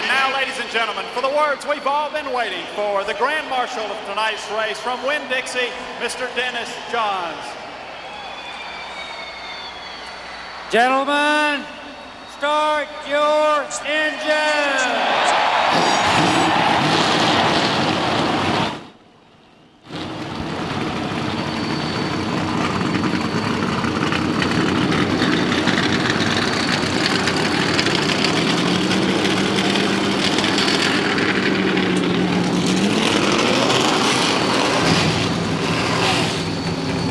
And now, ladies and gentlemen, for the words we've all been waiting for, the Grand Marshal of tonight's race from Winn-Dixie, Mr. Dennis Johns. Gentlemen, start your engines!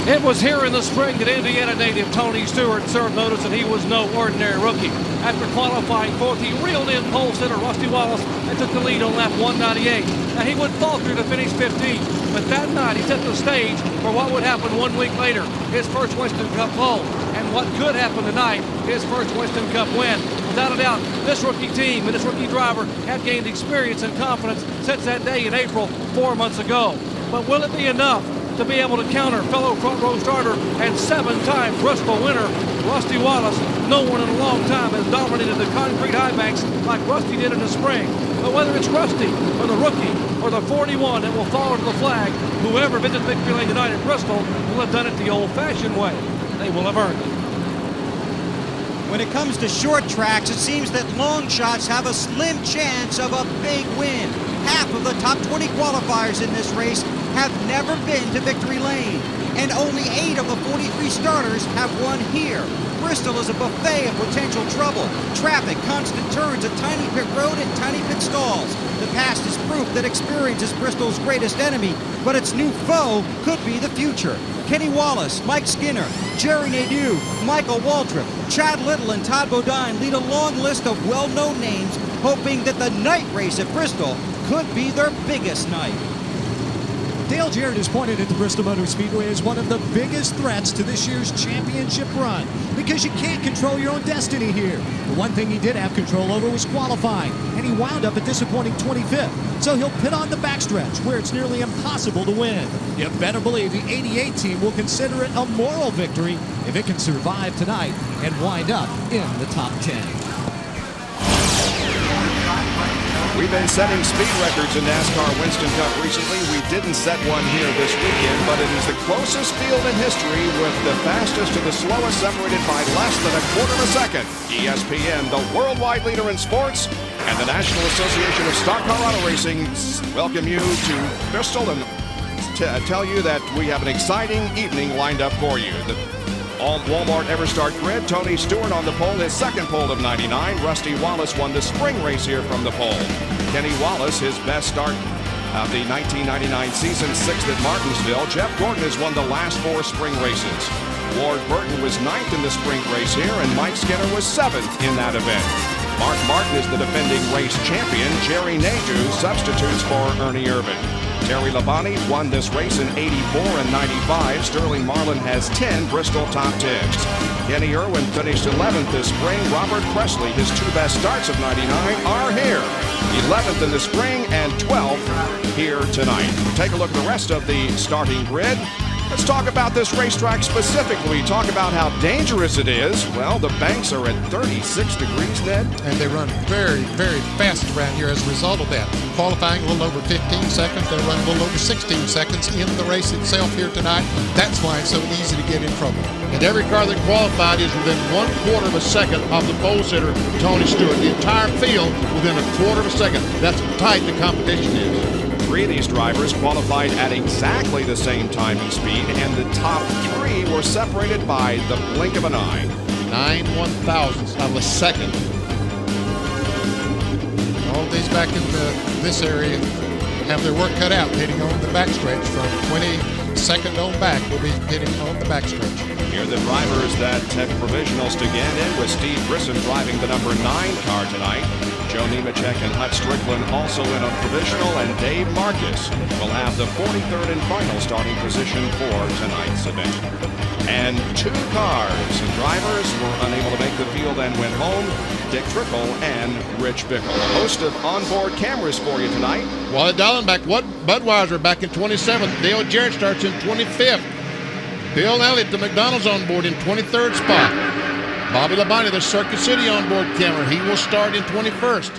It was here in the spring that Indiana native Tony Stewart served notice that he was no ordinary rookie. After qualifying fourth, he reeled in pole sitter Rusty Wallace and took the lead on lap 198. Now, he would falter to finish 15th, but that night he set the stage for what would happen 1 week later, his first Winston Cup pole. And what could happen tonight, his first Winston Cup win. Without a doubt, this rookie team and this rookie driver have gained experience and confidence since that day in April 4 months ago. But will it be enough to be able to counter fellow front row starter and 7-time Bristol winner Rusty Wallace? No one in a long time has dominated the concrete high banks like Rusty did in the spring. But whether it's Rusty or the rookie or the 41 that will fall to the flag, whoever visits Victory Lane tonight in Bristol will have done it the old-fashioned way. They will have earned it. When it comes to short tracks, it seems that long shots have a slim chance of a big win. Half of the top 20 qualifiers in this race have never been to Victory Lane, and only 8 of the 43 starters have won here. Bristol is a buffet of potential trouble. Traffic, constant turns, a tiny pit road, and tiny pit stalls. The past is proof that experience is Bristol's greatest enemy, but its new foe could be the future. Kenny Wallace, Mike Skinner, Jerry Nadeau, Michael Waltrip, Chad Little, and Todd Bodine lead a long list of well-known names, hoping that the night race at Bristol could be their biggest night. Dale Jarrett has pointed at the Bristol Motor Speedway as one of the biggest threats to this year's championship run, because you can't control your own destiny here. The one thing he did have control over was qualifying, and he wound up a disappointing 25th. So he'll pit on the backstretch, where it's nearly impossible to win. You better believe the 88 team will consider it a moral victory if it can survive tonight and wind up in the top 10. We've been setting speed records in NASCAR Winston Cup recently. We didn't set one here this weekend, but it is the closest field in history, with the fastest to the slowest separated by less than a quarter of a second. ESPN, the worldwide leader in sports, and the National Association of Stock Car Auto Racing welcome you to Bristol and tell you that we have an exciting evening lined up for you. Walmart EverStart Grid, Tony Stewart on the pole, his second pole of 99. Rusty Wallace won the spring race here from the pole. Kenny Wallace, his best start of the 1999 season, 6th at Martinsville. Jeff Gordon has won the last 4 spring races. Ward Burton was 9th in the spring race here, and Mike Skinner was 7th in that event. Mark Martin is the defending race champion. Jerry Nadeau substitutes for Ernie Irvan. Terry Labonte won this race in 84 and 95. Sterling Marlin has 10 Bristol top 10s. Kenny Irwin finished 11th this spring. Robert Presley, his 2 best starts of 99 are here. 11th in the spring and 12th here tonight. Take a look at the rest of the starting grid. Let's talk about this racetrack specifically. Talk about how dangerous it is. Well, the banks are at 36 degrees, Ned. And they run very, very fast around here as a result of that. Qualifying a little over 15 seconds. They run a little over 16 seconds in the race itself here tonight. That's why it's so easy to get in trouble. And every car that qualified is within 1/4 of a second of the pole sitter, Tony Stewart. The entire field within 1/4 of a second. That's how tight the competition is. 3 of these drivers qualified at exactly the same time and speed, and the top 3 were separated by the blink of an eye. 9/1000ths of a second. All of these back in this area have their work cut out hitting on the backstretch. From 22nd on back, will be hitting on the backstretch. Here are the drivers that have provisionals to get in, with Steve Grissom driving the number 9 car tonight. Joe Nemechek and Hut Strickland also in on provisional, and Dave Marcus will have the 43rd and final starting position for tonight's event. And 2 cars and drivers were unable to make the field and went home. Dick Trickle and Rich Bickle. A host of onboard cameras for you tonight. Wally Dallenbach, Budweiser back in 27th. Dale Jarrett starts in 25th. Bill Elliott, the McDonald's on board, in 23rd spot. Bobby Labonte, the Circuit City onboard camera. He will start in 21st.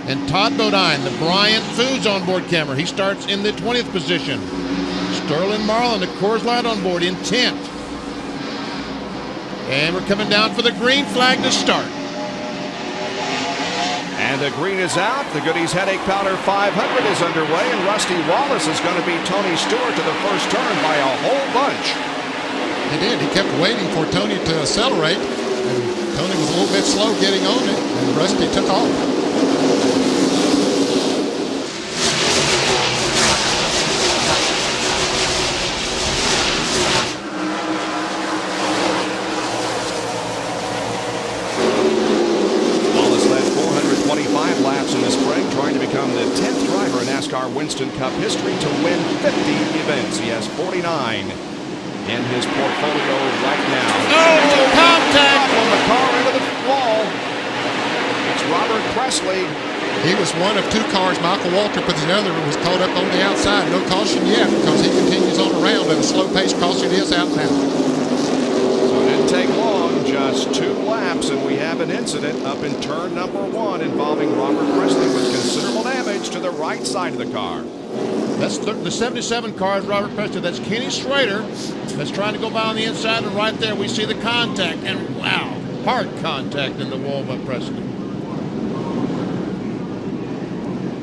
And Todd Bodine, the Bryant Foods onboard camera, he starts in the 20th position. Sterling Marlin, the Coors Light on board, in 10th. And we're coming down for the green flag to start. And the green is out. The Goody's Headache Powder 500 is underway, and Rusty Wallace is going to beat Tony Stewart to the first turn by a whole bunch. He did. He kept waiting for Tony to accelerate, and Tony was a little bit slow getting on it, and Rusty took off. Laps in the spring, trying to become the 10th driver in NASCAR Winston Cup history to win 50 events. He has 49 in his portfolio right now. Oh, contact on the car into the wall. It's Robert Presley. He was one of 2 cars. Michael Waltrip with another was caught up on the outside. No caution yet because he continues on around at a slow pace. Caution is out now. So it didn't take long, just 2 laps, and we have an incident up in turn number 1 involving Robert Presley with considerable damage to the right side of the car. That's the 77 car is Robert Presley. That's Kenny Schrader that's trying to go by on the inside, and right there we see the contact, and wow, hard contact in the wall by Presley.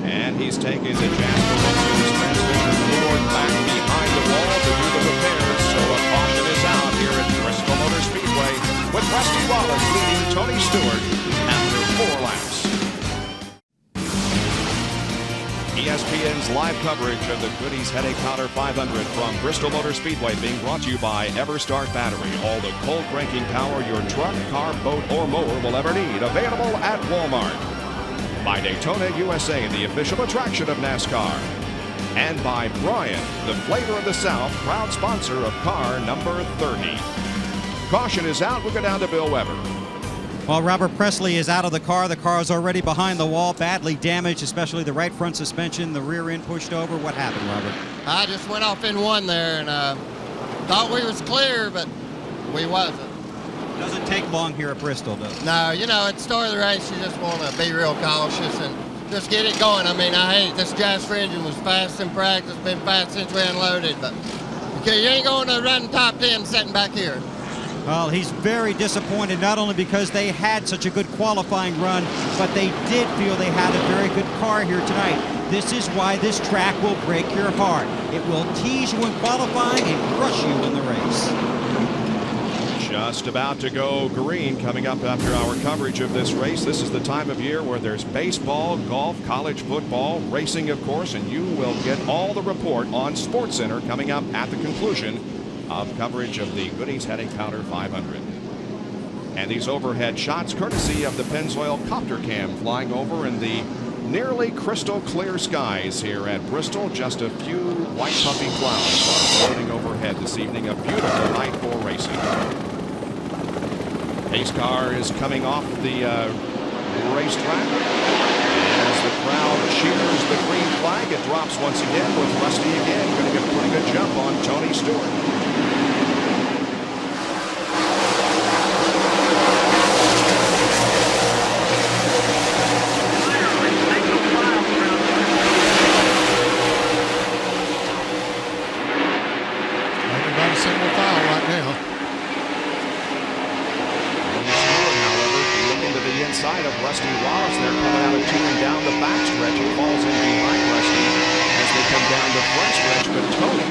And he's taking the Jasper Matthews transmission board back behind the wall to do the repairs, so a caution is out here at Bristol Motor Speedway with Rusty Wallace leading Tony Stewart after 4 laps. ESPN's live coverage of the Goody's Headache Powder 500 from Bristol Motor Speedway being brought to you by EverStart Battery. All the cold cranking power your truck, car, boat, or mower will ever need. Available at Walmart. By Daytona USA, the official attraction of NASCAR. And by Bryant, the flavor of the South, proud sponsor of car number 30. Caution is out. We'll go down to Bill Weber. While Robert Presley is out of the car is already behind the wall, badly damaged, especially the right front suspension, the rear end pushed over. What happened, Robert? I just went off in 1 there and thought we was clear, but we wasn't. Doesn't take long here at Bristol, does it? No, you know, at the start of the race, you just want to be real cautious and just get it going. I mean, I hate this Jasper engine was fast in practice, been fast since we unloaded, but okay, you ain't going to run top 10 sitting back here. Well, he's very disappointed, not only because they had such a good qualifying run, but they did feel they had a very good car here tonight. This is why this track will break your heart. It will tease you in qualifying and crush you in the race. Just about to go green coming up after our coverage of this race. This is the time of year where there's baseball, golf, college football, racing, of course, and you will get all the report on SportsCenter coming up at the conclusion of coverage of the Goody's Headache Powder 500. And these overhead shots courtesy of the Pennzoil Copter Cam flying over in the nearly crystal clear skies here at Bristol. Just a few white puffy clouds are floating overhead this evening. A beautiful night for racing. Pace car is coming off the racetrack. As the crowd cheers the green flag, it drops once again with Rusty again. Going to get a pretty good jump on Tony Stewart. Inside of Rusty Wallace. They're coming out of 2 and down the backstretch. It falls in behind Rusty as they come down the front stretch, but Tony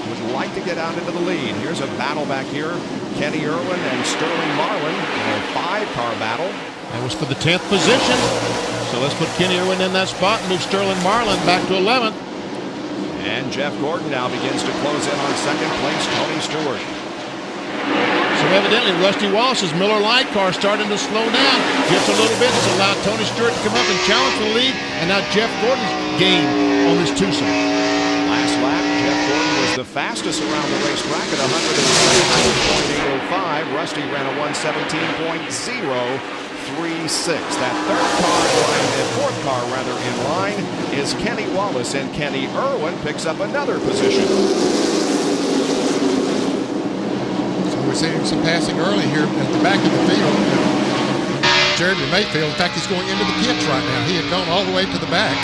would like to get out into the lead. Here's a battle back here. Kenny Irwin and Sterling Marlin in a 5-car battle. That was for the 10th position. So let's put Kenny Irwin in that spot and move Sterling Marlin back to 11th. And Jeff Gordon now begins to close in on second place, Tony Stewart. So evidently Rusty Wallace's Miller Lite car starting to slow down just a little bit. It's allowed Tony Stewart to come up and challenge for the lead, and now Jeff Gordon's game on this Tucson. Last lap, Jeff Gordon was the fastest around the racetrack at 117.805. Rusty ran a 117.036. That fourth car in line is Kenny Wallace, and Kenny Irwin picks up another position. We're seeing some passing early here at the back of the field. Jeremy Mayfield. In fact, he's going into the pits right now. He had gone all the way to the back.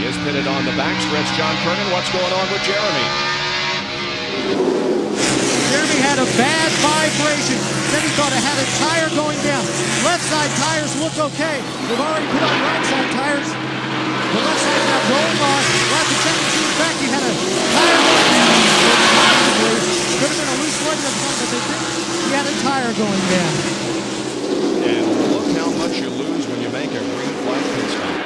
He is pitted on the backstretch. John Kernan, what's going on with Jeremy? Jeremy had a bad vibration. Then he thought it had a tire going down. Left side tires look okay. They've already put on right side tires. The left side got rolling on. We'll have to check and see. In fact, he had a tire going down. Possibly could have been a loose leg up front, but they think he had a tire going down. And look how much you lose when you make a green flag pit stop.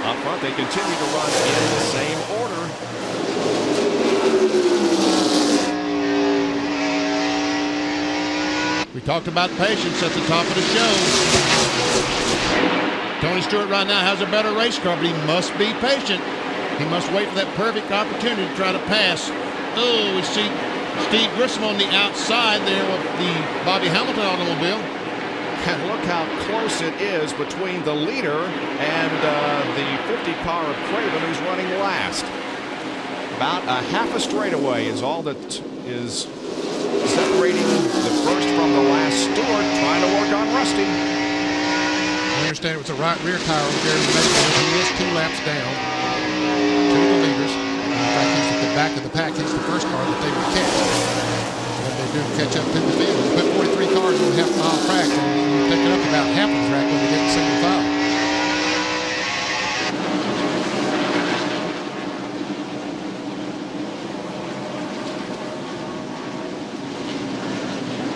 Up front, they continue to run in the same order. We talked about patience at the top of the show. Tony Stewart right now has a better race car, but he must be patient. He must wait for that perfect opportunity to try to pass. Oh, we see Steve Grissom on the outside there with the Bobby Hamilton automobile. And look how close it is between the leader and the 50 car of Craven, who's running last. About a half a straightaway is all that is separating the first from the last. Stewart trying to work on Rusty. I understand it was a right rear tire over there. He is 2 laps down to the leaders. In fact, he's at the back of the pack. He's the first car that they would catch. When they do catch up in the field. You put 43 cars on a half-mile track, and you pick it up about half the track when you get in single file.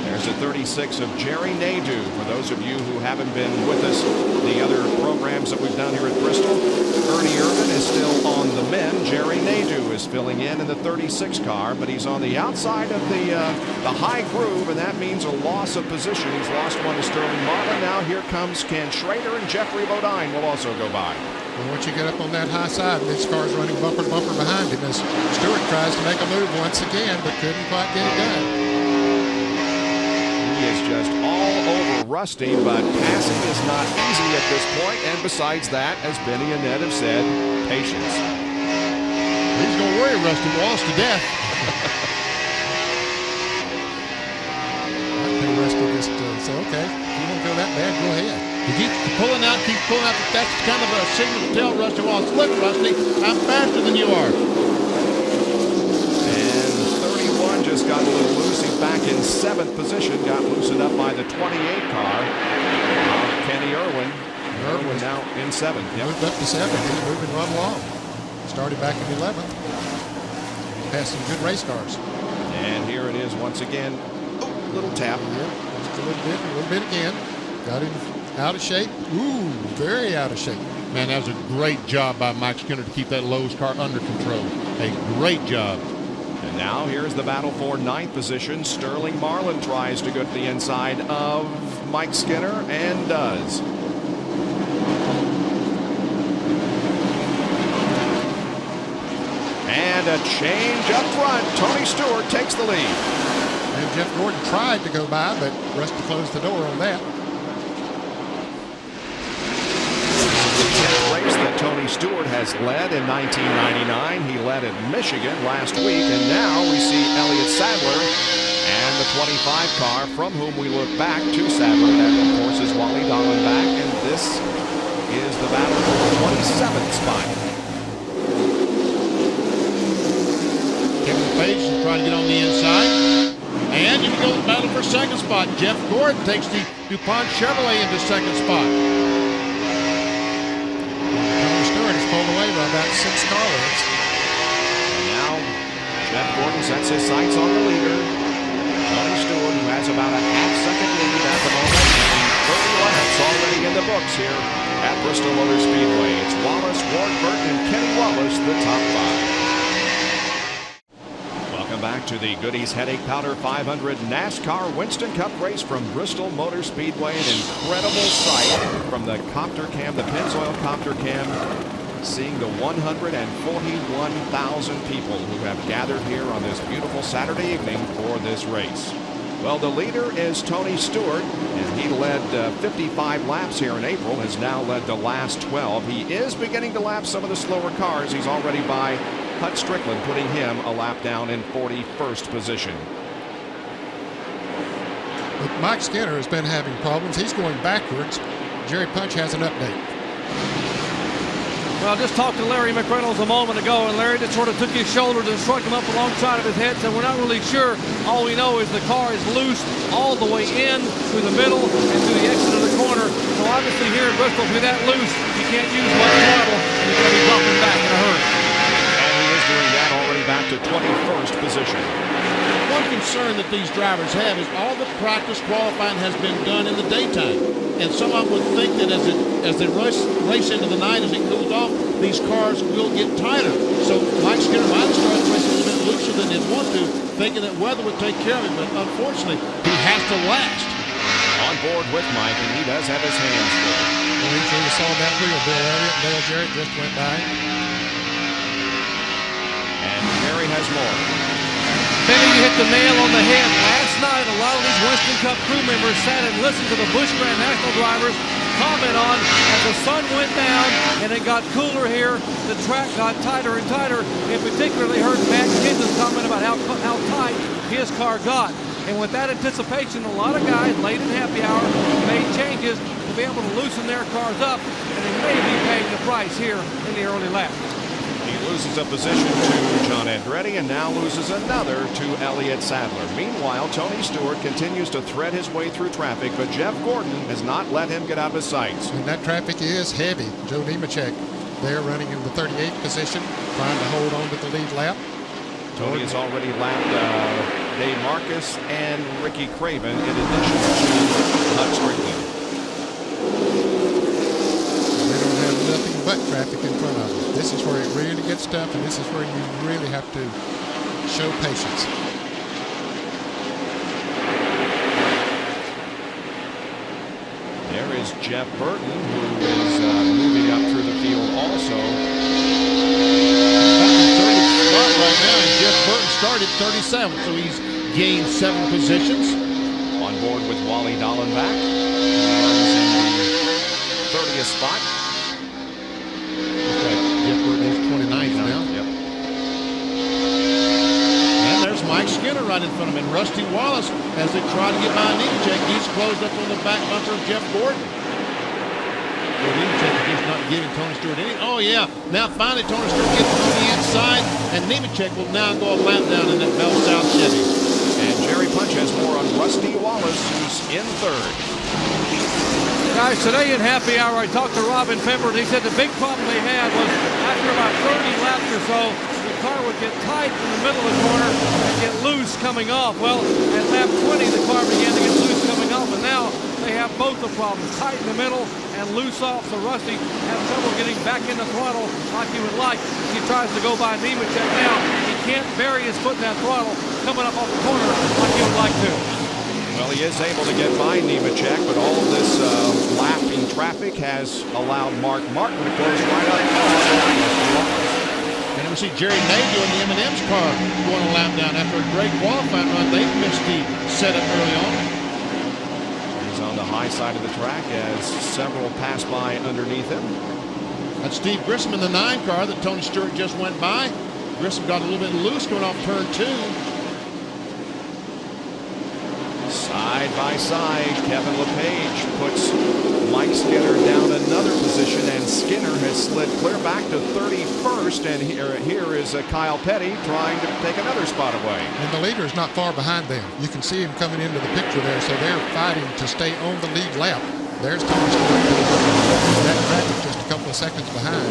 There's a 36 of Jerry Nadeau. For those of you who haven't been with us, the other programs that we've done here at Bristol, Ernie Irvin is still on the men. Jerry Nadeau is filling in the 36 car, but he's on the outside of the high groove, and that means a loss of position. He's lost one to Sterling Marlin. Now here comes Ken Schrader, and Jeffrey Bodine will also go by. And once you get up on that high side, this car's running bumper to bumper behind him as Stewart tries to make a move once again, but couldn't quite get it done. He is just all over Rusty, but passing is not easy at this point. And besides that, as Benny and Ned have said, patience. He's going to worry Rusty Wallace to death. I think Rusty just said, okay, if you want to go that bad, go ahead. He keeps pulling out. That's kind of a signal to tell Rusty Wallace, look, Rusty, I'm faster than you are. And 31 just got a little loose. He's back in 7th position. Got loosened up by the 28 car. Kenny Irwin. Irwin now in 7th. Yep. Moved up to 7th. He's moving right along. Started back in 11th. Passed some good race cars. And here it is once again. Oh, little tap. Yep. Just a little bit again. Got him out of shape. Ooh, very out of shape. Man, that was a great job by Mike Skinner to keep that Lowe's car under control. A great job. And now here's the battle for 9th position. Sterling Marlin tries to go to the inside of Mike Skinner and does. And a change up front. Tony Stewart takes the lead. And Jeff Gordon tried to go by, but Rusty closed the door on that. Race that Tony Stewart has led in 1999. He led at Michigan last week, and now we see Elliott Sadler and the 25 car, from whom we look back to Sadler. That, of course, is Wally Dallenbach, and this is the battle for the 27th spot. Kevin Page is trying to get on the inside. And you go to the battle for 2nd spot. Jeff Gordon takes the DuPont Chevrolet into 2nd spot. Pulled away by about 6 car lengths. And now Jeff Gordon sets his sights on the leader, Tony Stewart, who has about a half-second lead at the moment. 30 laps already in the books here at Bristol Motor Speedway. It's Wallace, Ward Burton, and Kenny Wallace, the top 5. Welcome back to the Goody's Headache Powder 500 NASCAR Winston Cup race from Bristol Motor Speedway. An incredible sight from the copter cam, the Pennzoil copter cam, seeing the 141,000 people who have gathered here on this beautiful Saturday evening for this race. Well, the leader is Tony Stewart, and he led 55 laps here in April, has now led the last 12. He is beginning to lap some of the slower cars. He's already by Hut Strickland, putting him a lap down in 41st position. But Mike Skinner has been having problems. He's going backwards. Jerry Punch has an update. Well, I just talked to Larry McReynolds a moment ago, and Larry just sort of took his shoulders and struck him up alongside of his head, so we're not really sure. All we know is the car is loose all the way in, through the middle, and through the exit of the corner. So obviously here in Bristol, with that loose, you can't use much throttle, and you're going to be dropping back in a hurry. And he is doing that already back to 21st position. One concern that these drivers have is all the practice qualifying has been done in the daytime. And someone would think that as they race into the night, as it cools off, these cars will get tighter. So Mike Skinner might have started racing a little bit looser than he'd want to, thinking that weather would take care of him. But unfortunately, he has to last. On board with Mike, and he does have his hands full. Well, he sure saw that wheel, Bill Elliott. Dale Jarrett just went by. And Jerry has more. Benny, you hit the nail on the head. Last night, a lot of these Winston Cup crew members sat and listened to the Busch Grand National drivers comment on as the sun went down and it got cooler here, the track got tighter and tighter. In particular, they heard Matt Kenseth's comment about how tight his car got. And with that anticipation, a lot of guys late in happy hour made changes to be able to loosen their cars up, and they may be paying the price here in the early lap. He loses a position to John Andretti and now loses another to Elliott Sadler. Meanwhile, Tony Stewart continues to thread his way through traffic, but Jeff Gordon has not let him get out of his sights. And that traffic is heavy. Joe Nemechek there running in the 38th position, trying to hold on to the lead lap. Tony has already lapped Dave Marcus and Ricky Craven in addition to Hut Strickland. They don't have nothing but traffic in front of them. This is where it really gets tough, and this is where you really have to show patience. There is Jeff Burton, who is moving up through the field also. Spot right now, and Jeff Burton started 37th, so he's gained 7 positions. On board with Wally Dallenbach, who runs in the 30th spot. Jeff Burton is 29th now. Yep. And there's Mike Skinner right in front of him. And Rusty Wallace, as they try to get by Nemechek, he's closed up on the back bumper of Jeff Gordon. Well, Nemechek is not giving Tony Stewart any. Oh, yeah. Now, finally, Tony Stewart gets on the inside, and Nemechek will now go a lap down in that Bell South Chevy. And Jerry Punch has more on Rusty Wallace, who's in third. Guys, today in happy hour, I talked to Robin Pembert. He said the big problem they had was after about 30 laps or so, the car would get tight in the middle of the corner and get loose coming off. Well, at lap 20, the car began to get loose coming off, and now they have both the problems, tight in the middle and loose off. So Rusty has trouble getting back in the throttle like he would like. He tries to go by Nemechek now. He can't bury his foot in that throttle coming up off the corner like he would like to. Well, he is able to get by Nemechek, but all of this lapping traffic has allowed Mark Martin to close right up. And we see Jerry Nagy in the M&M's car going a lap down after a great qualifying run. They missed the setup early on. He's on the high side of the track as several pass by underneath him. That's Steve Grissom in the 9 car that Tony Stewart just went by. Grissom got a little bit loose going off turn 2. Side by side, Kevin LePage puts Mike Skinner down another position, and Skinner has slid clear back to 31st, and here is Kyle Petty trying to take another spot away. And the leader is not far behind them. You can see him coming into the picture there, so they're fighting to stay on the lead lap. There's Tony Stewart. That traffic just a couple of seconds behind.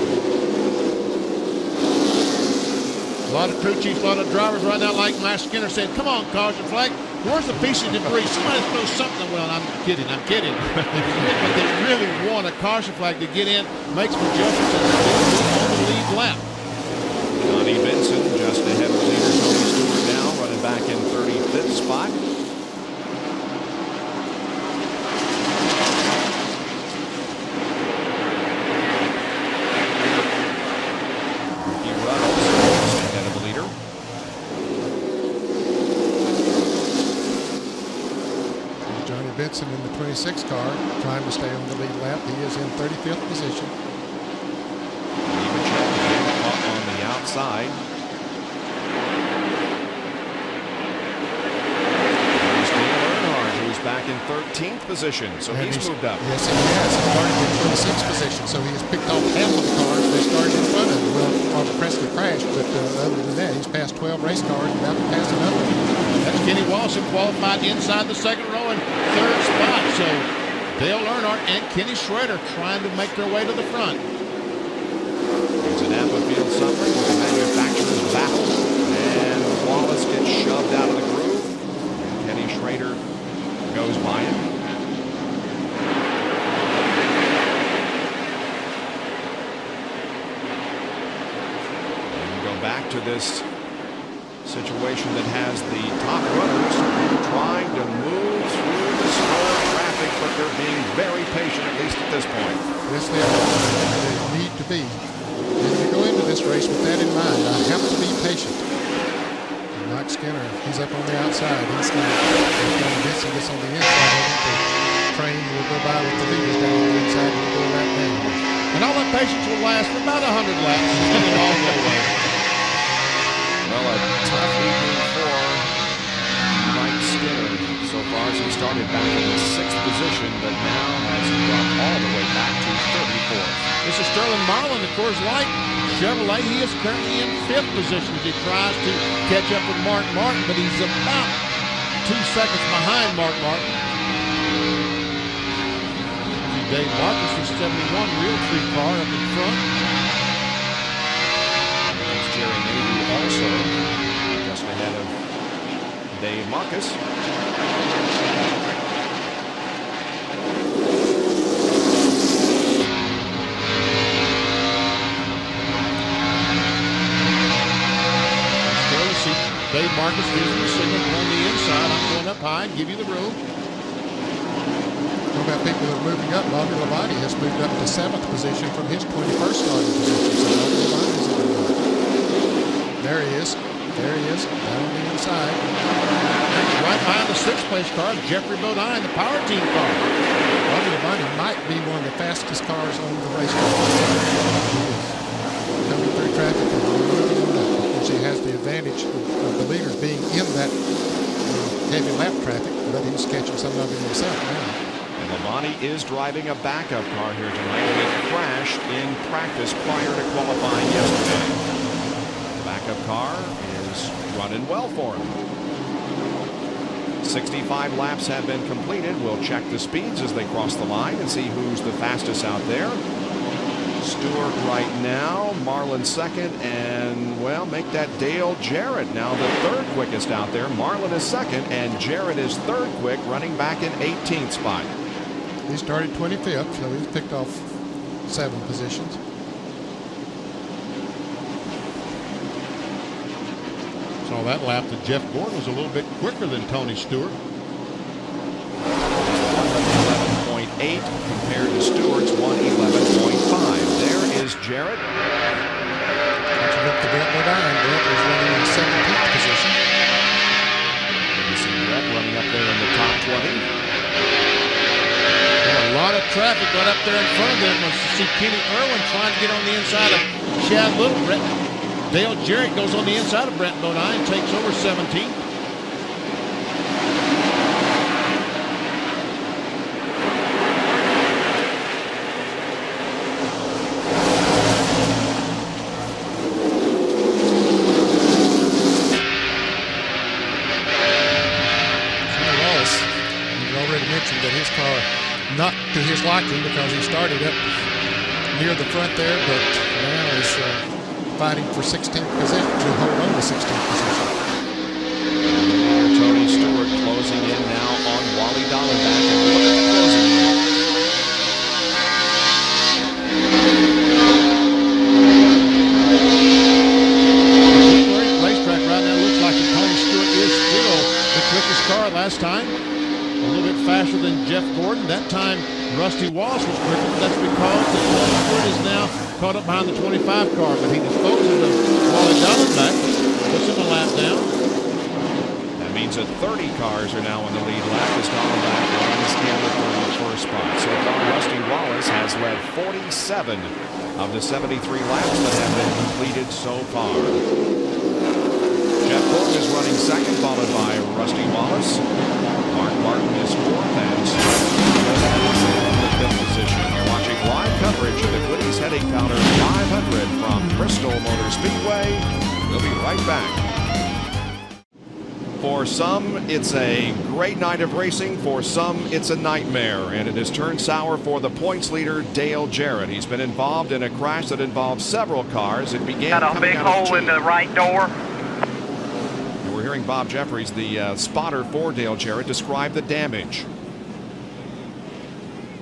A lot of crew chiefs, a lot of drivers right now, like Mike Skinner, saying, come on, caution flag. Where's the piece of debris? Somebody throw something. Well, I'm kidding. But they really want a caution flag to get in, make some adjustments, and on the lead lap. Donnie Benson just ahead of the leader Tony Stewart now, running back in 35th spot. Ricky Rudd also just ahead of the leader. Johnny Benson in the 26 car trying to stay on the lead lap. He is in 35th position. Caught on the outside. There's Dale Earnhardt, who's back 13th position, so he's moved up. Yes, he has. He started in 26th position, so he has picked off half of the cars they started in front of him. Well, Robert Presley crashed, but other than that, he's passed 12 race cars and about to pass another one. That's Kenny Wallace, who qualified inside the second row in third spot. So Dale Earnhardt and Kenny Schrader trying to make their way to the front. It's an Napa field summary with the manufacturer's battle. And Wallace gets shoved out of the groove. Kenny Schrader goes by him. And we go back to this situation that has the top runners trying to move through the slow traffic, but they're being very patient, at least at this point. Yes, they are. They need to be. And you go into this race with that in mind. I have to be patient. And Mike Skinner, he's up on the outside. He's going to get some this on the inside. The train will go by with the leaders down on the inside and will go right down. And all that patience will last for about 100 laps, and then it'll all go away. Well, a tough evening for Mike Skinner so far as he started back in the 6th position, but now has dropped all the way back to 34th. This is Sterling Marlin, of course, Light Chevrolet. He is currently in 5th position as he tries to catch up with Mark Martin, but he's about 2 seconds behind Mark Martin. Dave Marcus, the 71 Realtree car up in front. That's Jerry Navy also just ahead of Dave Marcus. Dave Marcus gives him the signal on the inside. I'm going up high and give you the room. What about people that are moving up? Bobby Labonte has moved up to 7th position from his 21st starting position. So Bobby Labonte's in the lead. There he is. There he is. Down on the inside. Right behind the 6th place car, Jeffrey Bodine, the power team car. Bobby Labonte might be one of the fastest cars on the racetrack. Coming through traffic and moving on up. Of course, he has the advantage of the leaders being in that heavy lap traffic, but he's catching some of it himself now. And Labonte is driving a backup car here tonight. He crashed in practice prior to qualifying yesterday. The backup car is running well for him. 65 laps have been completed. We'll check the speeds as they cross the line and see who's the fastest out there. Stewart right now, Marlin second, and, well, make that Dale Jarrett now the 3rd quickest out there. Marlin is second, and Jarrett is 3rd quick, running back in 18th spot. He started 25th, so he's picked off 7 positions. Saw that lap that Jeff Gordon was a little bit quicker than Tony Stewart. 11.8 compared to Stewart's 111.5. There is Jarrett. Catching up to Brett Bodine. Brett is running in 17th position. You see Brett running up there in the top 20. A lot of traffic right up there in front of them was to see Kenny Irwin trying to get on the inside of Chad Little. Dale Jarrett goes on the inside of Brent Bodine, takes over 17th. That his car not to his liking because he started up near the front there, but now is fighting for 16th position to hold on to 16th position. Tony Stewart closing in now on Wally Dallenbach, and look at the closing line. Racetrack right now looks like Tony Stewart is still the quickest car last time. A little bit faster than Jeff Gordon. That time, Rusty Wallace was quicker, but that's because Tony Stewart is now caught up behind the 25 car, but he disposes of Wally Dallenbach, puts him a lap down. That means that 30 cars are now in the lead lap as Dallenbach runs in for the first spot. So far, Rusty Wallace has led 47 of the 73 laps that have been completed so far. Jeff Gordon is running second, followed by Rusty Wallace. Mark Martin is fourth, and in the fifth position. You're watching live coverage of the Goody's Heading Powder 500 from Bristol Motor Speedway. We'll be right back. For some, it's a great night of racing. For some, it's a nightmare. And it has turned sour for the points leader, Dale Jarrett. He's been involved in a crash that involved several cars. It began got a big hole in the right door. And we're hearing Bob Jeffries, the spotter for Dale Jarrett, describe the damage.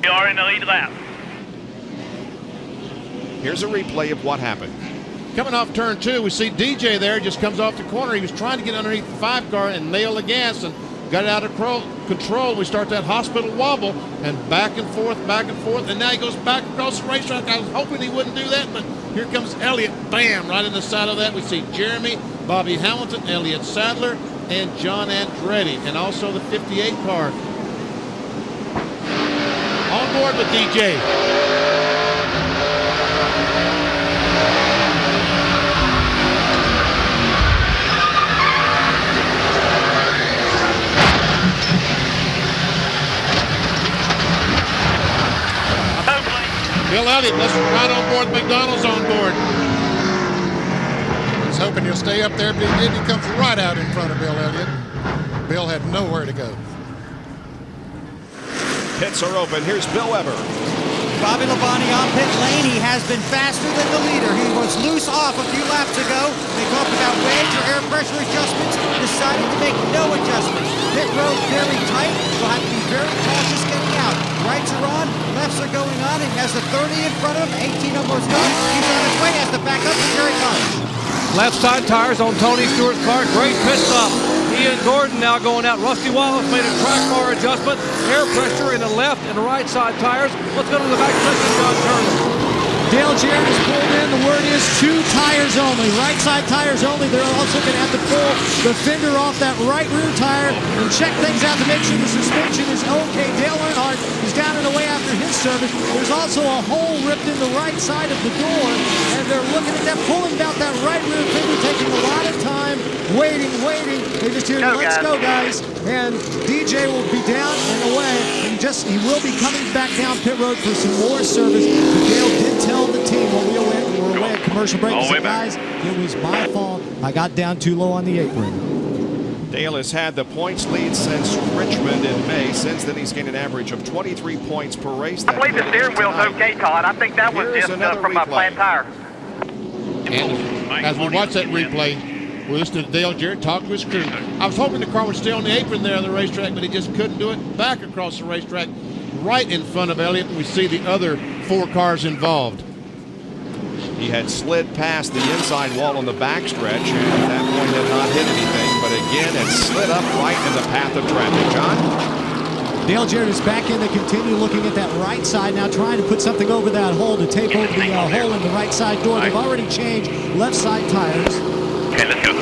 You are in the lead lap. Here's a replay of what happened. Coming off turn 2, we see DJ there, just comes off the corner. He was trying to get underneath the 5 car and nail the gas and got it out of control. We start that hospital wobble and back and forth, and now he goes back across the racetrack. I was hoping he wouldn't do that, but here comes Elliott, bam, right in the side of that. We see Jeremy, Bobby Hamilton, Elliott Sadler, and John Andretti, and also the 58 car. On board with DJ. Bill Elliott, let's ride on board. McDonald's on board. He's hoping he'll stay up there, but he did. He comes right out in front of Bill Elliott. Bill had nowhere to go. Pits are open. Here's Bill Weber. Bobby Labonte on pit lane. He has been faster than the leader. He was loose off a few laps ago. They talked about wedge or air pressure adjustments. Decided to make no adjustments. Pit road very tight. We'll have to be very cautious getting out. Rights are on, lefts are going on. He has the 30 in front of him. 18 almost done. He's on his way. Has to back up, and here he comes. Left side tires on Tony Stewart's car. Great pit stop. He and Gordon now going out. Rusty Wallace made a track bar adjustment. Air pressure in the left and the right side tires. Let's go to the back stretch of John Turner. Dale Jarrett is pulled in. The word is 2 tires only. Right side tires only. They're also going to have to pull the fender off that right rear tire and check things out to make sure the suspension is okay. Dale Earnhardt is down and away after his service. There's also a hole ripped in the right side of the door, and they're looking at that, pulling out that right rear fender, taking a lot of time, waiting. They just hear, let's go, guys. And DJ will be down and away, and he will be coming back down pit road for some more service. But Dale did tell the team when we were away at commercial break, he said, guys, it was my fault. I got down too low on the apron. Dale has had the points lead since Richmond in May. Since then, he's gained an average of 23 points per race. I believe the steering wheel's okay, Todd. I think that was just from my flat tire. And as we watch that replay, we listen to Dale Jarrett talk to his crew. I was hoping the car would stay on the apron there on the racetrack, but he just couldn't do it. Back across the racetrack, right in front of Elliott, we see the other 4 cars involved. He had slid past the inside wall on the backstretch, and at that point had not hit anything, but again it slid up right in the path of traffic. John? Dale Jarrett is back in. They continue looking at that right side now, trying to put something over that hole to tape over the hole in the right side door. They've already changed left side tires. Okay, let's go.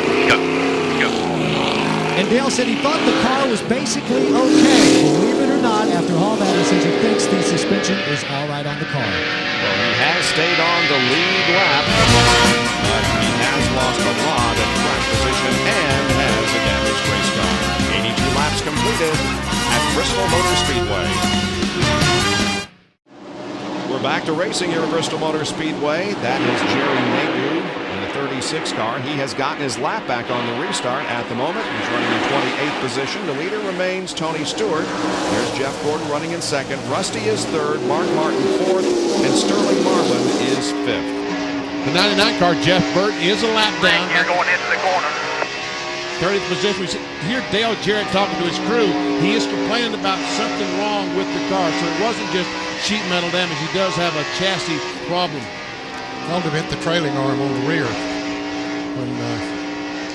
And Dale said he thought the car was basically okay. Believe it or not, after all that, he says he thinks the suspension is all right on the car. Well, he has stayed on the lead lap, but he has lost a lot of track position and has a damaged race car. 82 laps completed at Bristol Motor Speedway. We're back to racing here at Bristol Motor Speedway. That is Jerry Maydew in the 36 car. He has gotten his lap back on the restart at the moment. He's running in 28th position. The leader remains Tony Stewart. There's Jeff Gordon running in second. Rusty is third. Mark Martin fourth. And Sterling Marlin is fifth. The 99 car, Jeff Burton, is a lap down. You're going into the corner. 30th position. We hear Dale Jarrett talking to his crew. He is complaining about something wrong with the car. So it wasn't just sheet metal damage. He does have a chassis problem. Held him hit the trailing arm on the rear when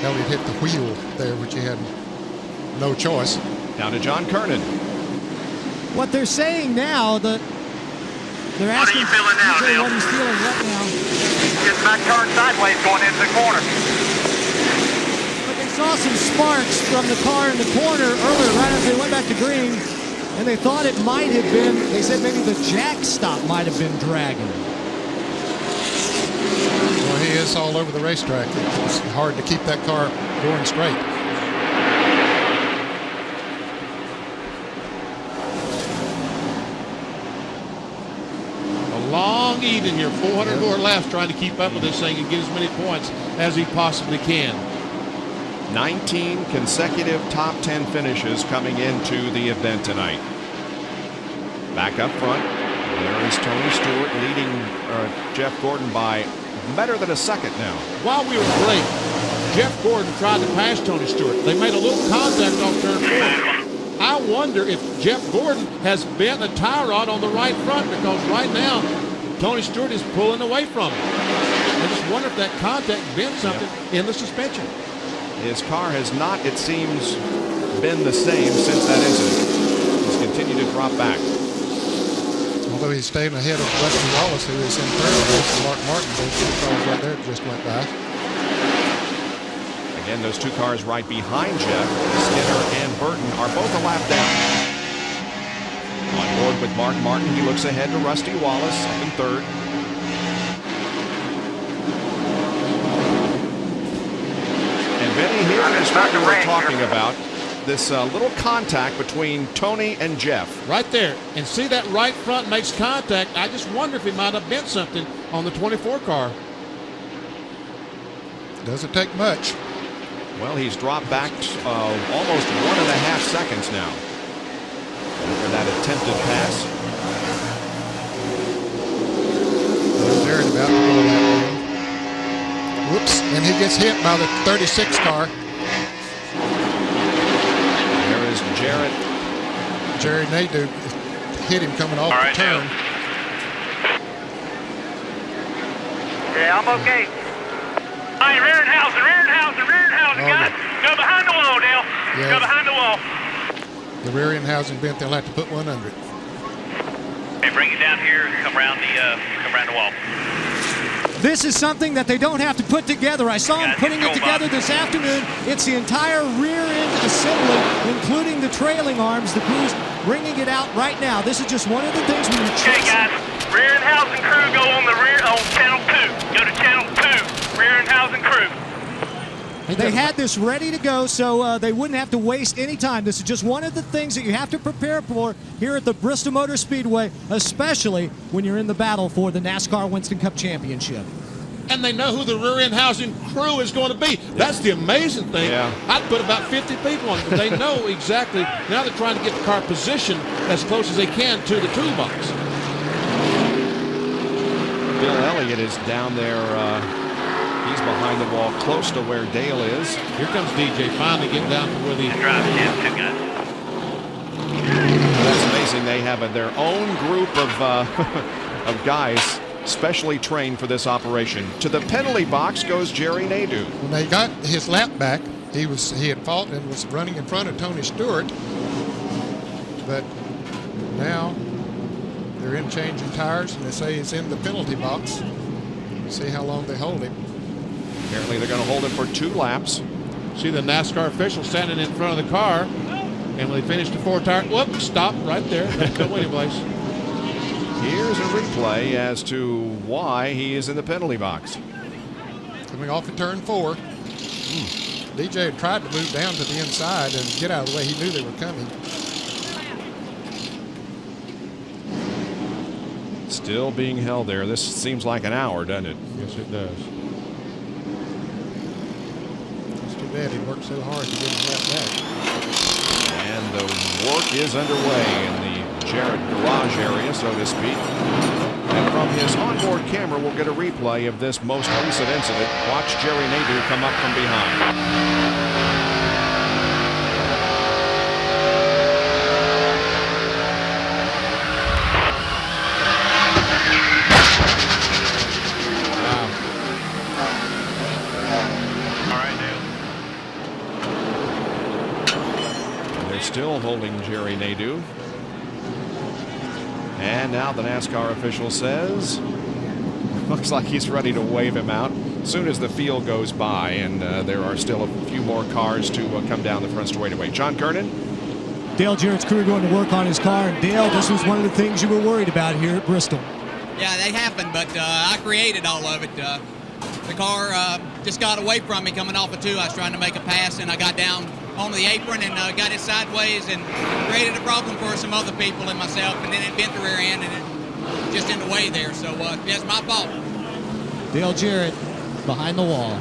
Elliott hit the wheel there, which he had no choice. Down to John Kernan. What they're saying now, they're asking What are you feeling now, DJ Dale? what he's feeling right now. Getting back turned sideways going into the corner. But they saw some sparks from the car in the corner earlier, right as they went back to green, and they thought it might have been, they said maybe the jack stop might have been dragging. Well, he is all over the racetrack. It's hard to keep that car going straight. A long evening here, 400 more laps trying to keep up with this thing and get as many points as he possibly can. 19 consecutive top 10 finishes coming into the event tonight. Back up front, there is Tony Stewart leading Jeff Gordon by better than a second now. While we were break, Jeff Gordon tried to pass Tony Stewart. They made a little contact off turn 4. I wonder if Jeff Gordon has bent a tie rod on the right front, because right now Tony Stewart is pulling away from him. I just wonder if that contact bent something in the suspension. His car has not, it seems, been the same since that incident. He's continued to drop back. Although he's staying ahead of Rusty Wallace, who is in third place. Mark Martin, those two cars right there just went by. Again, those two cars right behind Jeff, Skinner and Burton, are both a lap down. On board with Mark Martin, he looks ahead to Rusty Wallace up in third. And Benny, here is what we were talking about. This little contact between Tony and Jeff. Right there. And see that right front makes contact. I just wonder if he might have bent something on the 24 car. Doesn't take much. Well, he's dropped back almost 1.5 seconds now after that attempted pass. They're about to go that way. Whoops, and he gets hit by the 36 car. There is Jerry Nadeau hit him coming off the turn. Yeah, I'm okay. Hey, Rearenhausen, guys. Go behind the wall, Dale. Yeah. Go behind the wall. The rear end housing bent. They'll have to put one under it. Hey, bring it down here and come around the wall. This is something that they don't have to put together. I saw them putting it together this afternoon. It's the entire rear end assembly, including the trailing arms. The crew's bringing it out right now. This is just one of the things when you Okay, guys. Rearenhausen crew, go on channel 2. Go to channel 2. Rearenhausen crew. They had this ready to go, so they wouldn't have to waste any time. This is just one of the things that you have to prepare for here at the Bristol Motor Speedway, especially when you're in the battle for the NASCAR Winston Cup Championship. And they know who the rear end housing crew is going to be. That's the amazing thing. Yeah. I'd put about 50 people on it, but they know exactly. Now they're trying to get the car positioned as close as they can to the toolbox. Bill Elliott is down there. He's behind the wall close to where Dale is. Here comes DJ finally getting down to where the Drive too, guys. That's amazing. They have their own group of guys specially trained for this operation. To the penalty box goes Jerry Nadeau. When they got his lap back, he had fought and was running in front of Tony Stewart. But now they're in changing tires, and they say he's in the penalty box. See how long they hold him. Apparently they're going to hold him for 2 laps. See the NASCAR official standing in front of the car, and when they finish the 4 tire, whoop, stop right there. Don't go anyplace. Here's a replay as to why he is in the penalty box. Coming off in turn 4. DJ had tried to move down to the inside and get out of the way. He knew they were coming. Still being held there. This seems like an hour, doesn't it? Yes, it does. It's too bad he worked so hard to get his lap back. And the work is underway in the Jarrett garage area, so to speak. And from his onboard camera, we'll get a replay of this most recent incident. Watch Jerry Nadeau come up from behind. Still holding Jerry Nadeau. And now the NASCAR official says, looks like he's ready to wave him out as soon as the field goes by, and there are still a few more cars to come down the front straightaway. John Kernan. Dale Jarrett's crew going to work on his car, and Dale, this was one of the things you were worried about here at Bristol. Yeah, they happened, but I created all of it. the car just got away from me coming off of 2. I was trying to make a pass, and I got down onto the apron and got it sideways and created a problem for some other people and myself, and then it bent the rear end and it just in the way there. So it's my fault. Dale Jarrett behind the wall.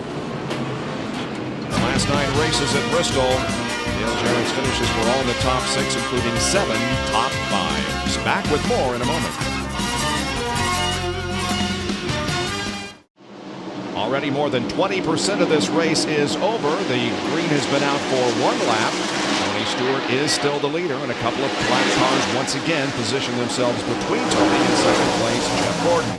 The last 9 races at Bristol, Dale Jarrett's finishes were all in the top 6, including 7 top 5s. Back with more in a moment. Already more than 20% of this race is over. The green has been out for 1 lap. Tony Stewart is still the leader, and a couple of black cars once again position themselves between Tony and second place Jeff Gordon.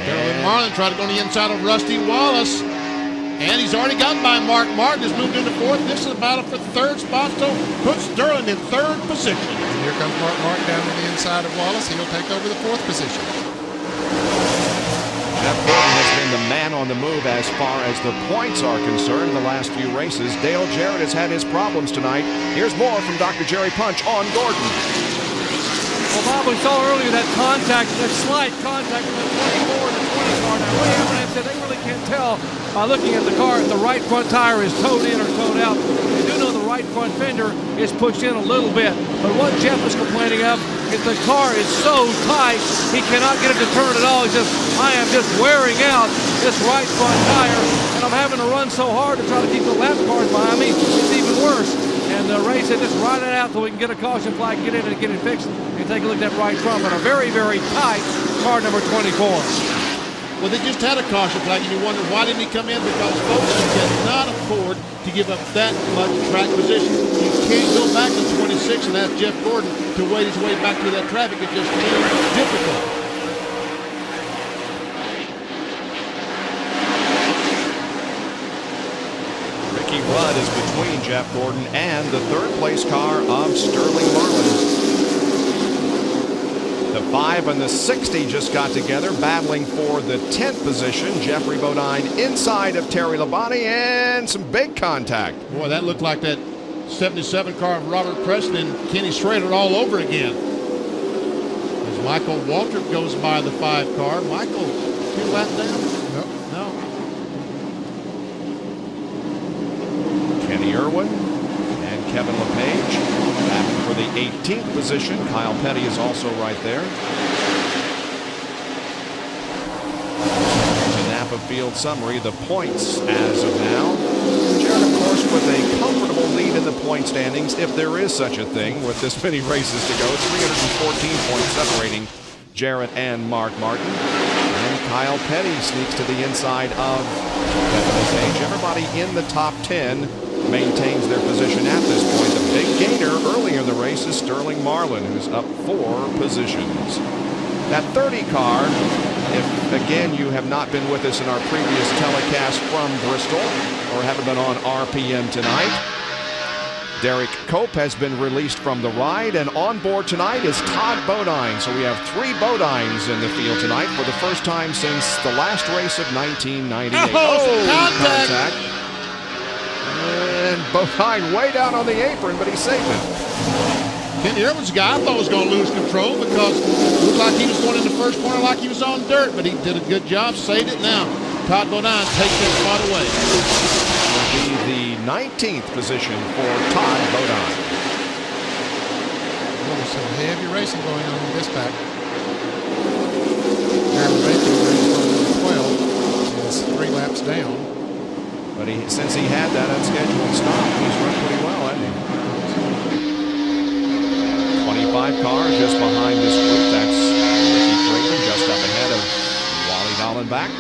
Sterling Marlin tried to go on the inside of Rusty Wallace, and he's already gotten by Mark Martin. Has moved into 4th. This is a battle for 3rd spot, so puts Sterling in 3rd position. And here comes Mark Martin down on the inside of Wallace. He'll take over the 4th position. Jeff Gordon has been the man on the move as far as the points are concerned in the last few races. Dale Jarrett has had his problems tonight. Here's more from Dr. Jerry Punch on Gordon. Well, Bob, we saw earlier that contact, that slight contact with the 24 and the 20 car. Now, Ray Abraham said they really can't tell by looking at the car if the right front tire is towed in or towed out. They do know the right front fender is pushed in a little bit. But what Jeff is complaining of is the car is so tight, he cannot get it to turn at all. He says, I am just wearing out this right front tire, and I'm having to run so hard to try to keep the lap cars behind me. It's even worse. And Ray said, just ride it out so we can get a caution flag, get in and get it fixed, and take a look at that right front. But a very, very tight car number 24. Well, they just had a caution flag, and you wonder why didn't he come in? Because folks, you cannot afford to give up that much track position. You can't go back to 26 and ask Jeff Gordon to wade his way back through that traffic. It's just too difficult. Ricky Rudd is between Jeff Gordon and the 3rd place car of Sterling Marlin. The 5 and the 60 just got together, battling for the 10th position. Jeffrey Bodine inside of Terry Labonte, and some big contact. Boy, that looked like that 77 car of Robert Preston and Kenny Schrader all over again. As Michael Waltrip goes by the 5 car. Michael, 2 laps down? No. Kenny Irwin and Kevin LePage battling for the 18th position. Kyle Petty is also right there. There's a Napa Field summary. The points as of now. Jarrett, of course, with a comfortable lead in the point standings, if there is such a thing with this many races to go. 314 points separating Jarrett and Mark Martin. And Kyle Petty sneaks to the inside of Kevin LePage. Everybody in the top 10 maintains their position at this point. The big gainer early in the race is Sterling Marlin, who's up 4 positions. That 30 car, if again you have not been with us in our previous telecast from Bristol or haven't been on RPM tonight, Derek Cope has been released from the ride, and on board tonight is Todd Bodine. So we have 3 Bodines in the field tonight for the first time since the last race of 1998. Contact. And Bodine way down on the apron, but he saved it. Kenny Irwin's guy I thought was going to lose control because it looked like he was going in the first corner like he was on dirt, but he did a good job, saved it. Now, Todd Bodine takes that spot away. Will be the 19th position for Todd Bodine. Well, there's some heavy racing going on in this pack. Aaron Bacon is 12, is 3 laps down. But since he had that unscheduled stop, he's run pretty well, hasn't he? 25 cars just behind this group. That's Ricky Creighton just up ahead of Wally Dallenbach.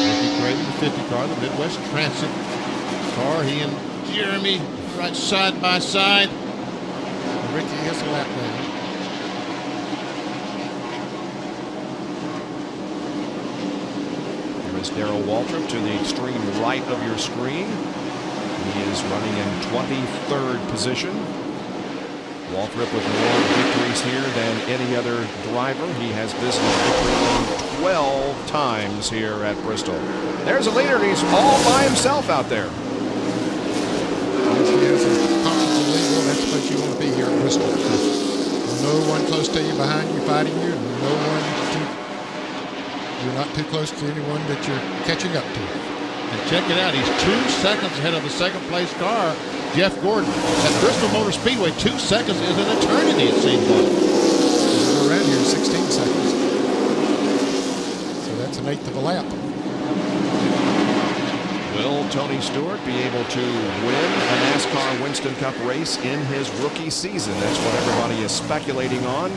Ricky Creighton, the 50 car, the Midwest Transit car. He and Jeremy right side by side. Ricky is a lap down. Darrell Waltrip to the extreme right of your screen. He is running in 23rd position. Waltrip with more victories here than any other driver. He has business victory 12 times here at Bristol. There's a leader, and he's all by himself out there. Yes, he has a comfortable lead. Well, that's what you want to be here at Bristol. no one close to you, behind you, fighting you, and you're not too close to anyone that you're catching up to. And check it out, he's 2 seconds ahead of the second place car, Jeff Gordon. At Bristol Motor Speedway, 2 seconds is an eternity, it seems like. We're around here in 16 seconds. So that's an eighth of a lap. Will Tony Stewart be able to win a NASCAR Winston Cup race in his rookie season? That's what everybody is speculating on.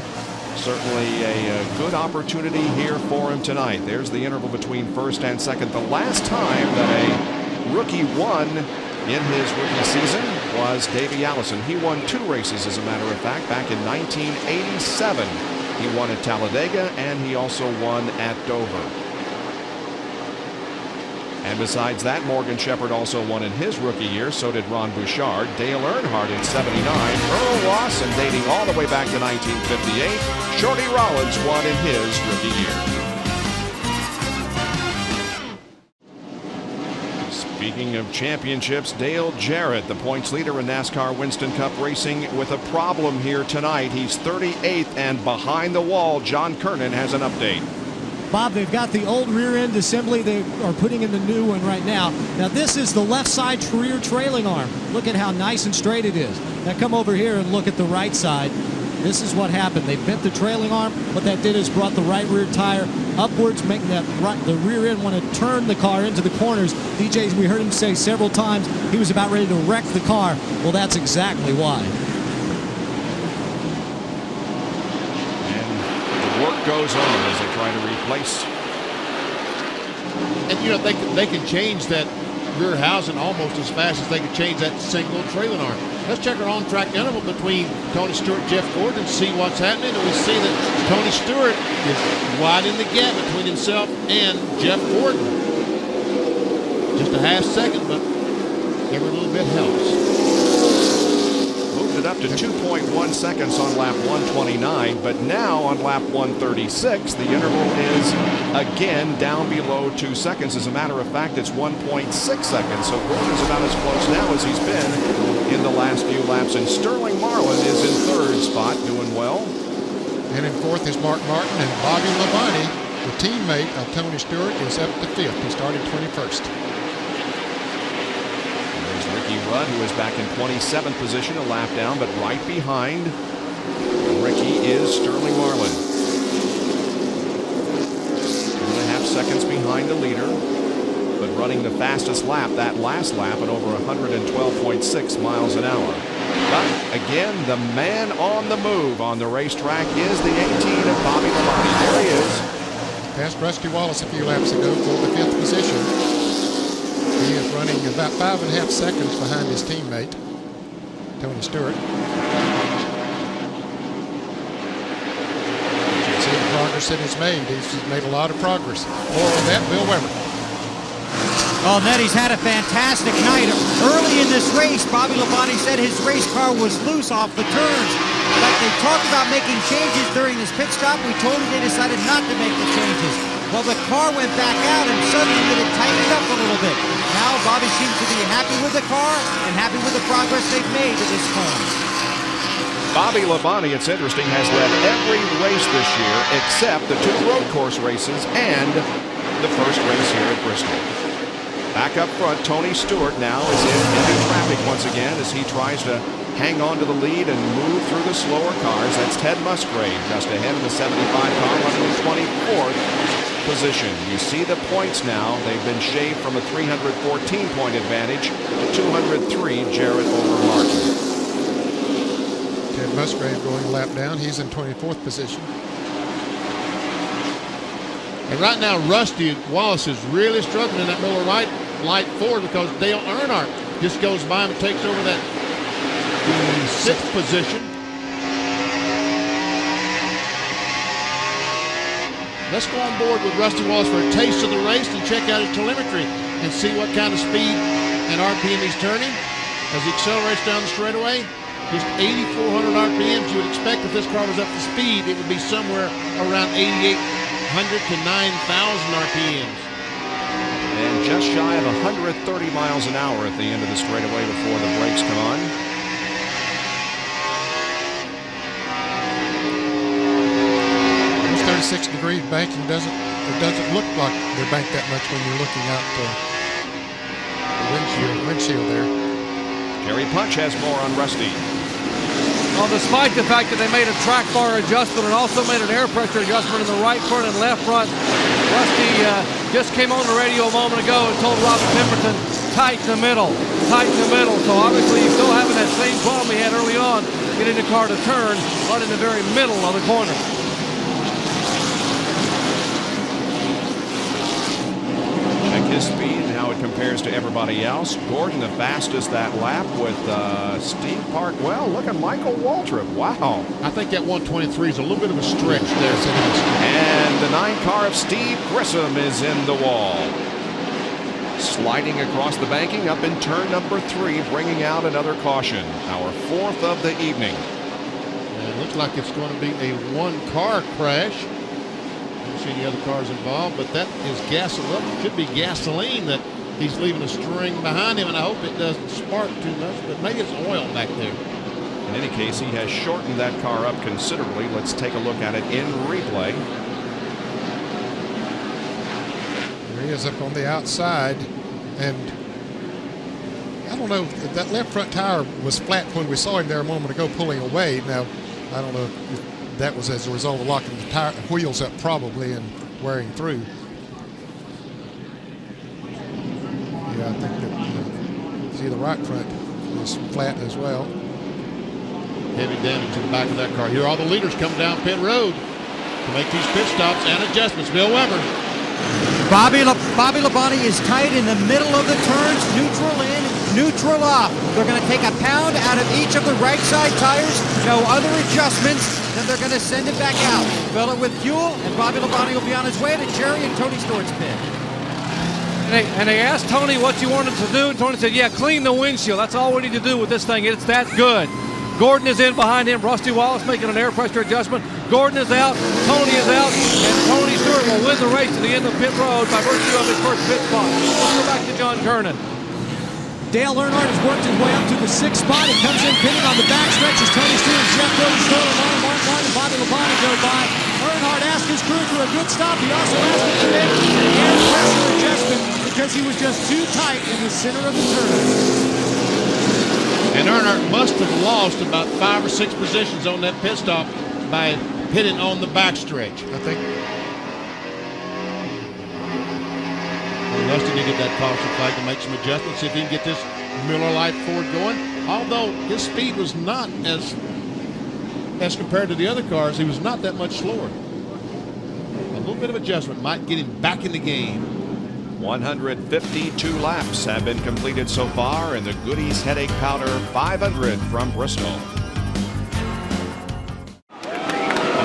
Certainly a good opportunity here for him tonight. There's the interval between first and second. The last time that a rookie won in his rookie season was Davey Allison. He won 2 races, as a matter of fact, back in 1987. He won at Talladega, and he also won at Dover. And besides that, Morgan Shepherd also won in his rookie year. So did Ron Bouchard, Dale Earnhardt in '79, Earl Ross, and dating all the way back to 1958, Shorty Rollins won in his rookie year. Speaking of championships, Dale Jarrett, the points leader in NASCAR Winston Cup racing, with a problem here tonight. He's 38th and behind the wall. John Kernan has an update. Bob, they've got the old rear end assembly. They are putting in the new one right now. Now, this is the left side rear trailing arm. Look at how nice and straight it is. Now, come over here and look at the right side. This is what happened. They bent the trailing arm. What that did is brought the right rear tire upwards, making the rear end want to turn the car into the corners. DJ, we heard him say several times he was about ready to wreck the car. Well, that's exactly why. Work goes on as they try to replace. And you know, they can change that rear housing almost as fast as they can change that single trailing arm. Let's check our on-track interval between Tony Stewart and Jeff Gordon and see what's happening. And we see that Tony Stewart is widening the gap between himself and Jeff Gordon. Just a half second, but every little bit helps. It up to 2.1 seconds on lap 129, but now on lap 136, the interval is again down below 2 seconds. As a matter of fact, it's 1.6 seconds, so Gordon's about as close now as he's been in the last few laps, and Sterling Marlin is in third spot, doing well. And in fourth is Mark Martin, and Bobby Labonte, the teammate of Tony Stewart, is up to fifth. He started 21st. Ricky Rudd, who is back in 27th position, a lap down, but right behind Ricky is Sterling Marlin. 2.5 seconds behind the leader, but running the fastest lap, that last lap, at over 112.6 miles an hour. But again, the man on the move on the racetrack is the 18 of Bobby Labonte. There he is. Passed Rusty Wallace a few laps ago for the 5th position. He is running about 5.5 seconds behind his teammate, Tony Stewart. You can see the progress that he's made. He's made a lot of progress. More on that, Bill Weber. Oh, Nettie's had a fantastic night. Early in this race, Bobby Labonte said his race car was loose off the turns. But they talked about making changes during this pit stop. We told them they decided not to make the changes. Well, the car went back out, and suddenly it tightened up a little bit. Now Bobby seems to be happy with the car and happy with the progress they've made to this point. Bobby Labonte, it's interesting, has led every race this year except the 2 road course races and the first race here at Bristol. Back up front, Tony Stewart now is into traffic once again as he tries to hang on to the lead and move through the slower cars. That's Ted Musgrave just ahead of the 75 car, running in 24th position. You see the points now. They've been shaved from a 314-point advantage to 203, Jarrett over Martin. Ted Musgrave going a lap down. He's in 24th position. And right now, Rusty Wallace is really struggling in that Miller light forward because Dale Earnhardt just goes by him and takes over that 6th position. Let's go on board with Rusty Wallace for a taste of the race and check out his telemetry and see what kind of speed and RPM he's turning as he accelerates down the straightaway. Just 8,400 RPMs. You would expect if this car was up to speed, it would be somewhere around 8,800 to 9,000 RPMs. And just shy of 130 miles an hour at the end of the straightaway before the brakes come on. 86-degree banking it doesn't look like they're banked that much when you're looking out the windshield there. Jerry Punch has more on Rusty. Well, despite the fact that they made a track bar adjustment and also made an air pressure adjustment in the right front and left front, Rusty just came on the radio a moment ago and told Robert Pemberton, tight in the middle, tight in the middle. So obviously he's still having that same problem he had early on, getting the car to turn right in the very middle of the corner. Check his speed and how it compares to everybody else. Gordon the fastest that lap with Steve Parkwell. Look at Michael Waltrip. Wow. I think that 123 is a little bit of a stretch there. And the 9 car of Steve Grissom is in the wall. Sliding across the banking up in turn number 3, bringing out another caution. Our 4th of the evening. And it looks like it's going to be a 1-car crash. Don't see any other cars involved, but that is gasoline. Should be gasoline that he's leaving a string behind him, and I hope it doesn't spark too much, but maybe it's oil back there. In any case, he has shortened that car up considerably. Let's take a look at it in replay. There he is up on the outside, and I don't know if that left front tire was flat when we saw him there a moment ago pulling away. Now, I don't know if that was as a result of locking the wheels up probably and wearing through. Yeah, I think that see the right front is flat as well. Heavy damage to the back of that car. Here are all the leaders coming down pit road to make these pit stops and adjustments. Bill Weber. Bobby Labonte is tight in the middle of the turns, neutral in, neutral off. They're going to take a pound out of each of the right side tires, no other adjustments, then they're going to send it back out. Fill it with fuel, and Bobby Labonte will be on his way to Jerry and Tony Stewart's pit. And they asked Tony what you wanted to do, and Tony said, yeah, clean the windshield. That's all we need to do with this thing. It's that good. Gordon is in behind him. Rusty Wallace making an air pressure adjustment. Gordon is out. Tony is out. And Tony Stewart will win the race to the end of pit road by virtue of his first pit spot. Let's go back to John Kernan. Dale Earnhardt has worked his way up to the 6th spot. He comes in pitting on the back stretch as Tony Stewart, Jeff Gordon, Sterling Martin, Mark Martin, and Bobby Labonte go by. Earnhardt asked his crew for a good stop. He also asked him to make an air pressure adjustment because he was just too tight in the center of the turn. And Earnhardt must have lost about 5 or 6 positions on that pit stop by pitting on the backstretch. I think. Rusty needed that caution flag to make some adjustments, see if he can get this Miller Lite Ford going. Although his speed was not as compared to the other cars, he was not that much slower. A little bit of adjustment might get him back in the game. 152 laps have been completed so far in the Goody's Headache Powder 500 from Bristol. The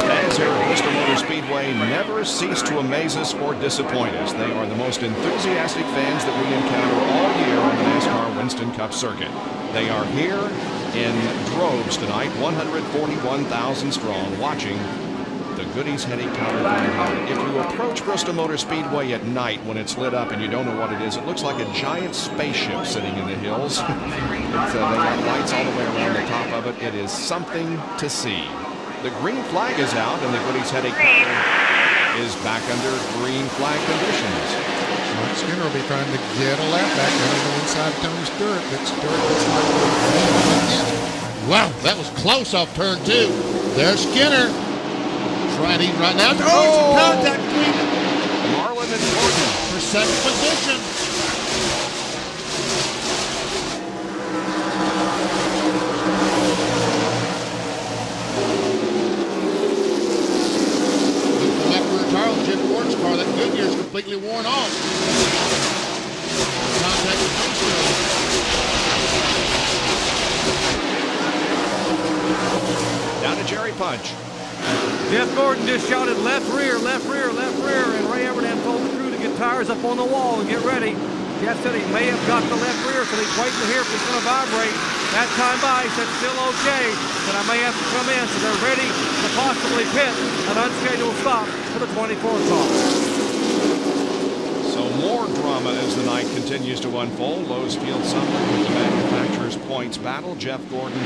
fans here at Bristol Motor Speedway never cease to amaze us or disappoint us. They are the most enthusiastic fans that we encounter all year on the NASCAR Winston Cup circuit. They are here in droves tonight, 141,000 strong, watching the Goody's Headache Powder 500. If you approach Bristol Motor Speedway at night when it's lit up and you don't know what it is, it looks like a giant spaceship sitting in the hills. They got lights all the way around the top of it. It is something to see. The green flag is out and the Goody's Headache Powder is back under green flag conditions. Mike Skinner will be trying to get a lap back running the inside of Tony Stewart, but Stewart looks like wow, that was close off turn 2. There's Skinner. Right in right now. Oh, contact between Marlin and Gordon for 2nd position. The left rear tire on Jim Gordon's car, that Goodyear's completely worn off. Contact between down to Jerry Punch. Jeff Gordon just shouted left rear, left rear, left rear, and Ray Evernham told the crew to get tires up on the wall and get ready. Jeff said he may have got the left rear, so he's waiting to hear if it's going to vibrate. That time by, he said still okay, but I may have to come in, so they're ready to possibly pit an unscheduled stop for the 24th car. So more drama as the night continues to unfold. Lowe's Field Summit with the manufacturer's points battle. Jeff Gordon 4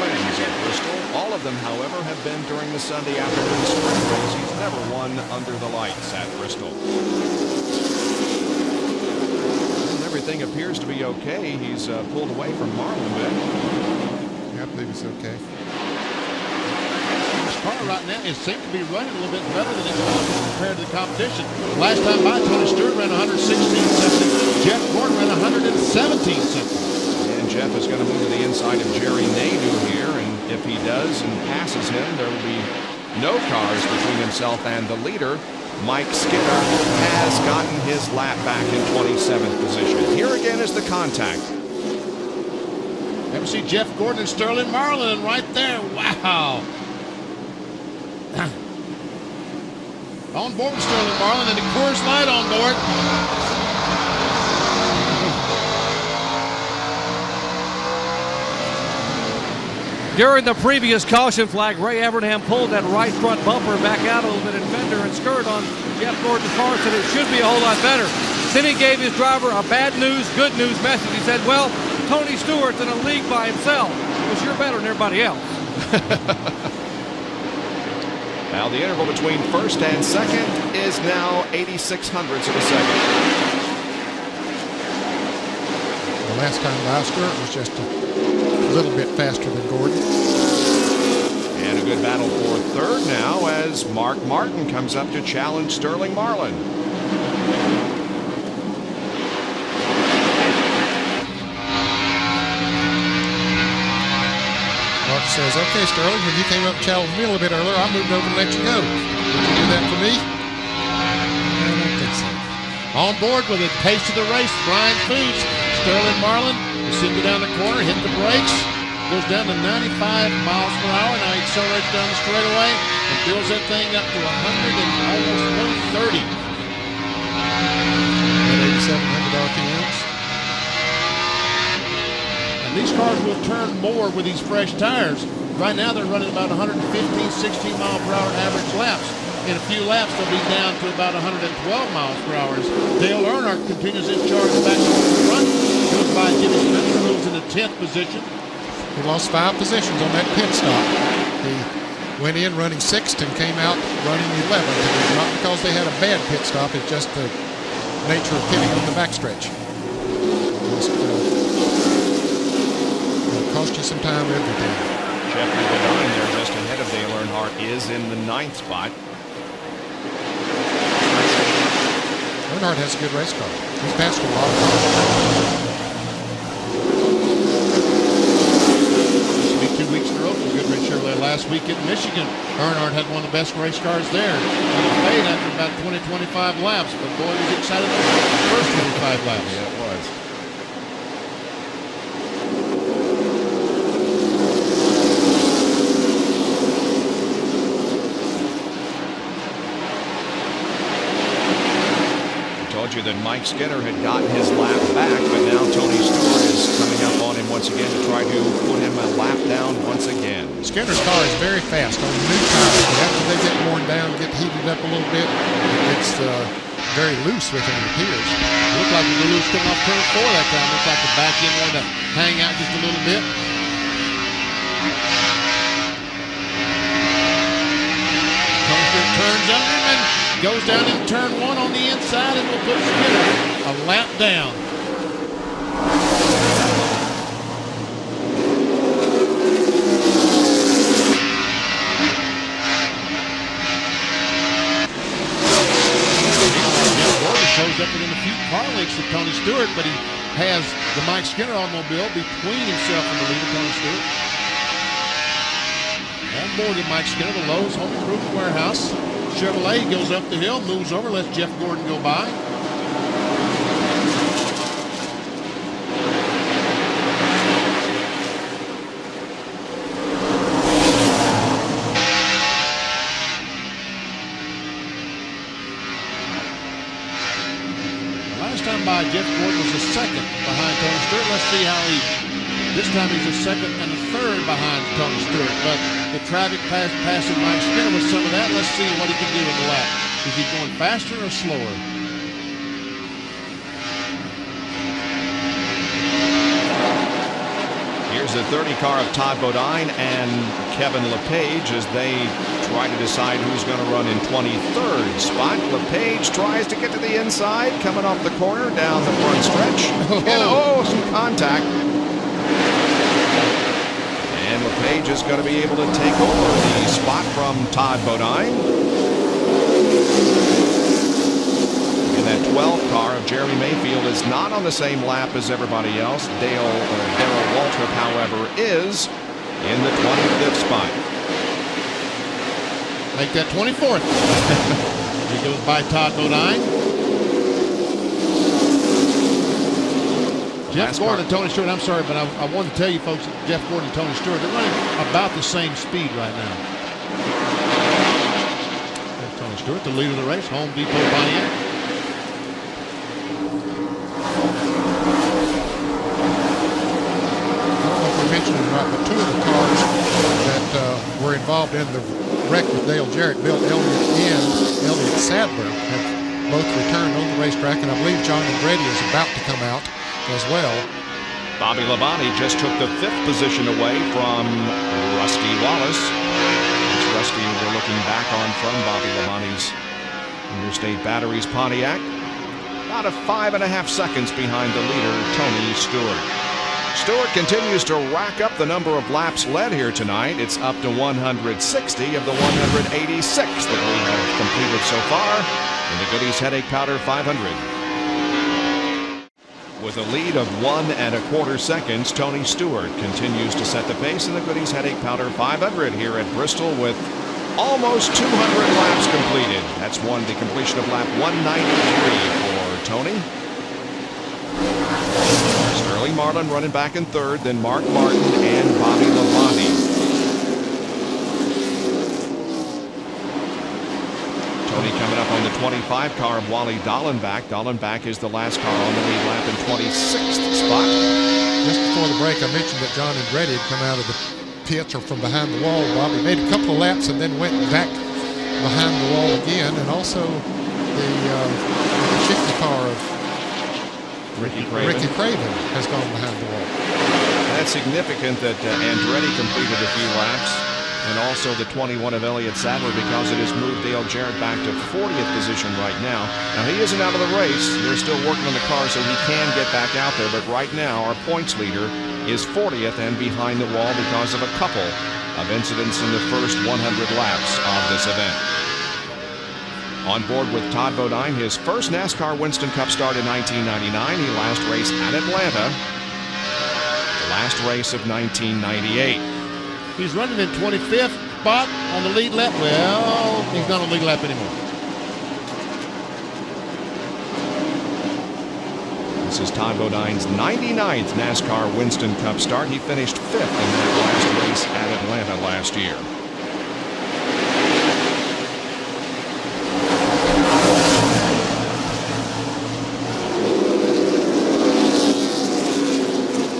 wins at Bristol. All of them, however, have been during the Sunday afternoon sprint race. He's never won under the lights at Bristol. And everything appears to be okay. He's pulled away from Marlin a bit. Yeah, I believe it's okay. This car right now, it seems to be running a little bit better than it was compared to the competition. Last time by, Tony Stewart ran 116 something. Jeff Gordon ran 117 something. And Jeff is going to move to the inside of Jerry Nadeau here, and if he does and passes him, there will be no cars between himself and the leader. Mike Skinner has gotten his lap back in 27th position. Here again is the contact. And we see Jeff Gordon and Sterling Marlin right there. Wow. On board with Sterling Marlin and the Coors Light on board. During the previous caution flag, Ray Evernham pulled that right front bumper back out a little bit, and fender and skirt on Jeff Gordon's car, said it should be a whole lot better. Then he gave his driver a bad news, good news message. He said, well, Tony Stewart's in a league by himself, but you're better than everybody else. Now the interval between first and second is now 86 hundredths of a second. The last time by, Stewart was just a little bit faster than Gordon. And a good battle for third now as Mark Martin comes up to challenge Sterling Marlin. Mark says, okay, Sterling, when you came up and challenged me a little bit earlier, I moved over and let you go. Would you do that for me? I don't think so. On board with a taste of the race, Brian Foods. Sterling Marlin, you see him go down the corner, hit the brakes, goes down to 95 miles per hour. Now he accelerates down the straightaway and builds that thing up to 100 and almost 130. At 8,700 RPMs. And these cars will turn more with these fresh tires. Right now they're running about 115, 16 mile per hour average laps. In a few laps, they'll be down to about 112 miles per hour. Dale Earnhardt continues his charge back to the front. Goes by Jimmy Spencer, who's in the 10th position. He lost 5 positions on that pit stop. He went in running 6th and came out running 11th. And it's not because they had a bad pit stop, it's just the nature of pitting on the backstretch. Just it'll cost you some time every time. Jeffrey Bedine there just ahead of Dale Earnhardt is in the 9th spot. Earnhardt has a good race car. He's passed a lot of cars. This will be 2 weeks in a row for Goodrich Chevrolet. Last week in Michigan, Earnhardt had one of the best race cars there. He paid after about 20, 25 laps, but boy, was excited about the first 25 laps. Yeah, it was. You that Mike Skinner had gotten his lap back, but now Tony Stewart is coming up on him once again to try to put him a lap down once again. Skinner's car is very fast on new tires, but after they get worn down, get heated up a little bit, it's very loose with him, it appears. It looked like the loose coming off turn 4 that time. Looked like the back end wanted to hang out just a little bit. Tony Stewart turns under him and goes down in turn 1 on the inside and will put Skinner a lap down. Gordon shows up within a few car lengths of Tony Stewart, but he has the Mike Skinner automobile between himself and the leader, Tony Stewart. On board with Mike Skinner, the Lowe's Home Improvement Warehouse. Chevrolet goes up the hill, moves over, lets Jeff Gordon go by. Last time by, Jeff Gordon was the second behind Tony Stewart. Let's see how this time he's the second and the third behind Tony Stewart. But the traffic passing Mike Skinner with some of that. Let's see what he can do in the lap. Is he going faster or slower? Here Here's the 30 car of Todd Bodine and Kevin LePage as they try to decide who's going to run in 23rd spot. LePage tries to get to the inside, coming off the corner down the front stretch. And some contact. And LePage is going to be able to take over the spot from Todd Bodine. That 12 car of Jeremy Mayfield is not on the same lap as everybody else. Darrell Waltrip, however, is in the 25th spot. Make that 24th. He goes by Todd Bodine. Jeff Gordon and Tony Stewart, I'm sorry, but I wanted to tell you folks that Jeff Gordon and Tony Stewart, they're running about the same speed right now. There's Tony Stewart, the leader of the race, Home Depot Pontiac. Mentioned it right, but two of the cars that were involved in the wreck with Dale Jarrett, Bill Elliott and Elliott Sadler, have both returned on the racetrack, and I believe John Andretti is about to come out as well. Bobby Labonte just took the 5th position away from Rusty Wallace. It's Rusty we're looking back on from Bobby Labonte's Interstate Batteries Pontiac. About 5.5 seconds behind the leader, Tony Stewart. Stewart continues to rack up the number of laps led here tonight. It's up to 160 of the 186 that we have completed so far in the Goody's Headache Powder 500. With a lead of 1.25 seconds, Tony Stewart continues to set the pace in the Goody's Headache Powder 500 here at Bristol with almost 200 laps completed. That's the completion of lap 193 for Tony. Sterling Marlin running back in 3rd, then Mark Martin and Bobby Labonte. Tony coming up on the 25 car of Wally Dallenbach. Dallenbach is the last car on the lead lap in 26th spot. Just before the break, I mentioned that John Andretti had come out of the pits or from behind the wall. Bobby made a couple of laps and then went back behind the wall again, and also the 50 car of Ricky Craven has gone behind the wall. That's significant that Andretti completed a few laps, and also the 21 of Elliott Sadler, because it has moved Dale Jarrett back to 40th position right now. Now, he isn't out of the race. They're still working on the car so he can get back out there, but right now our points leader is 40th and behind the wall because of a couple of incidents in the first 100 laps of this event. On board with Todd Bodine, his first NASCAR Winston Cup start in 1999. He last raced at Atlanta, the last race of 1998. He's running in 25th spot on the lead lap. Well, he's not on the lead lap anymore. This is Todd Bodine's 99th NASCAR Winston Cup start. He finished 5th in that last race at Atlanta last year.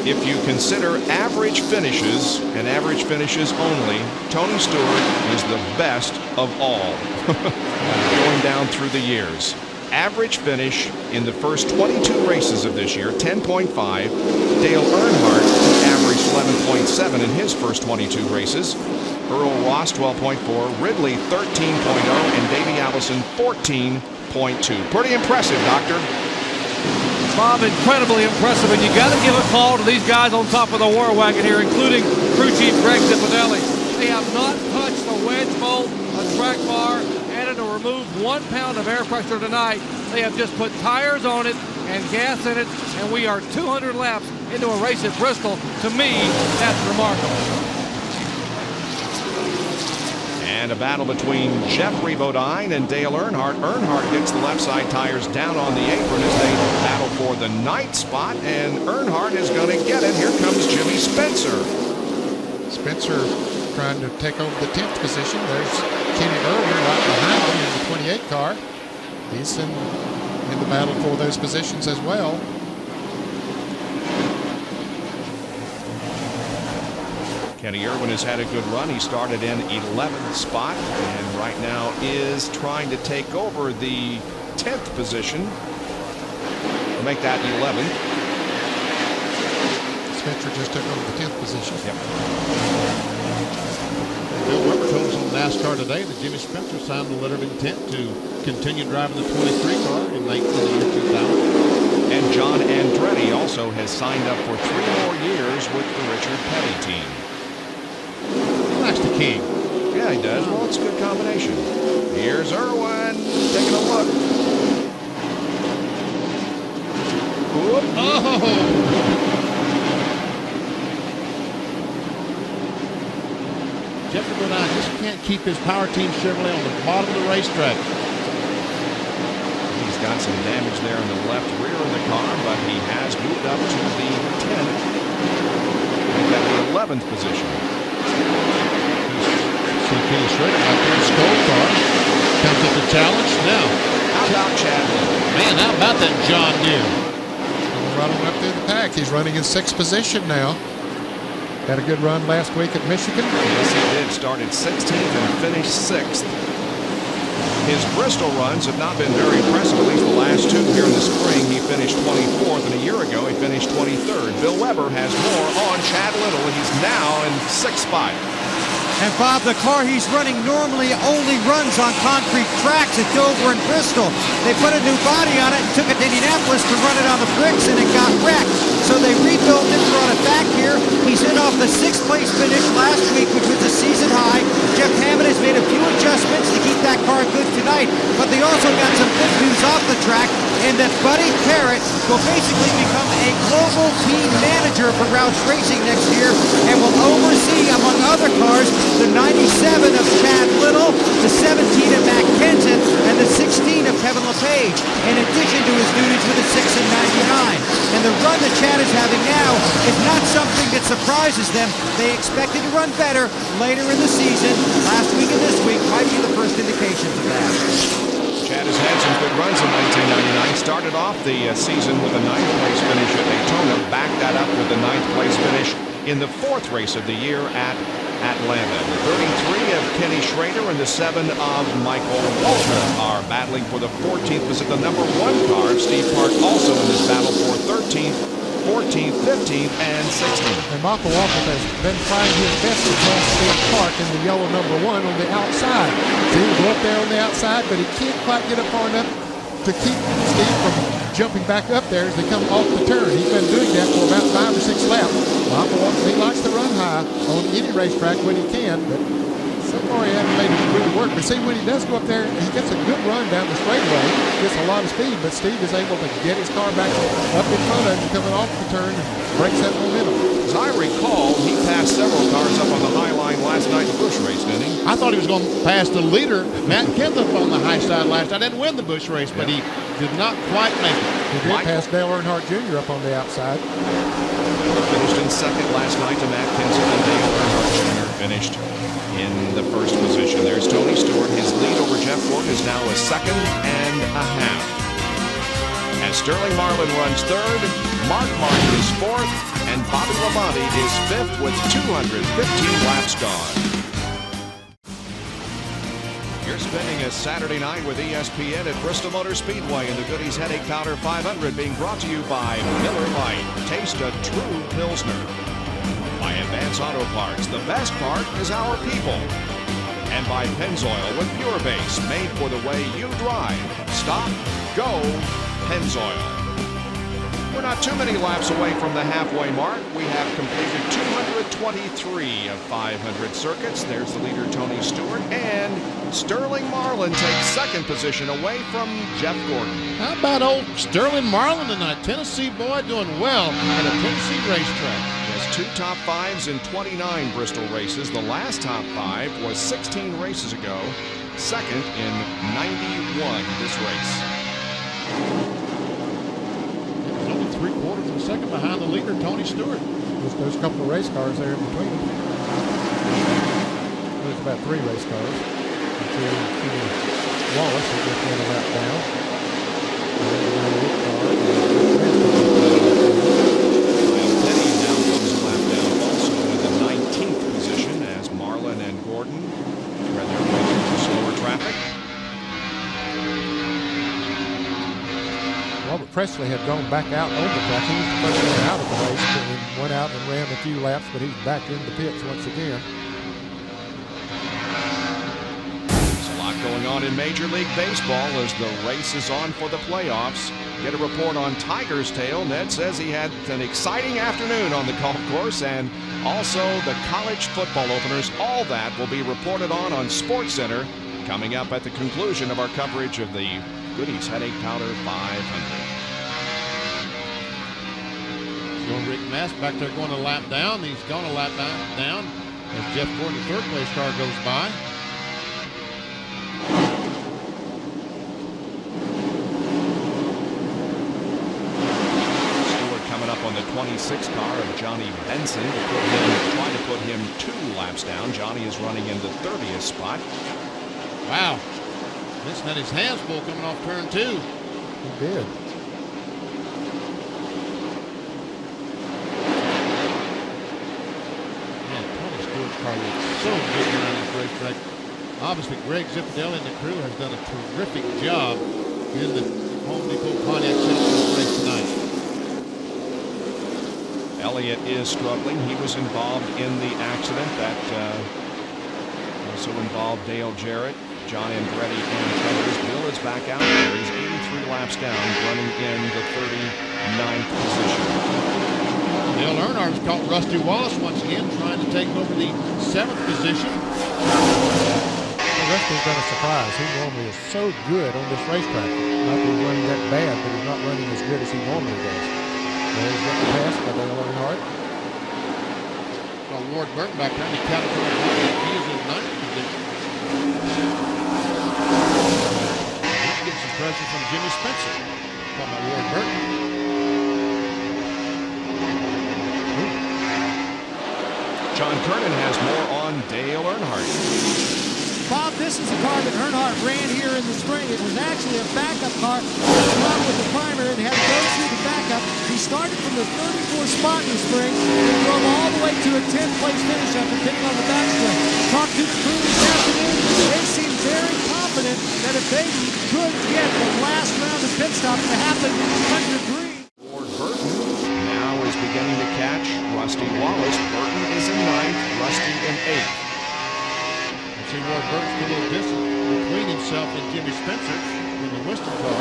If you consider average finishes and average finishes only, Tony Stewart is the best of all going down through the years. Average finish in the first 22 races of this year, 10.5. Dale Earnhardt averaged 11.7 in his first 22 races. Earl Ross, 12.4. Ridley, 13.0. And Davey Allison, 14.2. Pretty impressive, Doctor. Bob, incredibly impressive, and you got to give a call to these guys on top of the war wagon here, including crew chief Greg Zipadelli. They have not touched a wedge bolt, a track bar, added or removed 1 pound of air pressure tonight. They have just put tires on it and gas in it, and we are 200 laps into a race at Bristol. To me, that's remarkable. And a battle between Jeffrey Bodine and Dale Earnhardt. Earnhardt gets the left side tires down on the apron as they battle for the 9th spot, and Earnhardt is going to get it. Here comes Jimmy Spencer. Spencer trying to take over the 10th position. There's Kenny Irwin right behind him in the 28 car. He's in the battle for those positions as well. Kenny Irwin has had a good run. He started in 11th spot and right now is trying to take over the 10th position. We'll make that 11th. Spencer just took over the 10th position. Yep. Bill Weber told us on NASCAR today that Jimmy Spencer signed a letter of intent to continue driving the 23 car in the year 2000. And John Andretti also has signed up for 3 more years with the Richard Petty team. He likes the king. Yeah, he does. Well, it's a good combination. Here's Irwin taking a look. Whoop. Oh! Jeffrey Bodine just can't keep his Power Team Chevrolet on the bottom of the racetrack. He's got some damage there in the left rear of the car, but he has moved up to the 10th. He's got the 11th position. See Kenny Schrader out there in Skull car. Comes with the challenge now. How about Chad Little? Man, how about that John Deere? Right on up through the pack. He's running in 6th position now. Had a good run last week at Michigan. Yes, he did. Started 16th and finished 6th. His Bristol runs have not been very impressive, at least the last 2 here in the spring. He finished 24th, and a year ago he finished 23rd. Bill Weber has more on Chad Little, and he's now in 6th spot. And Bob, the car he's running normally only runs on concrete tracks at Dover and Bristol. They put a new body on it and took it to Indianapolis to run it on the bricks, and it got wrecked. So they rebuilt it, brought it back here. He's in off the 6th place finish last week, which was a season high. Jeff Hammond has made a few adjustments to keep that car good tonight, but they also got some good news off the track, and that Buddy Parrott will basically become a global team manager for Roush Racing next year and will oversee, among other cars, the 97 of Chad Little, the 17 of Matt Kenseth, and the 16 of Kevin LePage, in addition to his duties with the 6 and 99. And the run that Chad is having now is not something that surprises them. They expected to run better later in the season. Last week and this week might be the first indications of that. Chad has had some good runs in 1999. Started off the season with a 9th place finish at Daytona. Backed that up with a 9th place finish in the 4th race of the year at Atlanta. The 33 of Kenny Schrader and the 7 of Michael Walter are battling for the 14th position. The number 1 car of Steve Park also in this battle for 13th, 14th, 15th, and 16th. And Michael Walker has been trying his best to pass Steve Park in the yellow number 1 on the outside. So he will go up there on the outside, but he can't quite get up far enough to keep Steve from jumping back up there as they come off the turn. He's been doing that for about 5 or 6 laps. Michael Walker, he likes to run high on any racetrack when he can, but so far he hasn't made it really work. But see, when he does go up there, he gets a good run down the straightaway, gets a lot of speed, but Steve is able to get his car back up in front of him, coming off the turn, and breaks that momentum. As I recall, he passed several cars up on the high line last night in the Busch race, didn't he? I thought he was going to pass the leader, Matt Kenseth, on the high side last night. Didn't win the Busch race, but he did not quite make it. He did pass Dale Earnhardt Jr. up on the outside. Finished in 2nd last night to Matt Kenseth, and Dale Earnhardt Jr. finished in the 1st position. There's Tony Stewart. His lead over Jeff Gordon is now a 2.5 seconds. As Sterling Marlin runs 3rd, Mark Martin is 4th, and Bobby Labonte is 5th with 215 laps gone. You're spending a Saturday night with ESPN at Bristol Motor Speedway in the Goody's Headache Powder 500, being brought to you by Miller Lite. Taste a true Pilsner. By Advance Auto Parts, the best part is our people. And by Pennzoil with Pure Base, made for the way you drive. Stop, go, Pennzoil. We're not too many laps away from the halfway mark. We have completed 223 of 500 circuits. There's the leader, Tony Stewart, and Sterling Marlin takes 2nd position away from Jeff Gordon. How about old Sterling Marlin tonight? Tennessee boy doing well at a Tennessee racetrack. He has 2 top 5s in 29 Bristol races. The last top 5 was 16 races ago. 2nd in 91 this race. 3/4 of a second behind the leader, Tony Stewart. There's a couple of race cars there in between them. There's about 3 race cars. Wallace will just run a lap down. Petty now goes a lap down also in the 19th position as Marlin and Gordon thread their way through the slower traffic. Robert Presley had gone back out on the track. He was the first one out of the race and went out and ran a few laps, but he's back in the pits once again. There's a lot going on in Major League Baseball as the race is on for the playoffs. Get a report on Tiger's Tail. Ned says he had an exciting afternoon on the golf course, and also the college football openers. All that will be reported on SportsCenter coming up at the conclusion of our coverage of the Goody's Headache Powder 500. So Rick Mass back there going a lap down. He's going a lap down as Jeff Gordon, the third place car, goes by. On the 26 car of Johnny Benson to try to put him 2 laps down. Johnny is running in the 30th spot. Wow. Benson had his hands full coming off turn 2. He did. Man, Tony Stewart's car looks so good around this racetrack. Obviously, Greg Zipadelli and the crew has done a terrific job in the Home Depot Pontiac Championship race tonight. Elliott is struggling. He was involved in the accident that also involved Dale Jarrett, John Andretti, and Travers. Bill is back out there. He's 83 laps down, running in the 39th position. Dale Earnhardt's caught Rusty Wallace once again, trying to take over the 7th position. Well, Rusty's been a surprise. He normally is so good on this racetrack. Not that he's running that bad, but he's not running as good as he normally does. There's getting passed by Dale Earnhardt. Well, Ward Burton back there in the California Pontiac. He is in 9th position. He's getting some pressure from Jimmy Spencer. Talking about Ward Burton. John Kernan has more on Dale Earnhardt. Bob, this is a car that Earnhardt ran here in the spring. It was actually a backup car. He went with the primary and had to go through the backup. He started from the 34th spot in the spring and drove all the way to a 10th place finish after pitting on the backstretch. Talked to the crew this afternoon. They seem very confident that if they could get the last round of pit stop to happen under green. Ward Burton now is beginning to catch Rusty Wallace. Burton is in 9th, Rusty in 8th. See Ward Burton's a little distance between himself and Jimmy Spencer in the Winston car.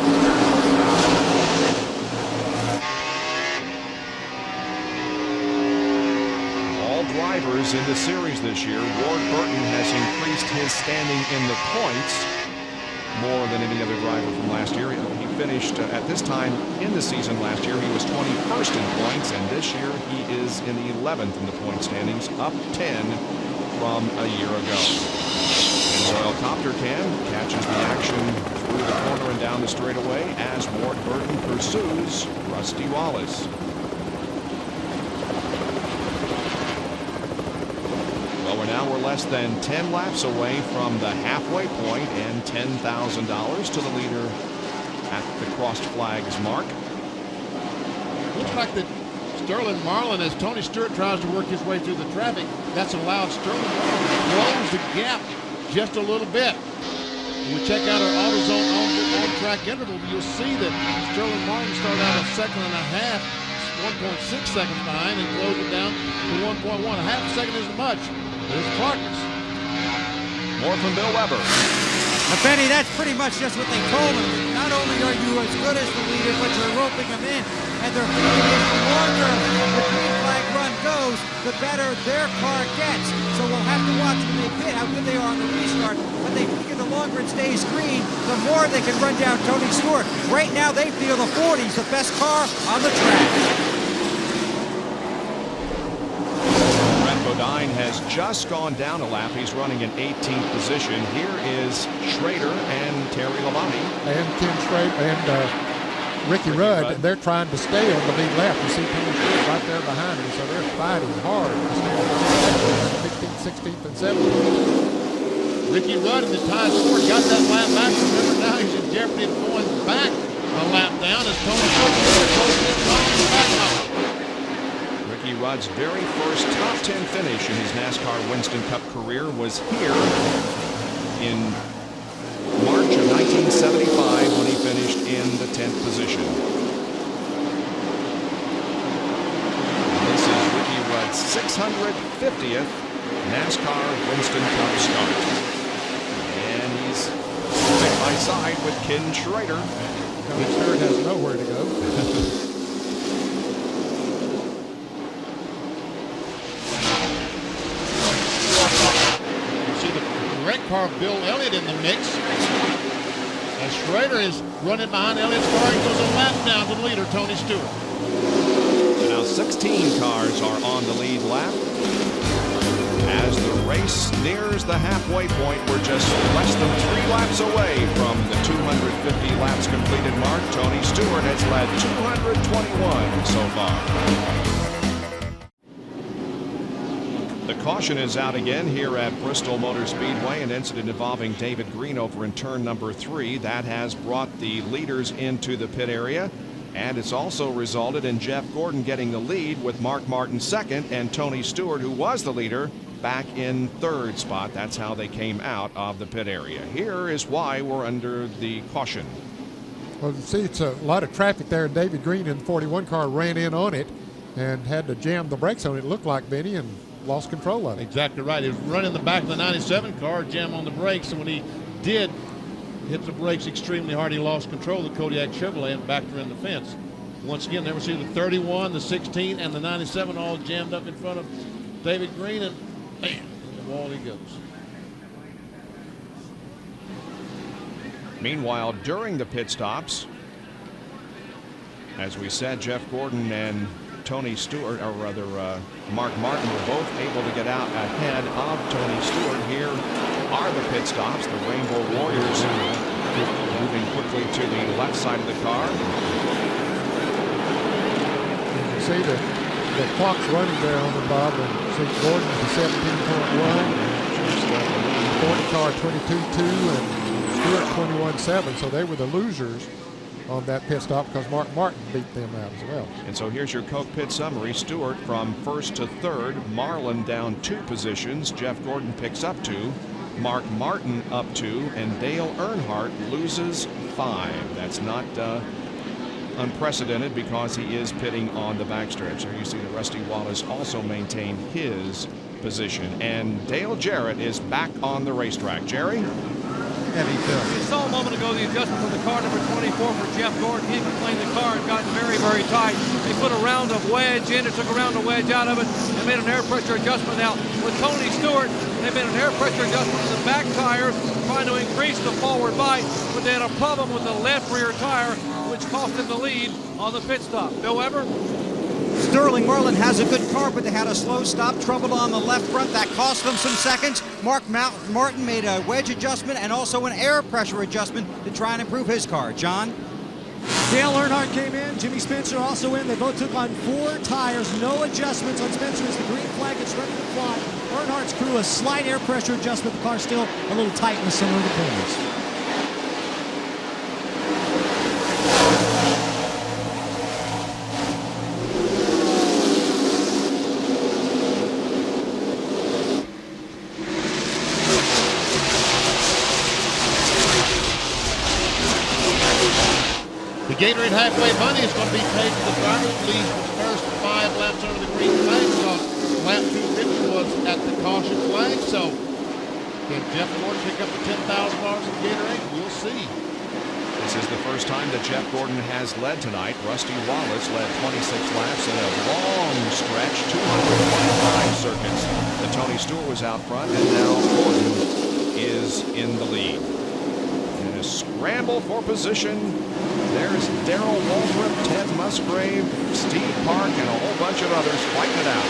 All drivers in the series this year, Ward Burton has increased his standing in the points more than any other driver from last year. He finished at this time in the season last year. He was 21st in points, and this year he is in the 11th in the point standings, up 10 from a year ago. Soil Copter Cam catches the action through the corner and down the straightaway as Ward Burton pursues Rusty Wallace. Well, we're less than 10 laps away from the halfway point and $10,000 to the leader at the crossed flags mark. Looks like the Sterling Marlin, as Tony Stewart tries to work his way through the traffic, that's allowed Sterling Marlin to close the gap just a little bit. When we check out our AutoZone on-track interval, you'll see that Sterling Martin started out a second and a half, 1.6 seconds behind, and closed it down to 1.1. A half a second isn't much. There's Clarkness. More from Bill Weber. Now, Benny, that's pretty much just what they told him. Not only are you as good as the leader, but you're roping them in. And they're thinking if the longer the green flag run goes, the better their car gets. So we'll have to watch when they pit how good they are on the restart. But they figure the longer it stays green, the more they can run down Tony Stewart. Right now, they feel the 40's the best car on the track. Bodine has just gone down a lap. He's running in 18th position. Here is Schrader and Terry Labonte. And Ken Schrader and Ricky Rudd. They're trying to stay on the lead lap. You see Tony Stewart right there behind him, so they're fighting hard to stay on the 15th, 16th, and 17th. Ricky Rudd in the tie score got that lap back. Remember, now he's in jeopardy of going back a lap down as Tony Stewart closes in the back up. Ricky Rudd's very first top 10 finish in his NASCAR Winston Cup career was here in March of 1975 when he finished in the 10th position. its 650th NASCAR Winston Cup start. And he's side by side with Ken Schrader. Tony Stewart has nowhere to go. You see the wreck car of Bill Elliott in the mix. And Schrader is running behind Elliott's car. He goes a lap down to the leader, Tony Stewart. And now 16 cars are on the lead lap. As the race nears the halfway point, we're just less than 3 laps away from the 250 laps completed mark. Tony Stewart has led 221 so far. The caution is out again here at Bristol Motor Speedway, an incident involving David Green over in turn number 3. That has brought the leaders into the pit area, and it's also resulted in Jeff Gordon getting the lead with Mark Martin second and Tony Stewart, who was the leader, back in third spot. That's how they came out of the pit area. Here is why we're under the caution. Well, you see, it's a lot of traffic there. David Green in the 41 car ran in on it and had to jam the brakes on it, looked like, Benny, and lost control of it. Exactly right. He was running the back of the 97 car, jam on the brakes, and when he did hit the brakes extremely hard, he lost control of the Kodiak Chevrolet and backed her in the fence. Once again, there we see the 31, the 16, and the 97 all jammed up in front of David Green, and man, the wall he goes. Meanwhile, during the pit stops, as we said, Jeff Gordon and Tony Stewart, or rather Mark Martin, were both able to get out ahead of Tony Stewart. Here are the pit stops. The Rainbow Warriors moving quickly to the left side of the car. You can see the clock's running there on the Bob, and see Gordon to 17.1, 40 car 22.2, and Stewart 21.7. So they were the losers on that pit stop because Mark Martin beat them out as well. And so here's your Coke pit summary. Stewart from first to third. Marlin down 2 positions. Jeff Gordon picks up 2. Mark Martin up 2. And Dale Earnhardt loses 5. That's not unprecedented because he is pitting on the backstretch. There you see that Rusty Wallace also maintained his position. And Dale Jarrett is back on the racetrack. Jerry? Heavy fill. You saw a moment ago the adjustment from the car number 24 for Jeff Gordon. He complained the car had gotten very, very tight. They put a round of wedge in, it took a round of wedge out of it, and made an air pressure adjustment. Now, with Tony Stewart, they made an air pressure adjustment in the back tires, trying to increase the forward bite, but they had a problem with the left rear tire, which cost them the lead on the pit stop. Bill Weber? Sterling Marlin has a good car, but they had a slow stop, trouble on the left front. That cost them some seconds. Mark Martin made a wedge adjustment and also an air pressure adjustment to try and improve his car. John? Dale Earnhardt came in, Jimmy Spencer also in. They both took on 4 tires, no adjustments on Spencer as the green flag is ready to fly. Earnhardt's crew, a slight air pressure adjustment. The car's still a little tight in the center of the corners. The Gatorade Halfway Money is going to be paid to the driver who leads the first 5 laps under the green flag, because lap 250 was at the caution flag. So can Jeff Gordon pick up the $10,000 in Gatorade? We'll see. This is the first time that Jeff Gordon has led tonight. Rusty Wallace led 26 laps in a long stretch, 225 circuits. The Tony Stewart was out front, and now Gordon is in the lead. In a scramble for position, there's Darrell Waltrip, Ted Musgrave, Steve Park, and a whole bunch of others fighting it out.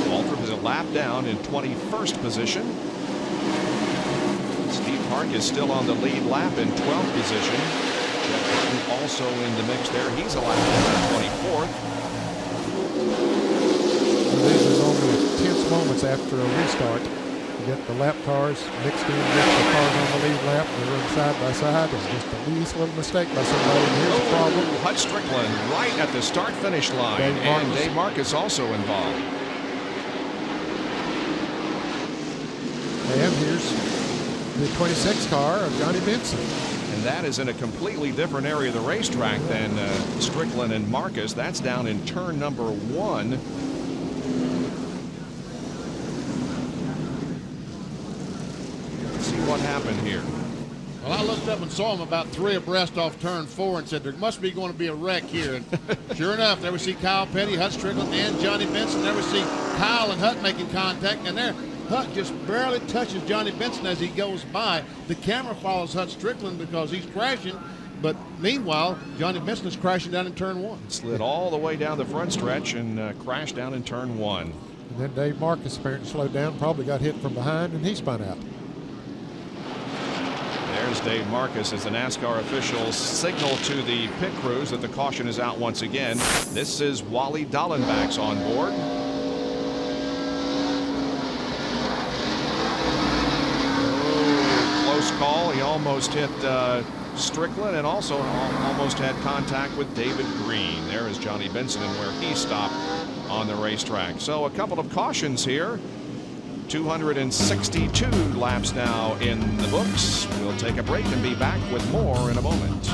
Waltrip is a lap down in 21st position. Steve Park is still on the lead lap in 12th position. Jeff Gordon also in the mix there. He's a lap down in 24th. These are only tense moments after a restart. You get the lap cars mixed in with the cars on the lead lap. They run side by side. It's just the least little mistake by somebody. And here's the problem. Hutch Strickland right at the start-finish line. And Dave Marcus also involved. And here's the 26 car of Johnny Benson. And that is in a completely different area of the racetrack than Strickland and Marcus. That's down in turn number 1. Let's see what happened here. Well, I looked up and saw him about 3 abreast off turn 4 and said there must be going to be a wreck here. And sure enough, there we see Kyle Petty, Hut Strickland, and Johnny Benson. There we see Kyle and Hut making contact, and there Hut just barely touches Johnny Benson as he goes by. The camera follows Hut Strickland because he's crashing, but meanwhile, Johnny Benson is crashing down in turn 1. Slid all the way down the front stretch and crashed down in turn 1. And then Dave Marcus apparently slowed down, probably got hit from behind, and he spun out. There's Dave Marcus as the NASCAR officials signal to the pit crews that the caution is out once again. This is Wally Dallenbach's on board. Oh, close call. He almost hit Strickland and also almost had contact with David Green. There is Johnny Benson and where he stopped on the racetrack. So a couple of cautions here. 262 laps now in the books. We'll take a break and be back with more in a moment.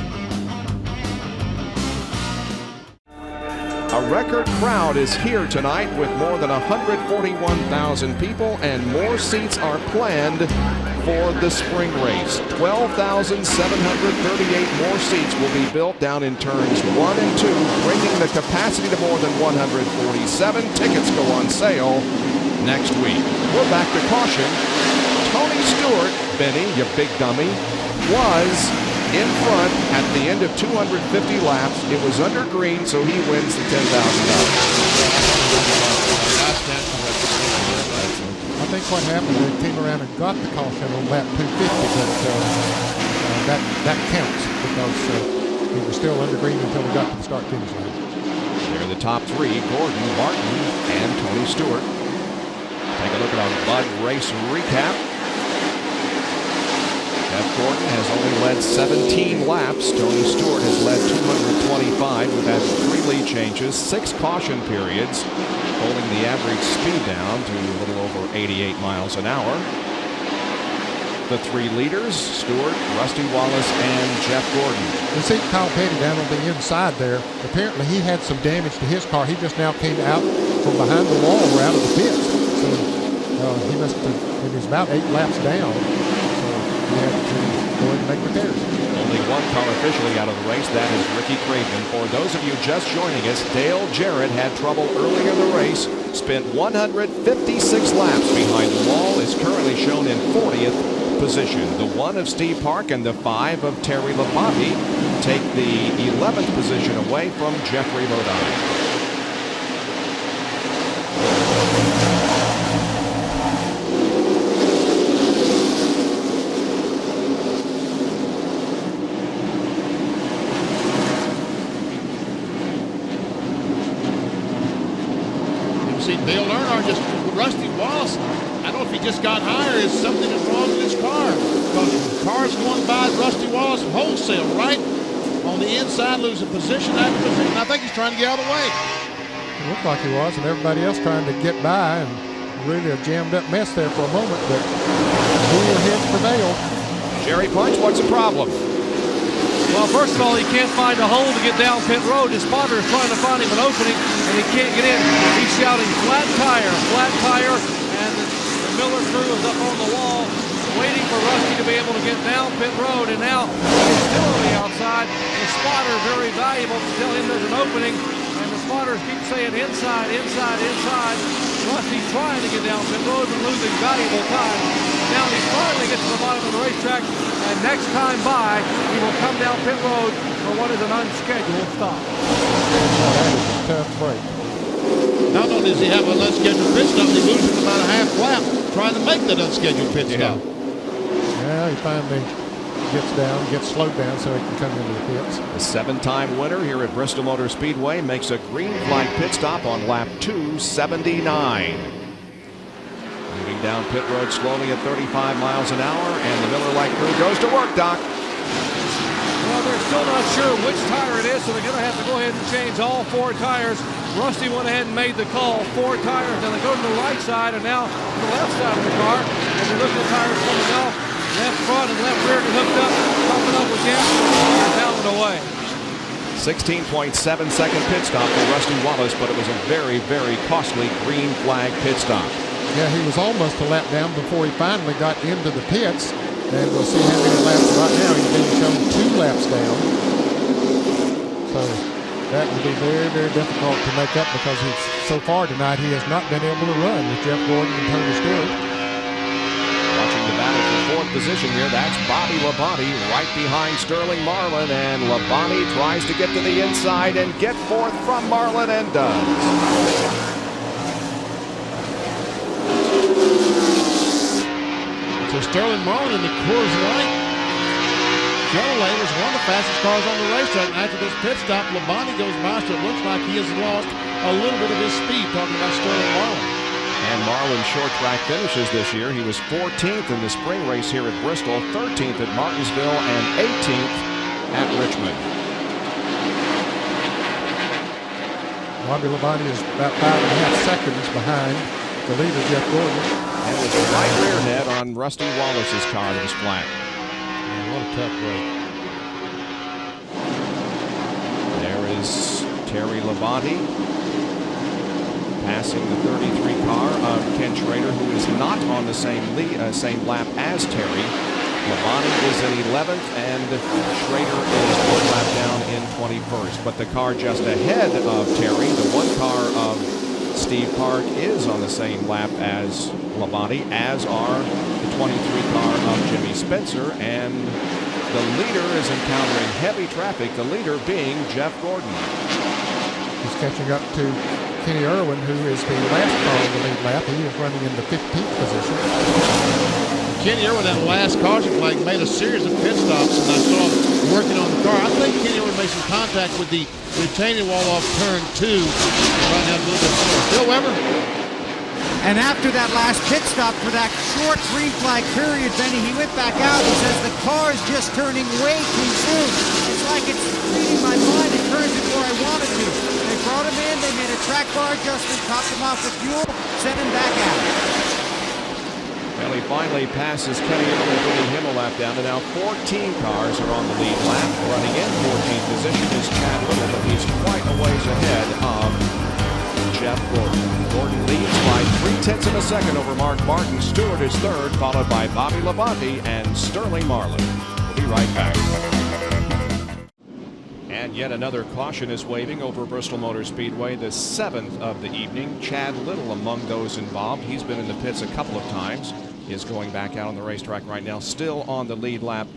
A record crowd is here tonight with more than 141,000 people, and more seats are planned for the spring race. 12,738 more seats will be built down in turns 1 and 2, bringing the capacity to more than 147. Tickets go on sale next week. We're back to caution. Tony Stewart, Benny, you big dummy, was in front at the end of 250 laps. It was under green, so he wins the $10,000. I think what happened, they came around and got the caution on lap 250, but that counts because he was still under green until we got to the start-finish line. They're the top 3, Gordon, Martin, and Tony Stewart. Take a look at our Bud race recap. Jeff Gordon has only led 17 laps. Tony Stewart has led 225. We've had 3 lead changes, 6 caution periods, holding the average speed down to a little over 88 miles an hour. The 3 leaders, Stewart, Rusty Wallace, and Jeff Gordon. You see Kyle Petty down on the inside there. Apparently he had some damage to his car. He just now came out from behind the wall or out of the pits. So he must have, it was about 8 laps down. So he had to go ahead and make repairs. Only one car officially out of the race. That is Ricky Craven. For those of you just joining us, Dale Jarrett had trouble earlier in the race. Spent 156 laps behind the wall. Is currently shown in 40th position. The 1 of Steve Park and the 5 of Terry Labonte take the 11th position away from Jeffrey Bodine. Dale Earnhardt just, Rusty Wallace, I don't know if he just got higher, is something is wrong with his car. Because cars going by Rusty Wallace wholesale, right on the inside, losing position after position. I think he's trying to get out of the way. It looked like he was, and everybody else trying to get by, and really a jammed up mess there for a moment, but cooler heads prevailed. Jerry Punch, what's the problem? Well, first of all, he can't find a hole to get down pit road. His spotter is trying to find him an opening, and he can't get in. He's shouting flat tire, and the Miller crew is up on the wall waiting for Rusty to be able to get down pit road, and now he's still on the outside. The spotter, very valuable to tell him there's an opening, and the spotters keep saying inside. Rusty's trying to get down pit road, but losing valuable time. Now he finally gets to the bottom of the racetrack, and next time by, he will come down pit road for what is an unscheduled stop. That is a tough break. Not only does he have an unscheduled pit stop, he loses about a half lap trying to make that unscheduled pit stop. Yeah, he finally gets slowed down so he can come into the pits. The 7-time winner here at Bristol Motor Speedway makes a green flag pit stop on lap 279. Moving down pit road slowly at 35 miles an hour, and the Miller Lite crew goes to work, Doc. Well, they're still not sure which tire it is, so they're going to have to go ahead and change all 4 tires. Rusty went ahead and made the call, 4 tires. Now they go to the right side and now to the left side of the car. As they look at the tires coming off, Left front and left rear hooked up, popping up again. Fires down and away. 16.7-second pit stop for Rusty Wallace, but it was a very, very costly green flag pit stop. Yeah, he was almost a lap down before he finally got into the pits. And we'll see how many laps right now. He's being shown 2 laps down. So that will be very, very difficult to make up because so far tonight he has not been able to run with Jeff Gordon and Tony Stewart. Watching the battle for 4th position here, that's Bobby Labonte right behind Sterling Marlin, and Labonte tries to get to the inside and get 4th from Marlin and does. So Sterling Marlin in the Coors Light Chevrolet was one of the fastest cars on the racetrack. After this pit stop, Labonte goes by, so it looks like he has lost a little bit of his speed, talking about Sterling Marlin. And Marlin's short track finishes this year. He was 14th in the spring race here at Bristol, 13th at Martinsville, and 18th at Richmond. Bobby Labonte is about 5.5 seconds behind the leader, Jeff Gordon. And was right rear net on Rusty Wallace's car that was flat. Man, what a tough break. There is Terry Labonte passing the 33 car of Ken Schrader, who is not on the same lap as Terry. Labonte is in 11th, and Schrader is 1 lap down in 21st. But the car just ahead of Terry, the 1 car of Steve Park, is on the same lap as Labonte, as are the 23 car of Jimmy Spencer, and the leader is encountering heavy traffic, the leader being Jeff Gordon. He's catching up to Kenny Irwin, who is the last car on the lead lap. He is running in the 15th position. Kenny Irwin, that last caution flag, made a series of pit stops, and I saw him working on the car. I think Kenny Irwin made some contact with the retaining wall off turn 2. Right now, a little bit slower. Bill Weber. And after that last pit stop for that short green flag period, Benny, he went back out. He says the car is just turning way too soon. It's like it's reading my mind. It turns it where I want it to. They brought him in. They made a track bar adjustment, topped him off with fuel, sent him back out. Well, he finally passes Kenny Irwin, putting him a lap down, and now 14 cars are on the lead lap. Running in 14th position is Chad Little, but he's quite a ways ahead of Jeff Gordon. Gordon leads by 0.3 of a second over Mark Martin. Stewart is 3rd, followed by Bobby Labonte and Sterling Marlin. We'll be right back. And yet another caution is waving over Bristol Motor Speedway, the 7th of the evening. Chad Little among those involved. He's been in the pits a couple of times. He is going back out on the racetrack right now, still on the lead lap.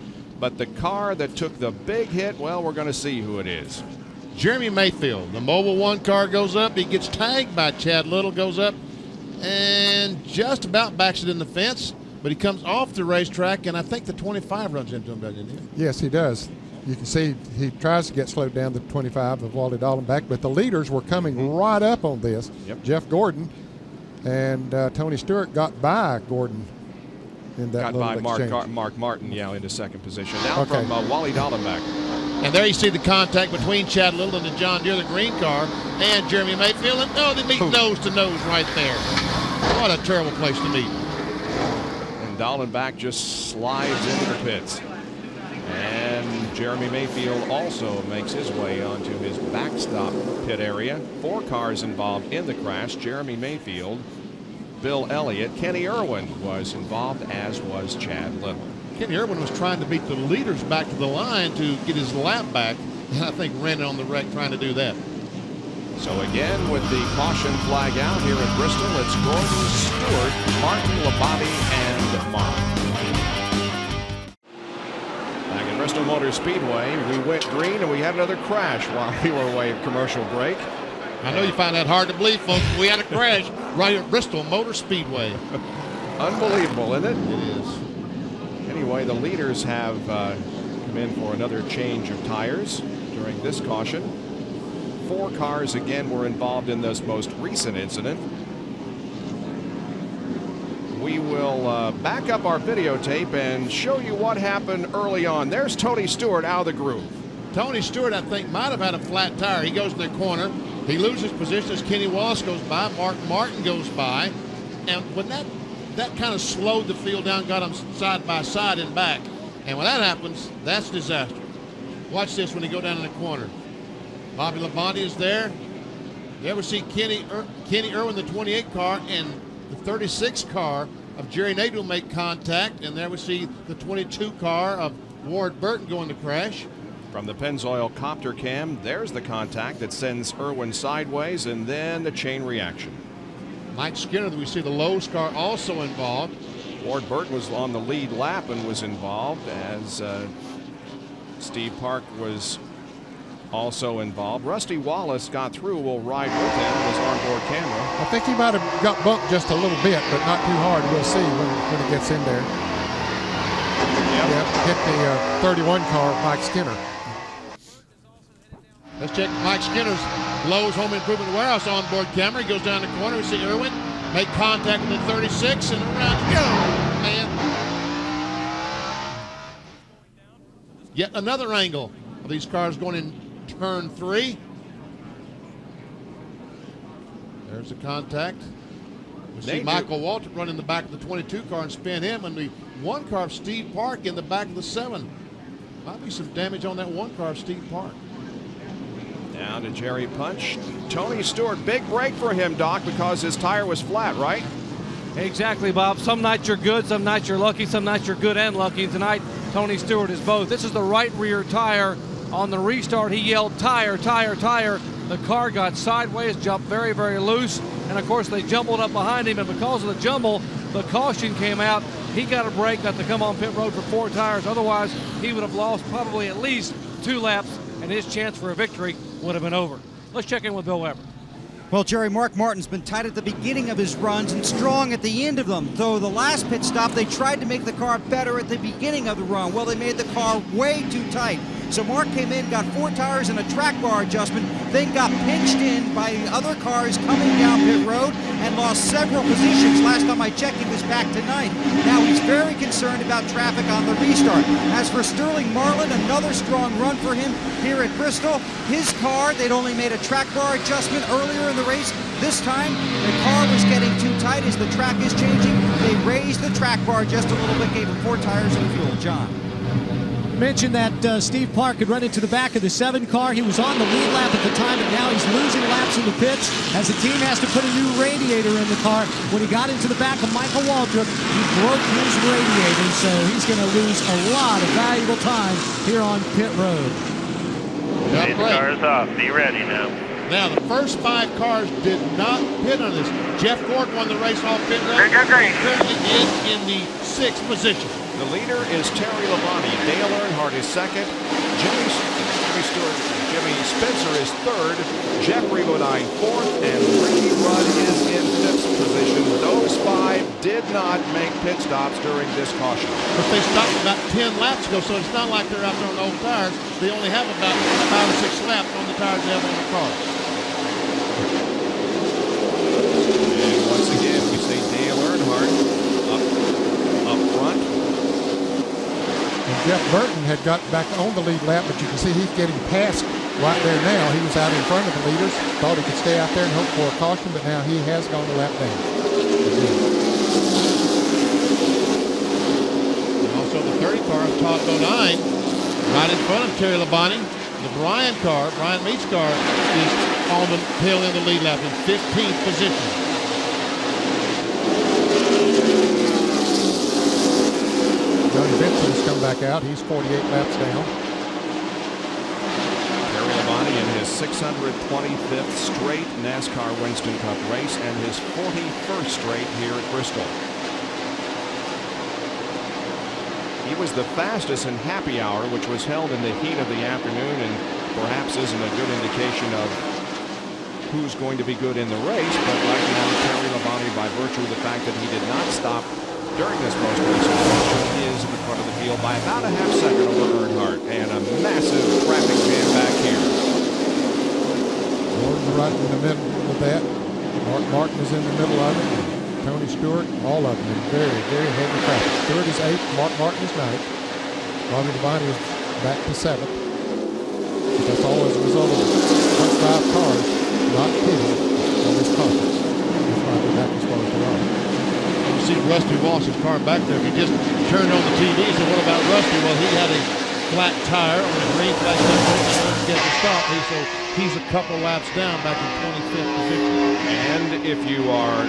But the car that took the big hit, well, we're going to see who it is. Jeremy Mayfield, the Mobile 1 car goes up. He gets tagged by Chad Little, goes up and just about backs it in the fence. But he comes off the racetrack, and I think the 25 runs into him, doesn't he? Yes, he does. You can see he tries to get slowed down to 25 of Wally Dallenbach, but the leaders were coming right up on this. Yep. Jeff Gordon and Tony Stewart got by Gordon in that Got little by exchange. Mark Martin, yeah, into 2nd position. Now from Wally Dallenbach. And there you see the contact between Chad Little and the John Deere, the green car, and Jeremy Mayfield. And they meet nose to nose right there. What a terrible place to meet. And Dallenbach just slides into the pits. And Jeremy Mayfield also makes his way onto his backstop pit area. 4 cars involved in the crash. Jeremy Mayfield, Bill Elliott, Kenny Irwin was involved, as was Chad Little. Kenny Irwin was trying to beat the leaders back to the line to get his lap back, and I think ran on the wreck trying to do that. So again, with the caution flag out here at Bristol, it's Gordon, Stewart, Martin, Labonte, and Mark. Back at Bristol Motor Speedway, we went green and we had another crash while we were away at commercial break. I know you find that hard to believe, folks. We had a crash right at Bristol Motor Speedway. Unbelievable, isn't it? It is. Anyway, the leaders have come in for another change of tires during this caution. 4 cars again were involved in this most recent incident. We will back up our videotape and show you what happened early on. There's Tony Stewart out of the groove. Tony Stewart, I think, might have had a flat tire. He goes to the corner. He loses position as Kenny Wallace goes by. Mark Martin goes by. And when that that kind of slowed the field down, got them side by side and back. And when that happens, that's disaster. Watch this when they go down in the corner. Bobby Labonte is there. You ever see Kenny Irwin, the 28 car, and the 36 car of Jerry Nadeau make contact, and there we see the 22 car of Ward Burton going to crash. From the Pennzoil copter cam, there's the contact that sends Irwin sideways, and then the chain reaction. Mike Skinner, we see the Lowe's car also involved. Ward Burton was on the lead lap and was involved, as Steve Park was also involved. Rusty Wallace got through. We'll ride with him on his onboard camera. I think he might have got bumped just a little bit, but not too hard. We'll see when he gets in there. Yep, hit the 31 car, Mike Skinner. Let's check Mike Skinner's Lowe's Home Improvement Warehouse onboard camera. He goes down the corner. We see Irwin make contact with the 36 and around to go, man. Yet another angle of these cars going in turn 3. There's the contact. We see Michael Walter run in the back of the 22 car and spin him, and the 1 car of Steve Park in the back of the 7. Might be some damage on that 1 car of Steve Park. Down to Jerry Punch. Tony Stewart, big break for him, Doc, because his tire was flat, right? Exactly, Bob. Some nights you're good, some nights you're lucky, some nights you're good and lucky. And tonight, Tony Stewart is both. This is the right rear tire. On the restart, he yelled, tire, tire, tire. The car got sideways, jumped very, very loose. And, of course, they jumbled up behind him. And because of the jumble, the caution came out. He got a break, got to come on pit road for 4 tires. Otherwise, he would have lost probably at least 2 laps, and his chance for a victory would have been over. Let's check in with Bill Weber. Well, Jerry, Mark Martin's been tight at the beginning of his runs and strong at the end of them. Though the last pit stop, they tried to make the car better at the beginning of the run. Well, they made the car way too tight. So Mark came in, got 4 tires and a track bar adjustment, then got pinched in by other cars coming down pit road and lost several positions. Last time I checked, he was back to 9th. Now he's very concerned about traffic on the restart. As for Sterling Marlin, another strong run for him here at Bristol. His car, they'd only made a track bar adjustment earlier in the race. This time, the car was getting too tight as the track is changing. They raised the track bar just a little bit, gave him 4 tires and fuel. John. Mentioned that Steve Park had run into the back of the 7 car. He was on the lead lap at the time, but now he's losing laps in the pits as the team has to put a new radiator in the car. When he got into the back of Michael Waltrip, he broke his radiator, so he's going to lose a lot of valuable time here on pit road. These cars off. Be ready now. Now, the first 5 cars did not pit on this. Jeff Gordon won the race off pit road. Great. Currently is in the 6th position. The leader is Terry Labonte. Dale Earnhardt is 2nd. Jimmy Spencer is 3rd. Jeffrey Bodine 4th. And Ricky Rudd is in 5th position. Those 5 did not make pit stops during this caution. But they stopped about 10 laps ago, so it's not like they're out there on old tires. They only have about 5 or 6 laps on the tires they have on the car. And once again, we see Dale Earnhardt up front. Jeff Burton had got back on the lead lap, but you can see he's getting past right there now. He was out in front of the leaders, thought he could stay out there and hope for a caution, but now he has gone a lap down. And also the 30 car of Todd Bodine right in front of Terry Labonte. The Brian Meats car, is on the tail end of the lead lap in 15th position. Johnny Benson has come back out. He's 48 laps down. Terry Labonte in his 625th straight NASCAR Winston Cup race and his 41st straight here at Bristol. He was the fastest in happy hour, which was held in the heat of the afternoon, and perhaps isn't a good indication of who's going to be good in the race. But right now, Terry Labonte, by virtue of the fact that he did not stop during this most recent session, is in the front of the field by about a half second over Earnhardt, and a massive traffic jam back here. Gordon right in the middle of that. Mark Martin is in the middle of it. Tony Stewart, all of them in very, very heavy traffic. Stewart is 8th, Mark Martin is 9th. Bobby Labonte is back to 7th. But that's all as a result of the front 5 cars not pitting on this caution. That's why they're back as far as they are. You see Rusty Wallace's car back there. If you just turned on the TV and said, what about Rusty? Well, he had a flat tire on the green flag to get the stop. So he's a couple laps down back in 25th position. And if you are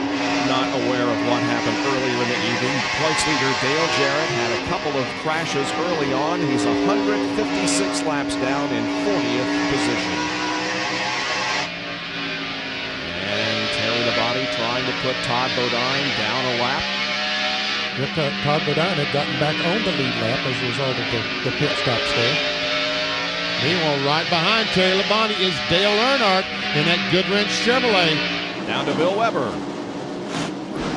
not aware of what happened earlier in the evening, points leader Dale Jarrett had a couple of crashes early on. He's 156 laps down in 40th position. And Terry Labonte trying to put Todd Bodine down a lap. Todd Bodine had gotten back on the lead lap as a result of the pit stops there. Meanwhile, right behind Terry Labonte is Dale Earnhardt in that Goodwrench Chevrolet. Down to Bill Weber.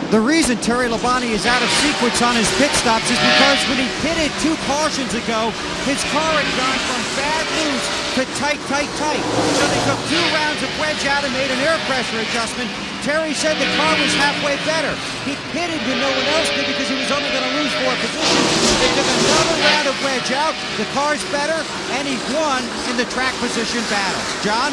The reason Terry Labonte is out of sequence on his pit stops is because when he pitted 2 cautions ago, his car had gone from bad loose to tight, tight, tight. So they took 2 rounds of wedge out and made an air pressure adjustment. Terry said the car was halfway better. He pitted when no one else did because he was only going to lose 4 positions. They took another round of wedge out. The car's better, and he won in the track position battle. John?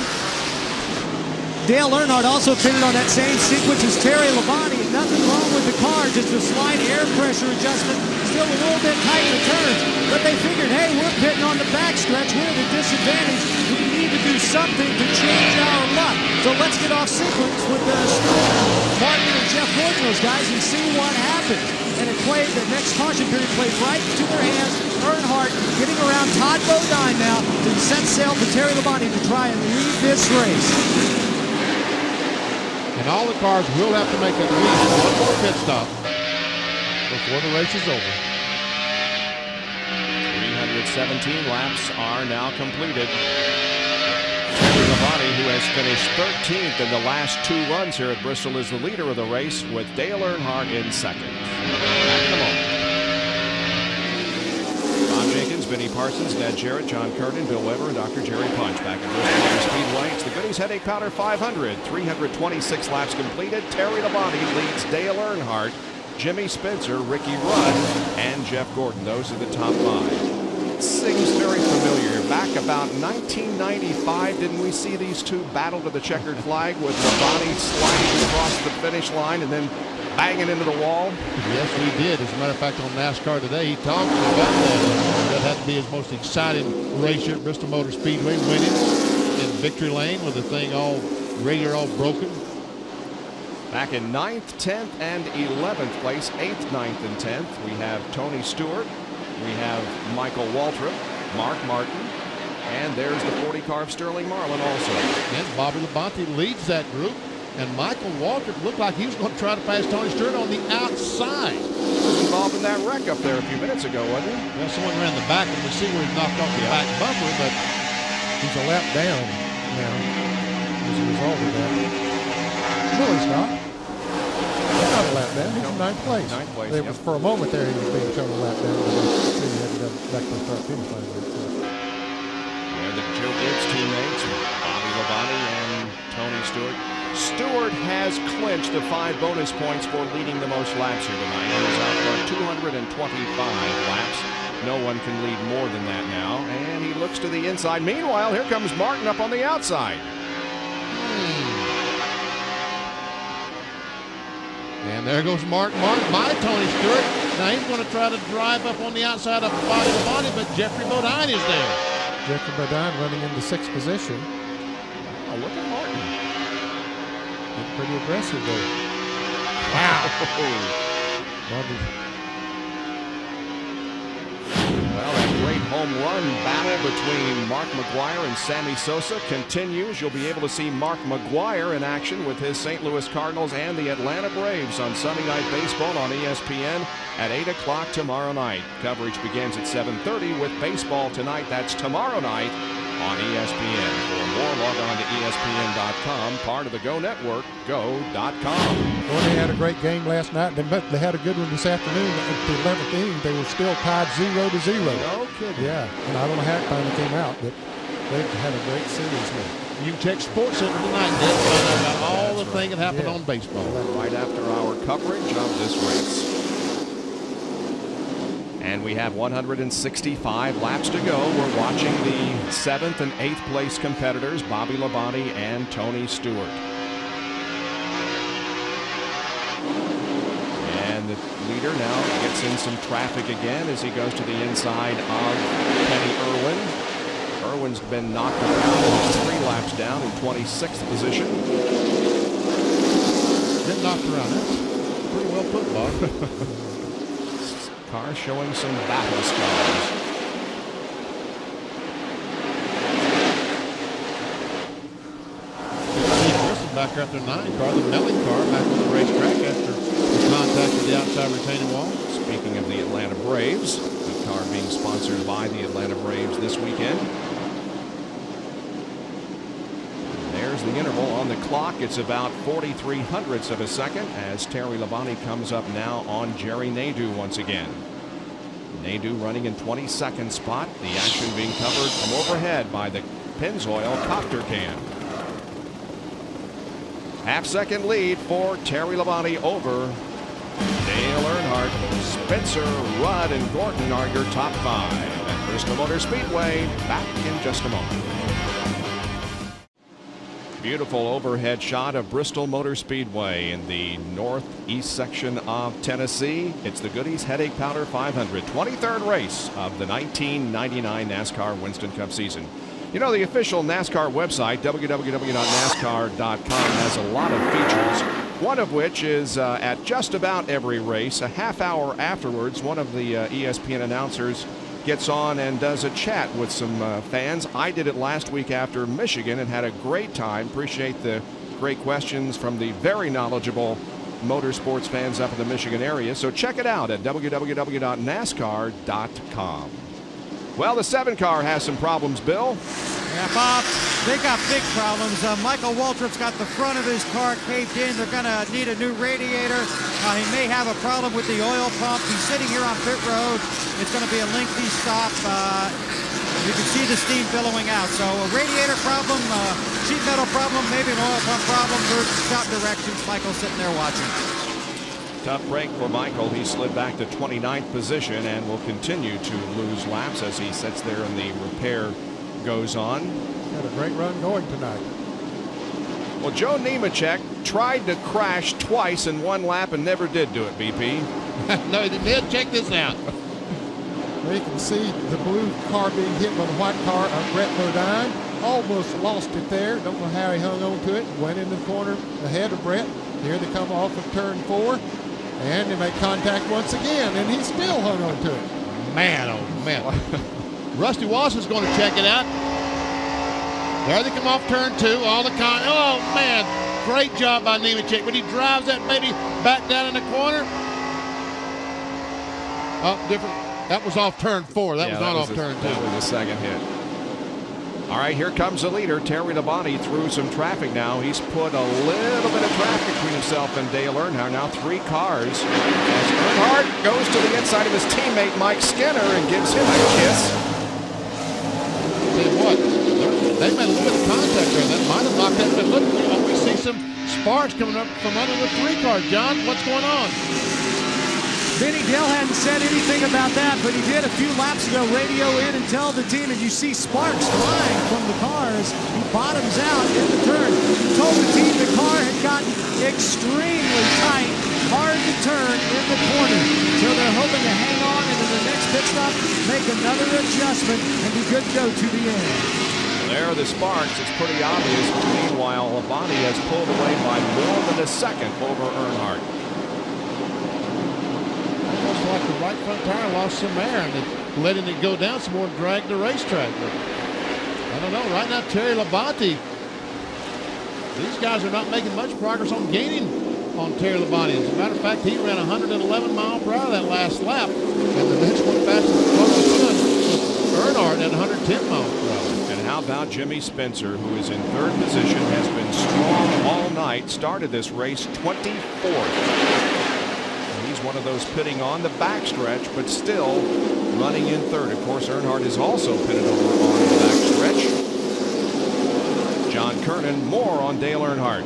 Dale Earnhardt also pitted on that same sequence as Terry Labonte. Nothing wrong with the car, just a slight air pressure adjustment. Still a little bit tight in the turns, but they figured, hey, we're pitting on the backstretch. We're at a disadvantage. We need to do something to change our luck. So let's get off sequence with Martin and Jeff Gordon, those guys, and see what happens. And it played, the next caution period played right into their hands. Earnhardt getting around Todd Bodine now to set sail for Terry Labonte to try and lead this race. And all the cars will have to make at least one more pit stop before the race is over. 317 laps are now completed. Terry Labonte, who has finished 13th in the last 2 runs here at Bristol, is the leader of the race with Dale Earnhardt in second. Back in a moment. Bob Jenkins, Vinnie Parsons, Ned Jarrett, John Kernan, Bill Weber, and Dr. Jerry Punch back at Bristol Motor Speedway. It's the Goody's Headache Powder 500. 326 laps completed. Terry Labonte leads Dale Earnhardt, Jimmy Spencer, Ricky Rudd, and Jeff Gordon. Those are the top 5. Seems very familiar. Back about 1995, didn't we see these 2 battle to the checkered flag with Labonte sliding across the finish line and then banging into the wall? Yes, we did. As a matter of fact, on NASCAR today, he talked about that. That had to be his most exciting race here at Bristol Motor Speedway, winning in victory lane with the thing all radiator all broken. Back in 9th, 10th, and 11th place, 8th, 9th, and 10th, we have Tony Stewart. We have Michael Waltrip, Mark Martin, and there's the 40 car of Sterling Marlin also. And Bobby Labonte leads that group, and Michael Waltrip looked like he was going to try to pass Tony Stewart on the outside. He was involved in that wreck up there a few minutes ago, wasn't he? Well, someone ran the back, and we see where he knocked off the back bumper, but He's a lap down now as a result of that. No, he's not. He's not a lap down. He's in 9th place. 9th place, There was, for a moment there, he was being shown a lap down, but then he had to go back to the start finish line. And the Joe Gibbs teammates, Bobby Labonte and Tony Stewart. Stewart has clinched the 5 bonus points for leading the most laps here tonight. He was out for 225 laps. No one can lead more than that now. And he looks to the inside. Meanwhile, here comes Martin up on the outside. And there goes Martin by Tony Stewart. Now he's going to try to drive up on the outside of Bobby Labonte, but Jeffrey Bodine is there. Jeffrey Bodine running into 6th position. Oh, look at Martin. Looks pretty aggressive there. Wow. Bobby. Well, that great home run battle between Mark McGwire and Sammy Sosa continues. You'll be able to see Mark McGwire in action with his St. Louis Cardinals and the Atlanta Braves on Sunday Night Baseball on ESPN at 8 o'clock tomorrow night. Coverage begins at 7:30 with baseball tonight. That's tomorrow night on ESPN. For more, log on to ESPN.com, part of the Go Network, go.com. Well, they had a great game last night. They had a good one this afternoon. At the 11th inning, they were still tied 0-0. No kidding. Yeah, and I don't know how it finally came out, but they had a great series here. You can check Sports Center tonight, Dad, to find out about all the things that happened on baseball. Right after our coverage of this race. And we have 165 laps to go. We're watching the 7th and 8th place competitors, Bobby Labonte and Tony Stewart. And And the leader now gets in some traffic again as he goes to the inside of Kenny Irwin. Irwin's been knocked around. He's 3 laps down in 26th position. Been knocked around. That's pretty well put, Bob. Car showing some battle scars. Back after 9 car, the Melling car, back on the racetrack after the contact with the outside retaining wall. Speaking of the Atlanta Braves, the car being sponsored by the Atlanta Braves this weekend. There's the interval on the clock. It's about 43 hundredths of a second as Terry Labonte comes up now on Jerry Nadeau once again. Nadeau running in 22nd spot. The action being covered from overhead by the Pennzoil copter cam. Half-second lead for Terry Labonte over Dale Earnhardt. Spencer, Rudd, and Gordon are your top 5 at Bristol Motor Speedway. Back in just a moment. Beautiful overhead shot of Bristol Motor Speedway in the northeast section of Tennessee. It's the Goody's Headache Powder 500, 23rd race of the 1999 NASCAR Winston Cup season. You know, the official NASCAR website, www.nascar.com, has a lot of features, one of which is at just about every race, a half hour afterwards, one of the ESPN announcers gets on and does a chat with some fans. I did it last week after Michigan and had a great time. Appreciate the great questions from the very knowledgeable motorsports fans up in the Michigan area. So check it out at www.nascar.com. Well, the 7 car has some problems, Bill. Yeah, Bob, they got big problems. Michael Waltrip's got the front of his car caved in. They're going to need a new radiator. He may have a problem with the oil pump. He's sitting here on pit road. It's going to be a lengthy stop. You can see the steam billowing out. So a radiator problem, sheet metal problem, maybe an oil pump problem. There's shot directions. Michael's sitting there watching. Tough break for Michael. He slid back to 29th position and will continue to lose laps as he sits there and the repair goes on. Had a great run going tonight. Well, Joe Nemechek tried to crash twice in 1 lap and never did do it, BP. No, he did. Check this out. Well, you can see the blue car being hit by the white car of Brett Bodine. Almost lost it there. Don't know how he hung on to it. Went into the corner ahead of Brett. Here they come off of turn 4. And they make contact once again, and he still hung on to it. Man, oh man. Rusty Wallace is going to check it out. There they come off turn 2. Oh man, great job by Nemechek. But he drives that baby back down in the corner. Oh, different. That was off turn 4. That was not off turn 2. That was the second hit. All right, here comes the leader, Terry Labonte, through some traffic now. He's put a little bit of traffic between himself and Dale Earnhardt. Now 3 cars. As Earnhardt goes to the inside of his teammate, Mike Skinner, and gives him a kiss. Tell you what, they made a little bit of contact there. That might have knocked that. But look, we see some sparks coming up from under the 3 car. John, what's going on? Benny Dale hadn't said anything about that, but he did a few laps ago radio in and tell the team, and you see sparks flying from the cars. He bottoms out in the turn. He told the team the car had gotten extremely tight, hard to turn in the corner. So they're hoping to hang on and in the next pit stop, make another adjustment and be good to go to the end. There are the sparks. It's pretty obvious. Meanwhile, Labonte has pulled away by more than a second over Earnhardt. Like the right front tire lost some air and letting it go down some more and drag the racetrack. But I don't know. Right now, Terry Labonte, these guys are not making much progress on gaining on Terry Labonte. As a matter of fact, he ran 111 miles per hour that last lap, and the next one fastest was Earnhardt at 110 miles per hour. And how about Jimmy Spencer, who is in 3rd position, has been strong all night, started this race 24th. He's one of those pitting on the backstretch, but still running in 3rd. Of course, Earnhardt is also pitted over on the backstretch. John Kernan, more on Dale Earnhardt.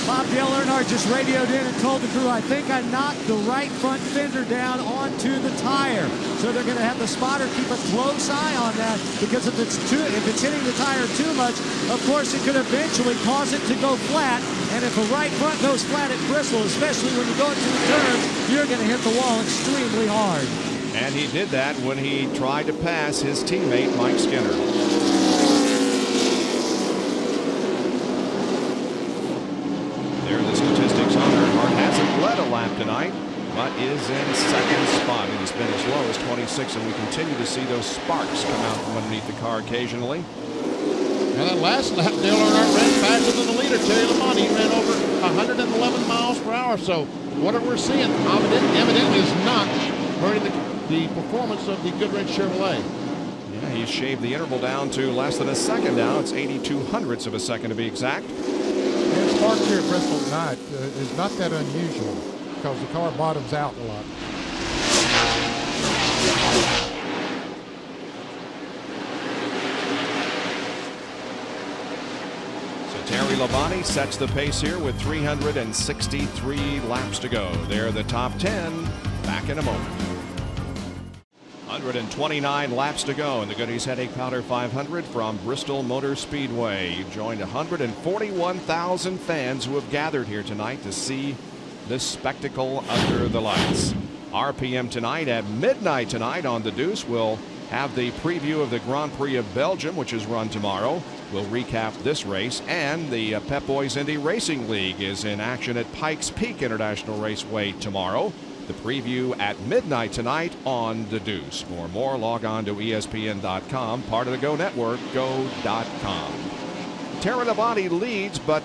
Bob Dale Earnhardt just radioed in and told the crew, I think I knocked the right front fender down onto the tire. So they're going to have the spotter keep a close eye on that, because if it's hitting the tire too much, of course it could eventually cause it to go flat. And if a right front goes flat at Bristol, especially when you go into the turns, you're going to hit the wall extremely hard. And he did that when he tried to pass his teammate Mike Skinner. There are the statistics on Earnhardt. Hasn't led a lap tonight, but is in second spot. And he's been as low as 26, and we continue to see those sparks come out from underneath the car occasionally. Now that last lap, Dale Earnhardt ran faster than the leader, Terry Labonte. He ran over 111 miles per hour. So what we're seeing evidently is not hurting the performance of the Goodrich Chevrolet. Yeah, he's shaved the interval down to less than a second now. It's 82 hundredths of a second to be exact. And sparks here at Bristol tonight is not that unusual because the car bottoms out a lot. Terry Labonte sets the pace here with 363 laps to go. They're the top 10. Back in a moment. 129 laps to go in the Goody's Headache Powder 500 from Bristol Motor Speedway. You've joined 141,000 fans who have gathered here tonight to see this spectacle under the lights. RPM tonight at midnight tonight on the Deuce. We'll have the preview of the Grand Prix of Belgium, which is run tomorrow. We'll recap this race, and the Pep Boys Indy Racing League is in action at Pikes Peak International Raceway tomorrow. The preview at midnight tonight on the Deuce. For more, log on to ESPN.com, part of the Go Network, go.com. Terry Labonte leads, but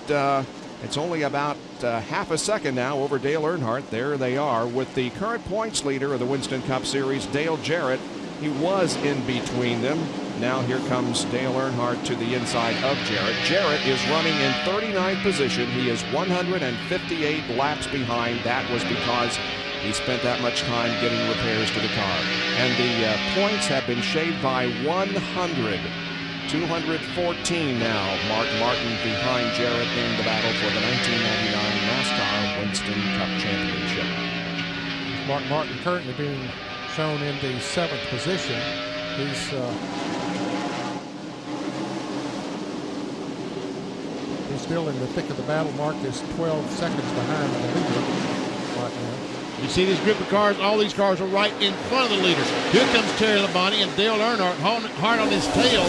it's only about half a second now over Dale Earnhardt. There they are with the current points leader of the Winston Cup Series, Dale Jarrett. He was in between them. Now here comes Dale Earnhardt to the inside of Jarrett. Jarrett is running in 39th position. He is 158 laps behind. That was because he spent that much time getting repairs to the car. And the points have been shaved by 100. 214 now. Mark Martin behind Jarrett in the battle for the 1999 NASCAR Winston Cup Championship. Mark Martin currently being shown in the 7th position. He's still in the thick of the battle. Mark is 12 seconds behind the leader right now. You see this group of cars, all these cars are right in front of the leaders. Here comes Terry Labonte and Dale Earnhardt hard on his tail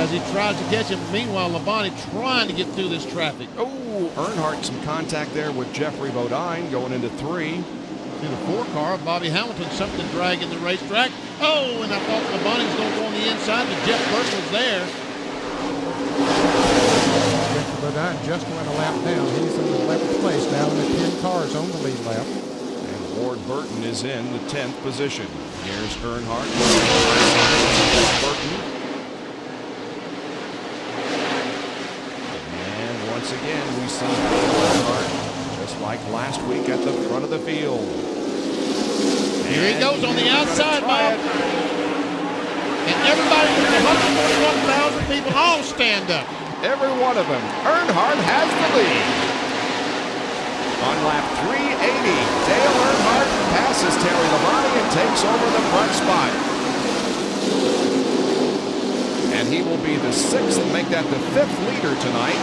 as he tries to catch him. Meanwhile, Labonte trying to get through this traffic. Oh, Earnhardt some contact there with Jeffrey Bodine going into 3. To the 4 car, Bobby Hamilton, something dragging the racetrack. Oh, and I thought Labonte was going to go on the inside, but Jeff Burton was there. Jeffrey Bodine just went a lap down. He's in the 11th place now with 10 cars on the lead lap. And Ward Burton is in the 10th position. Here's Earnhardt. Burton. And once again, we see Earnhardt just like last week at the front of the field. Here he goes on the outside, Bob. And everybody, 141,000 people, all stand up. Every one of them. Earnhardt has the lead. On lap 380, Dale Earnhardt passes Terry Labonte and takes over the front spot. And he will be the 6th and make that the 5th leader tonight.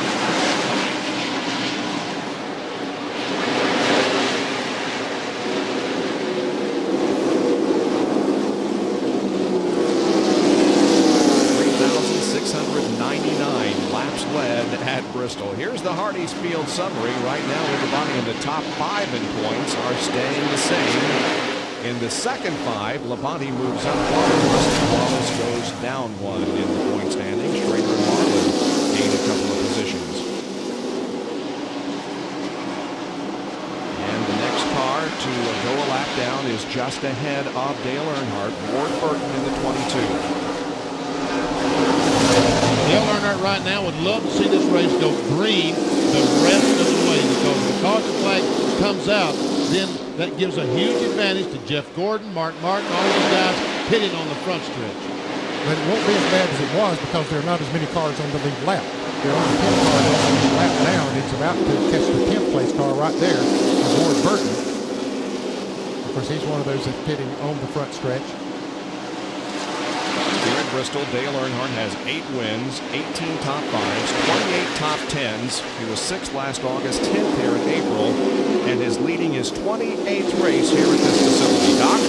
Bristol. Here's the Hardee's Field summary. Right now, everybody in the top 5 in points are staying the same. In the second 5, Labonte moves up 1. Wallace goes down 1 in the point standings. Schrader and Marlin gain a couple of positions. And the next car to go a lap down is just ahead of Dale Earnhardt. Ward Burton in the 22. Dale Earnhardt right now would love to see this race go green the rest of the way, because if the caution flag comes out, then that gives a huge advantage to Jeff Gordon, Mark Martin, all of these guys pitting on the front stretch. But it won't be as bad as it was because there are not as many cars on the lead lap. There are only 10 cars on the lead lap now, and is about to catch the 10th place car right there, Ward Burton. Of course, he's one of those that's pitting on the front stretch. Here at Bristol, Dale Earnhardt has 8 wins, 18 top 5s, 28 top 10s. He was 6th last August, 10th here in April, and is leading his 28th race here at this facility. Doc?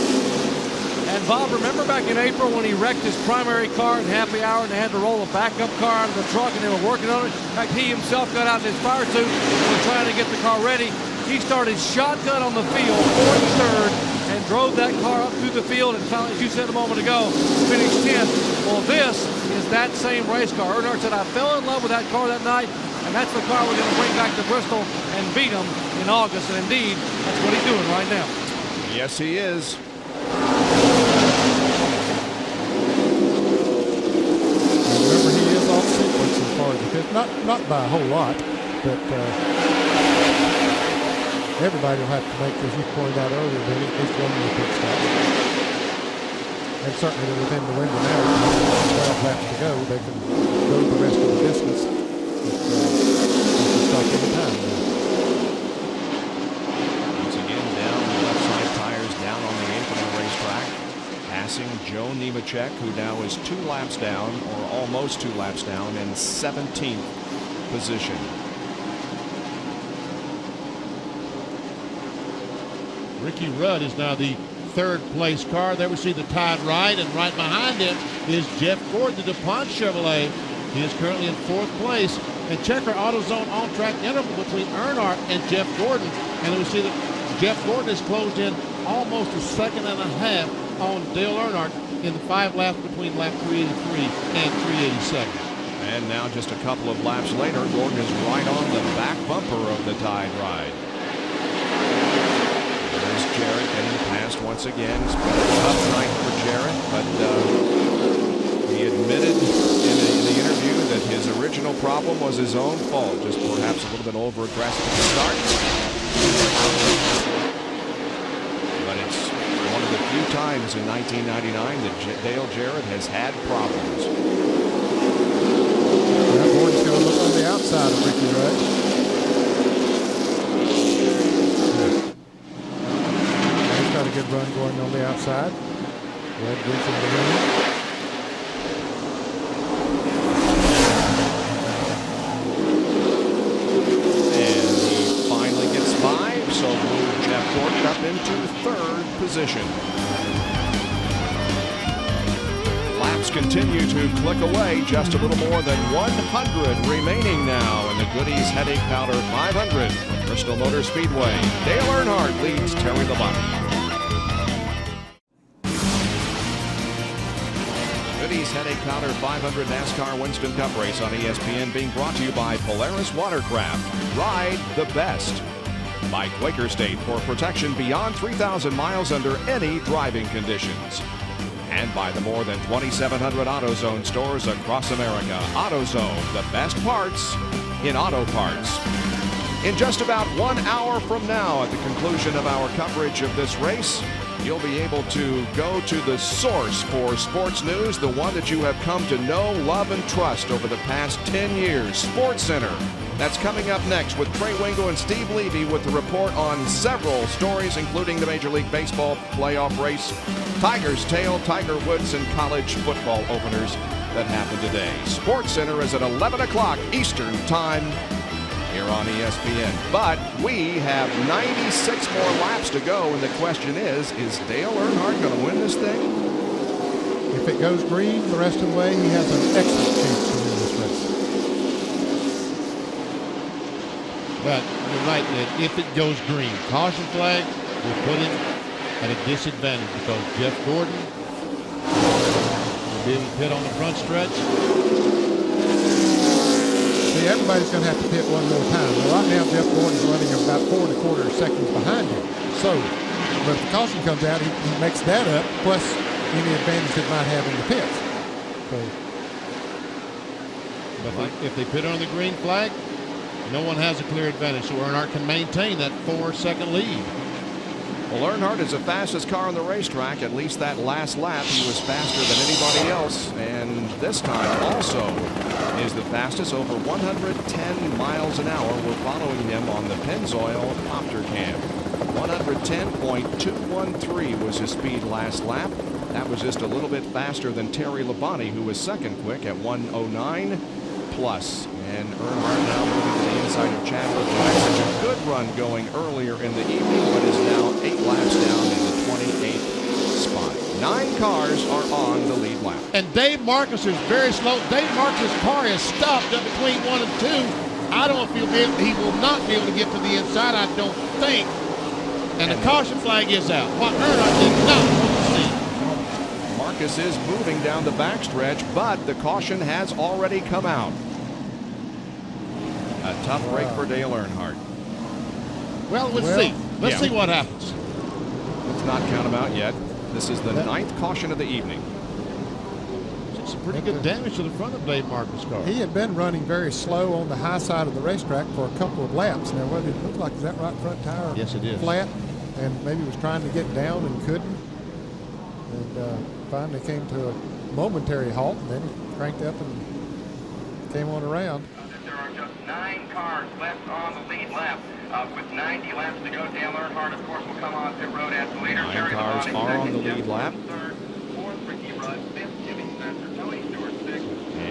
And Bob, remember back in April when he wrecked his primary car in happy hour and they had to roll a backup car out of the truck and they were working on it? In fact, he himself got out in his fire suit and was trying to get the car ready. He started shotgun on the field, 43rd, and drove that car up through the field and finally, as you said a moment ago, finished 10th. Well, this is that same race car. Earnhardt said, I fell in love with that car that night, and that's the car we're going to bring back to Bristol and beat him in August. And indeed, that's what he's doing right now. Yes, he is. Remember, he is off sequence as far as the pit. Not by a whole lot, but everybody will have to make, as you pointed out earlier, at least one more pit stop. And certainly they're within the window now. 12 laps to go. They can go the rest of the distance. Stop any time now. Once again, down the left side tires down on the 8th on the racetrack. Passing Joe Nemechek, who now is 2 laps down, or almost 2 laps down, in 17th position. Ricky Rudd is now the 3rd place car. There we see the tied ride, and right behind him is Jeff Gordon, the DuPont Chevrolet. He is currently in 4th place. And check our AutoZone on-track interval between Earnhardt and Jeff Gordon. And then we see that Jeff Gordon has closed in almost a second and a half on Dale Earnhardt in the 5 laps between lap 383 and 387. And now just a couple of laps later, Gordon is right on the back bumper of the tied ride. There's Jarrett getting passed once again. It's been a tough night for Jarrett, but he admitted in the interview that his original problem was his own fault, just perhaps a little bit over-aggressive at the start. But it's one of the few times in 1999 that Dale Jarrett has had problems. Now Gordon's going to look on the outside of Ricky Rudd. He's got a good run going on the outside. Red reaching the rim. So move Jeff Gordon up into 3rd position. Laps continue to click away. Just a little more than 100 remaining now in the Goody's Headache Powder 500 from Bristol Motor Speedway. Dale Earnhardt leads Terry Labonte. Goody's Headache Powder 500 NASCAR Winston Cup race on ESPN being brought to you by Polaris Watercraft. Ride the best. By Quaker State for protection beyond 3,000 miles under any driving conditions. And by the more than 2,700 AutoZone stores across America. AutoZone, the best parts in auto parts. In just about 1 hour from now, at the conclusion of our coverage of this race, you'll be able to go to the source for sports news, the one that you have come to know, love, and trust over the past 10 years, SportsCenter. That's coming up next with Trey Wingo and Steve Levy with the report on several stories, including the Major League Baseball playoff race, Tigers' tail, Tiger Woods, and college football openers that happened today. SportsCenter is at 11 o'clock Eastern Time here on ESPN. But we have 96 more laps to go, and the question is Dale Earnhardt going to win this thing? If it goes green the rest of the way, he has an excellent chance to win this race. But you're right, Ned. If it goes green, caution flag will put him at a disadvantage because Jeff Gordon will be able to pit on the front stretch. See, everybody's going to have to pit one more time. Now, right now, Jeff Gordon's running about 4 1/4 seconds behind him. So, but if the caution comes out, he makes that up, plus any advantage it might have in the pits. So, but if they pit on the green flag, no one has a clear advantage, so Earnhardt can maintain that 4-second lead. Well, Earnhardt is the fastest car on the racetrack. At least that last lap, he was faster than anybody else. And this time also is the fastest, over 110 miles an hour. We're following him on the Pennzoil Opter Cam. 110.213 was his speed last lap. That was just a little bit faster than Terry Labonte, who was second quick at 109 plus. And Earnhardt now moving to the inside of Chadwick. Such a good run going earlier in the evening, but is now 8 laps down in the 28th spot. 9 cars are on the lead lap. And Dave Marcus is very slow. Dave Marcus' car is stopped up between 1 and 2. I don't feel he will not be able to get to the inside, I don't think. And the caution flag is out. What Earnhardt did not want to see. Marcus is moving down the backstretch, but the caution has already come out. A tough break for Dale Earnhardt. Well, let's see. Let's see what happens. Let's not count him out yet. This is the 9th caution of the evening. Some pretty good damage to the front of Dave Marcus' car. He had been running very slow on the high side of the racetrack for a couple of laps. Now, what it looks like, is that right front tire? Yes, it is. Flat, and maybe was trying to get down and couldn't. And finally came to a momentary halt, and then he cranked up and came on around. There are just 9 cars left on the lead lap. With 90 laps to go, Dale Earnhardt, of course, will come on pit road as the leader. 9 cars are on the lead lap.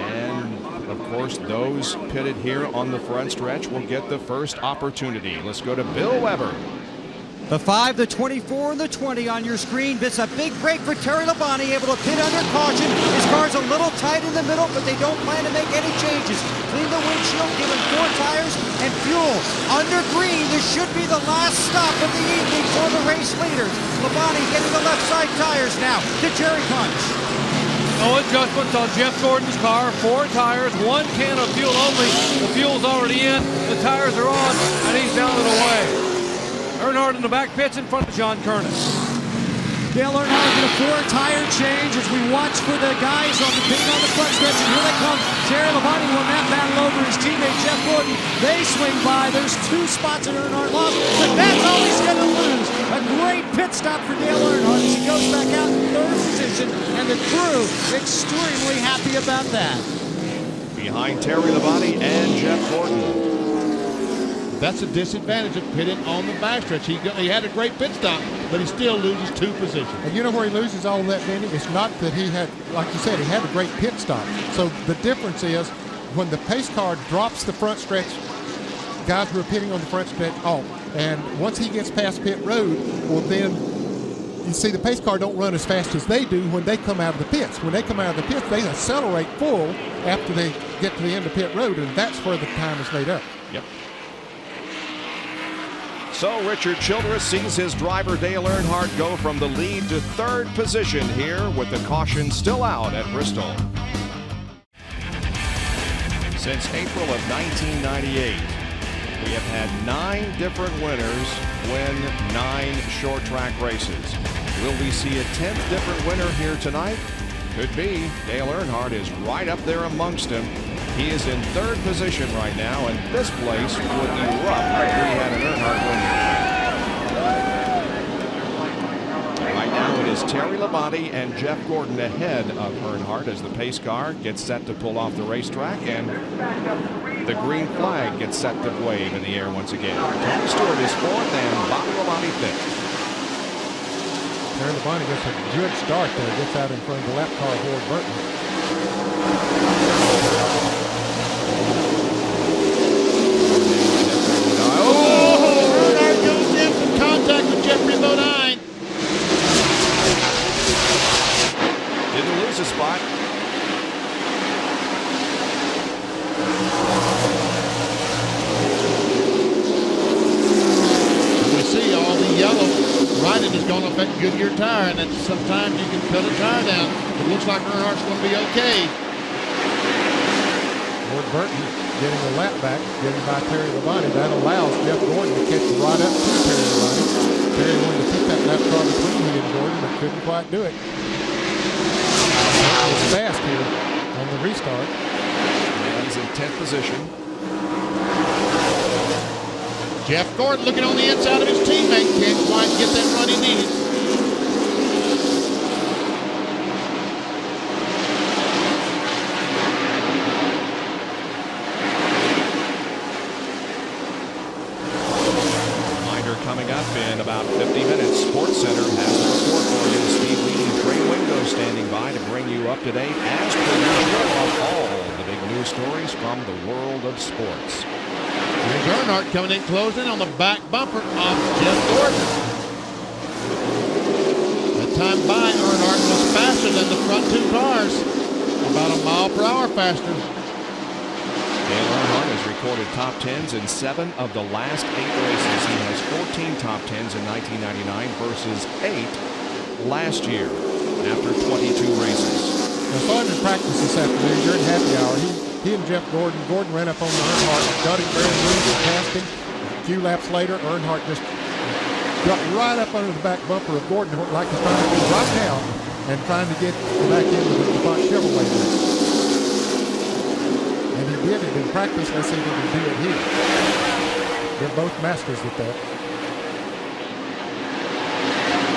And, of course, those pitted here on the front stretch will get the first opportunity. Let's go to Bill Weber. The 5, the 24, and the 20 on your screen. It's a big break for Terry Labonte, able to pit under caution. His car's a little tight in the middle, but they don't plan to make any changes. Clean the windshield, give him 4 tires and fuel. Under green, this should be the last stop of the evening for the race leaders. Labonte getting the left side tires now. The Jerry punch. No adjustments on Jeff Gordon's car. 4 tires, 1 can of fuel only. The fuel's already in, the tires are on, and he's down and away. Earnhardt in the back pits in front of John Kernan. Dale Earnhardt with a 4-tire change as we watch for the guys on the front stretch. And here they come. Terry Labonte will not battle over his teammate Jeff Gordon. They swing by. There's 2 spots that Earnhardt lost, but that's all he's going to lose. A great pit stop for Dale Earnhardt as he goes back out in 3rd position, and the crew extremely happy about that. Behind Terry Labonte and Jeff Gordon. That's a disadvantage of pitting on the backstretch. He had a great pit stop, but he still loses 2 positions. And you know where he loses all of that, Danny? It's not that he had, like you said, he had a great pit stop. So the difference is when the pace car drops the front stretch, guys who are pitting on the front stretch off. And once he gets past pit road, well then you see the pace car don't run as fast as they do when they come out of the pits. When they come out of the pits, they accelerate full after they get to the end of pit road, and that's where the time is made up. Yep. So Richard Childress sees his driver Dale Earnhardt go from the lead to 3rd position here with the caution still out at Bristol. Since April of 1998, we have had 9 different winners win 9 short track races. Will we see a 10th different winner here tonight? Could be. Dale Earnhardt is right up there amongst them. He is in 3rd position right now, and this place would erupt if we had an Earnhardt win. Right now it is Terry Labonte and Jeff Gordon ahead of Earnhardt as the pace car gets set to pull off the racetrack, and the green flag gets set to wave in the air once again. Tony Stewart is 4th and Bobby Labonte 5th. Terry Labonte gets a good start there. Gets out in front of the lap car of Ward Burton. Earnhardt goes in some contact with Jeffrey Bodine. Didn't lose a spot. We see all the yellow writing has gone off that Goodyear tire, and then sometimes you can cut a tire down. It looks like Earnhardt's going to be okay. Ward Burton getting a lap back, getting by Terry Labonte. That allows Jeff Gordon to catch right up to Terry Labonte. Terry wanted to keep that lap car between he and Gordon, but couldn't quite do it. It was fast here on the restart. And he's in 10th position. Jeff Gordon looking on the inside of his teammate. Can't quite get that run he needed. lap in about 50 minutes. SportsCenter has a report for you. Speed leading Trey Wingo standing by to bring you up to date as per usual on all the big news stories from the world of sports. Here's Earnhardt coming in closing on the back bumper of Jeff Gordon. That time by Earnhardt was faster than the front two cars. About a mile per hour faster. Dale Earnhardt has recorded top 10s in 7 of the last 8 races. He has 14 top 10s in 1999 versus 8 last year after 22 races. I saw him in practice this afternoon during happy hour. He and Jeff Gordon. Gordon ran up on Earnhardt, got him very loose and passed him. A few laps later, Earnhardt just got right up under the back bumper of Gordon like he's trying to do right now and trying to get back into the DuPont Chevrolet race. And he did it in practice. Let's see if he can do it here. They're both masters with that.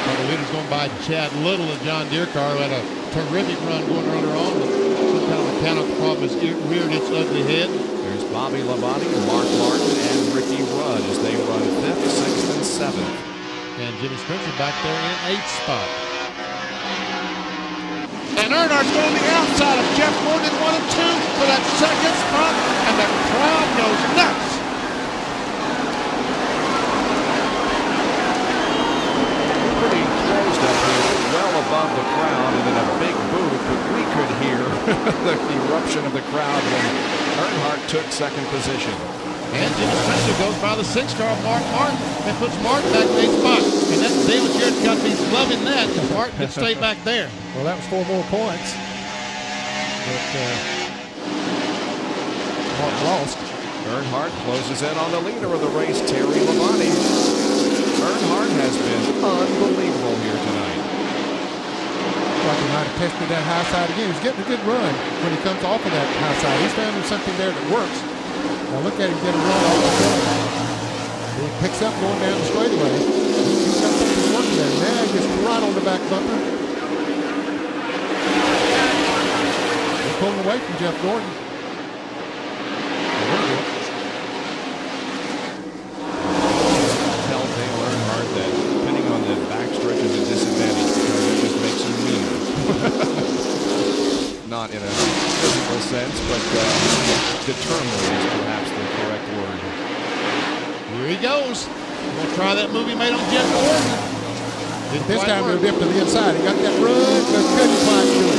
The leader's going by Chad Little, the John Deere car, who had a terrific run going earlier on. Some kind of mechanical problem has reared its ugly head. There's Bobby Labonte, Mark Martin, and Ricky Rudd as they run 5th, 6th, and 7th. And Jimmy Spencer back there in 8th spot. And Earnhardt's going the outside of Jeff Gordon in 1 and 2 for that second spot, and the crowd goes nuts. Pretty closed up here, well above the crowd and in a big booth, but we could hear the eruption of the crowd when Earnhardt took second position. And Jimmy Spencer goes by the 6th car of Mark Martin and puts Martin back in 8th spot. And that Dale Jarrett's got to be loving that. Martin can stay back there. Well, that was 4 more points. But Mark lost. Earnhardt closes in on the leader of the race, Terry Labonte. Earnhardt has been unbelievable here tonight. Like he might have tested that high side again. He's getting a good run when he comes off of that high side. He's found something there that works. Now look at him get a run off the field. He picks up going down the straightaway. He's got something working there. Now he gets right on the back bumper. They're pulling away from Jeff Gordon. Tell Dale Earnhardt that depending on the backstretch is a disadvantage because it just makes you mean. Not in a physical sense, but determined is perhaps the correct word. Here he goes. We'll try that movie made on Jeff Gordon. This time he'll dip to the inside. He got that run, but couldn't quite do it.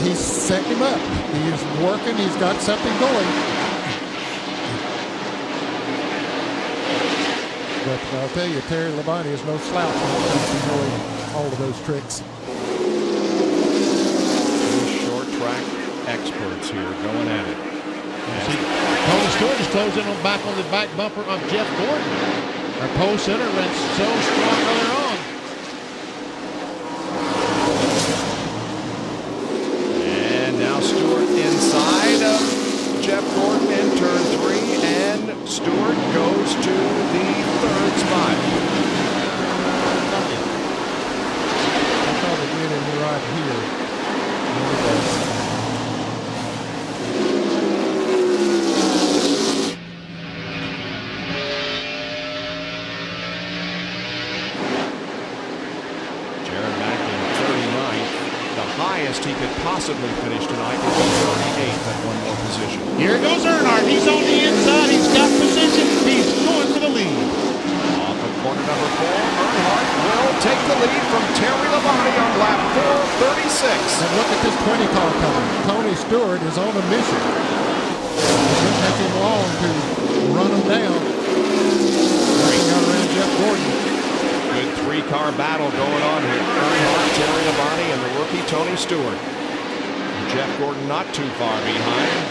He's setting him up. He's working. He's got something going. But I'll tell you, Terry Labonte is no slouch when it comes to knowing all of those tricks. Short track experts here going at it. Tony Stewart is closing on back on the back bumper of Jeff Gordon. Our pole center ran so strong earlier on. And now Stewart inside of Jeff Gordon in turn 3, and Stewart goes to the 3rd spot. I thought it did him right here. He could possibly finish tonight is 38th at one more position. Here goes Earnhardt. He's on the inside. He's got position. He's going for the lead. Off of corner number 4, Earnhardt will take the lead from Terry Labonte on lap 4:36. And look at this 20 car coming. Tony Stewart is on a mission. It didn't take him long to run him down. Rushing out around Jeff Gordon. Good 3-car battle going on here. Earnhardt, Terry Labonte, and the rookie Tony Stewart. Jeff Gordon not too far behind.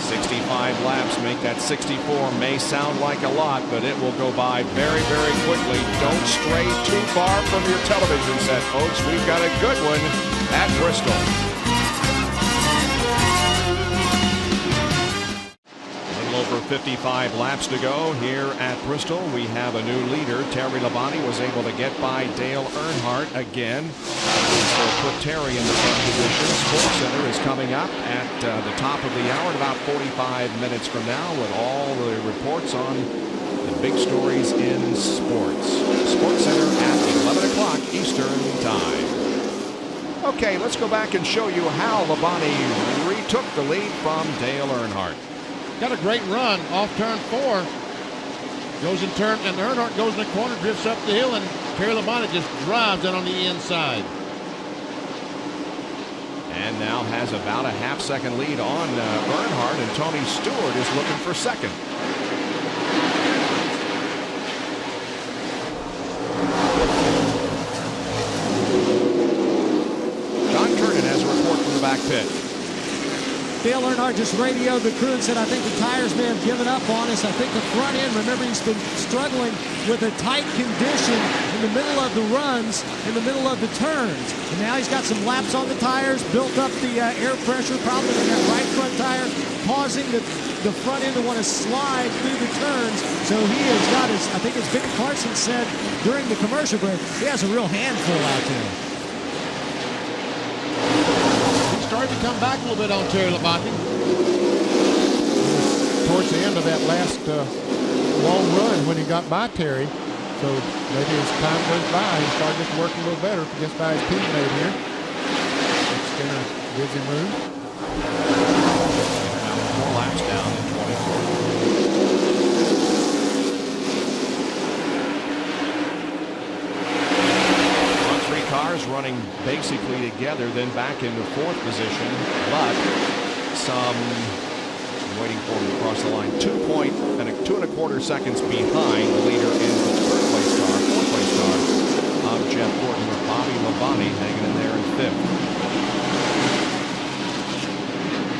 "65 laps make that 64. May sound like a lot, but it will go by very, very quickly. Don't stray too far from your television set, folks. We've got a good one at Bristol. Over 55 laps to go here at Bristol. We have a new leader. Terry Labonte was able to get by Dale Earnhardt again. So put Terry in the front position. Sports Center is coming up at the top of the hour in about 45 minutes from now with all the reports on the big stories in sports. Sports Center at 11 o'clock Eastern Time. Okay, let's go back and show you how Labonte retook the lead from Dale Earnhardt. Got a great run off turn 4. Goes in turn, and Earnhardt goes in the corner, drifts up the hill, and Terry Labonte just drives in on the inside. And now has about a half-second lead on Earnhardt, and Tony Stewart is looking for second. Back pit. Dale Earnhardt just radioed the crew and said, I think the tires may have given up on us. I think the front end, remember, he's been struggling with a tight condition in the middle of the runs, in the middle of the turns. And now he's got some laps on the tires, built up the air pressure, probably in that right front tire, causing the front end to want to slide through the turns. So he has got his, I think as Vic Carson said during the commercial break, he has a real handful out there. Started to come back a little bit on Terry Labonte. Towards the end of that last long run when he got by Terry. So maybe as time goes by, he started just working a little better to get by his teammate here. Skinner gives him room. 4 laps down in 24. Cars running basically together, then back into 4th position, but some waiting for him to cross the line. 2 1/4 seconds behind the leader in the 4th place car of Jeff Gordon, with Bobby Labonte hanging in there in 5th.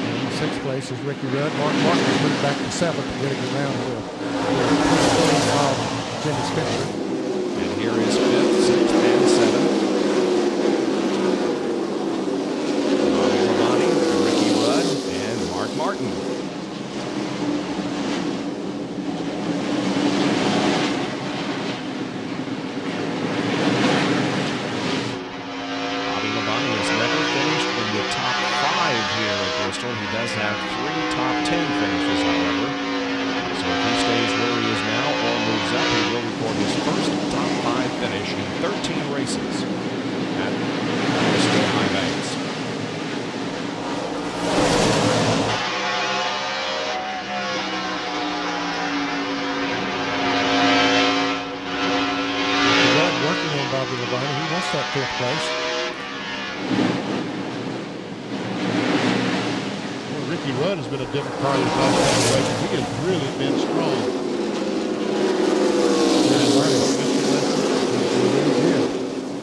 In 6th place is Ricky Rudd. Mark Martin has moved back to 7th, getting around with Jimmy Spencer. And here is 5th, 6th, and 7th. Martin. Bobby Labonte has never finished in the top 5 here at Bristol. He does have 3 top 10 finishes, however. So if he stays where he is now or moves up, he will record his first top 5 finish in 13 races at Bristol High Banks. Bobby Labonte, he wants that 5th place. Well, Ricky Rudd has been a different part of his last couple races. He has really been strong.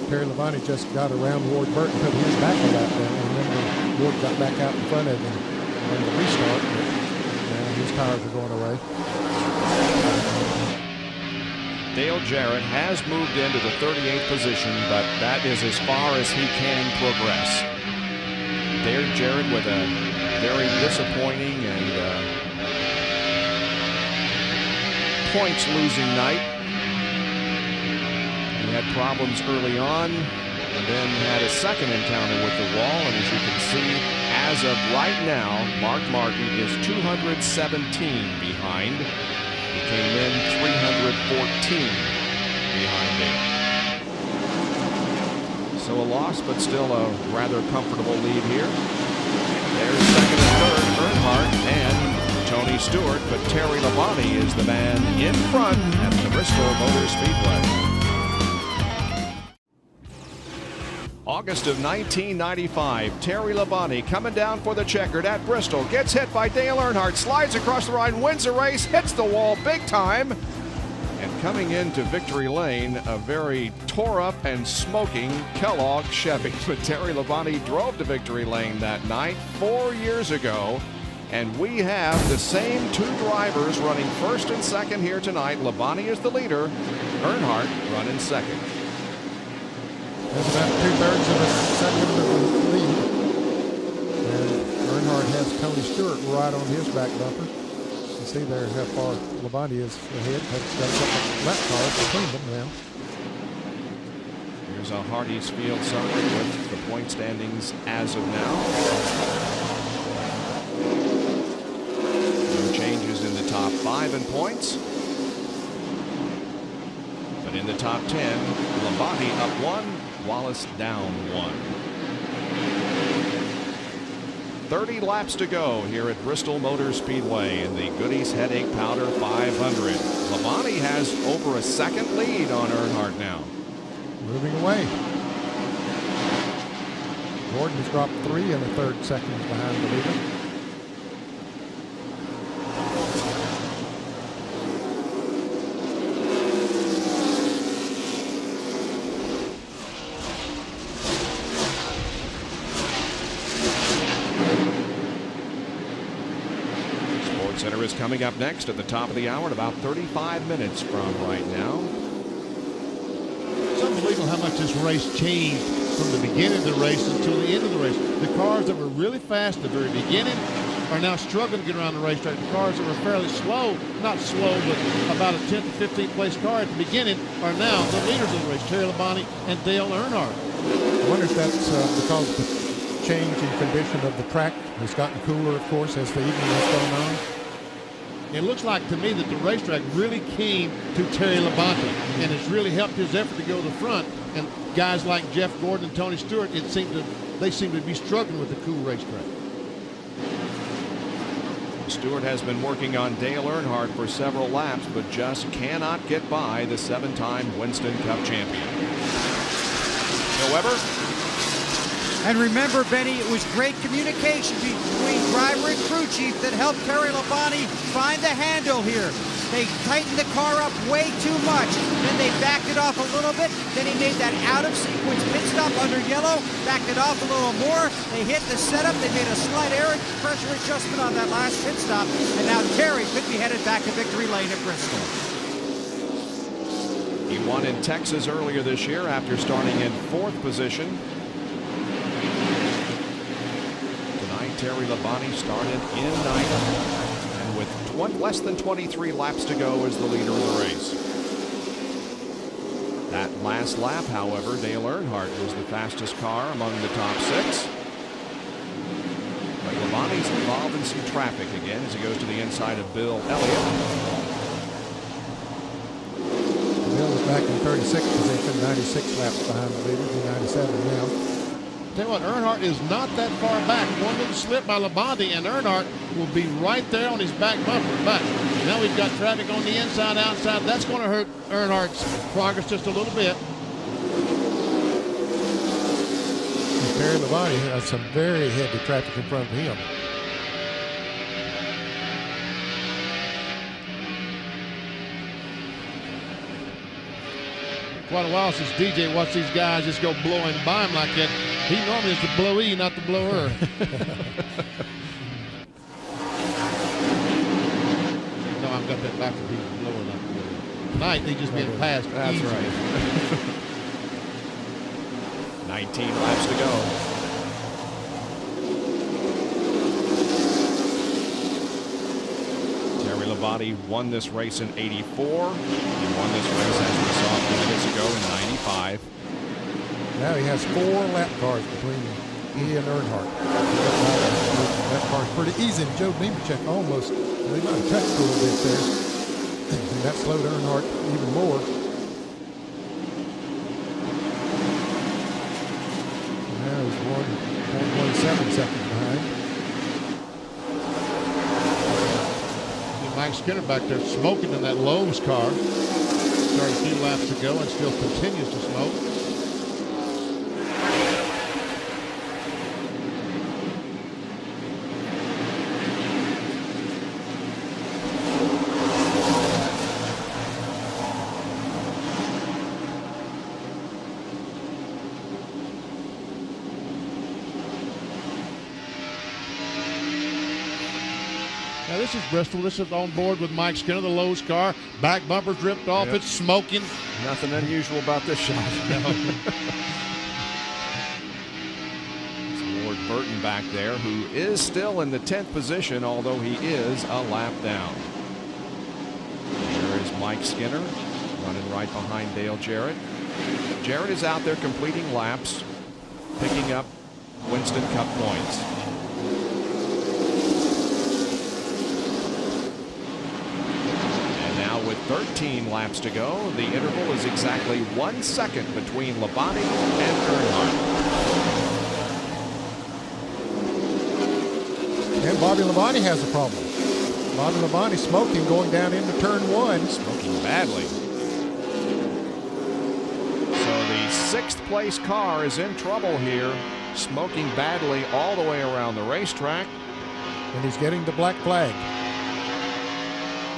Terry Labonte just got around Ward Burton, put his back a lap down. And remember, Ward got back out in front of him on the restart. But now his tires are going away. Dale Jarrett has moved into the 38th position, but that is as far as he can progress. Dale Jarrett with a very disappointing and points-losing night. He had problems early on, and then had a second encounter with the wall, and as you can see, as of right now, Mark Martin is 217 behind. He came in 314 behind him. So a loss, but still a rather comfortable lead here. There's second and third, Earnhardt and Tony Stewart, but Terry Labonte is the man in front at the Bristol Motor Speedway. August of 1995, Terry Labonte coming down for the checkered at Bristol. Gets hit by Dale Earnhardt, slides across the line, wins the race, hits the wall big time. And coming into victory lane, a very tore up and smoking Kellogg Chevy. But Terry Labonte drove to victory lane that night 4 years ago. And we have the same 2 drivers running first and second here tonight. Labonte is the leader, Earnhardt running second. There's about 2/3 of a second of the lead. And Earnhardt has Tony Stewart right on his back bumper. can see there how far Labonte is ahead. It's got a couple lap cars between them now. Here's a Hardee's Field summary with the point standings as of now. No changes in the top 5 in points. But in the top 10, Labonte up 1, Wallace down 1. 30 laps to go here at Bristol Motor Speedway in the Goody's Headache Powder 500. Labonte has over a second lead on Earnhardt now. Moving away. Gordon has dropped 3 1/3 seconds behind the leader. Center is coming up next at the top of the hour in about 35 minutes from right now. It's unbelievable how much this race changed from the beginning of the race until the end of the race. The cars that were really fast at the very beginning are now struggling to get around the racetrack. The cars that were fairly slow, not slow, but about a 10th to 15th place car at the beginning are now the leaders of the race, Terry Labonte and Dale Earnhardt. I wonder if that's because of the change in condition of the track has gotten cooler, of course, as the evening has gone on. It looks like to me that the racetrack really came to Terry Labonte, and it's really helped his effort to go to the front. And guys like Jeff Gordon and Tony Stewart, they seem to be struggling with the cool racetrack. Stewart has been working on Dale Earnhardt for several laps, but just cannot get by the 7-time Winston Cup champion. Bill Weber. And remember, Benny, it was great communication between driver and crew chief that helped Terry Labonte find the handle here. They tightened the car up way too much. Then they backed it off a little bit. Then he made that out-of-sequence pit stop under yellow, backed it off a little more. They hit the setup. They made a slight air pressure adjustment on that last pit stop. And now Terry could be headed back to victory lane at Bristol. He won in Texas earlier this year after starting in 4th position. Terry Labonte started in 9th, and with less than 23 laps to go as the leader of the race. That last lap, however, Dale Earnhardt was the fastest car among the top 6. But Labonte's involved in some traffic again as he goes to the inside of Bill Elliott. Bill is back in 36th position, 96 laps behind the leader, 97 now. Tell you what, Earnhardt is not that far back. One little slip by Labonte, and Earnhardt will be right there on his back bumper. But now we've got traffic on the inside, outside. That's going to hurt Earnhardt's progress just a little bit. Terry Labonte has some very heavy traffic in front of him. Quite a while since DJ watched these guys just go blowing by him like that. He normally is the blowee, not the blower. No, I've got that back. He's the blower, not the blower. Tonight, they just being passed. That's easy. right. 19 laps to go. Terry Labonte won this race in '84. He won this race, as we saw a few minutes ago, in '95. Now he has 4 lap cars between he and Earnhardt. That car's pretty easy. And Joe Nemechek almost, they might have touched a little bit there. And that slowed Earnhardt even more. Now he's 1.17 seconds behind. Mike Skinner back there smoking in that Lowe's car. Started a few laps to go and still continues to smoke. Now this is Bristol. This is on board with Mike Skinner, the Lowe's car. Back bumper's ripped off. Yep. It's smoking. Nothing unusual about this shot. It's Ward Burton back there, who is still in the 10th position, although he is a lap down. Mike Skinner running right behind Dale Jarrett. Jarrett is out there completing laps, picking up Winston Cup points. And now with 13 laps to go, the interval is exactly 1 second between Labonte and Earnhardt. And Bobby Labonte has a problem. Bobby Labonte smoking going down into turn 1. Smoking badly. So the 6th place car is in trouble here, smoking badly all the way around the racetrack. And he's getting the black flag.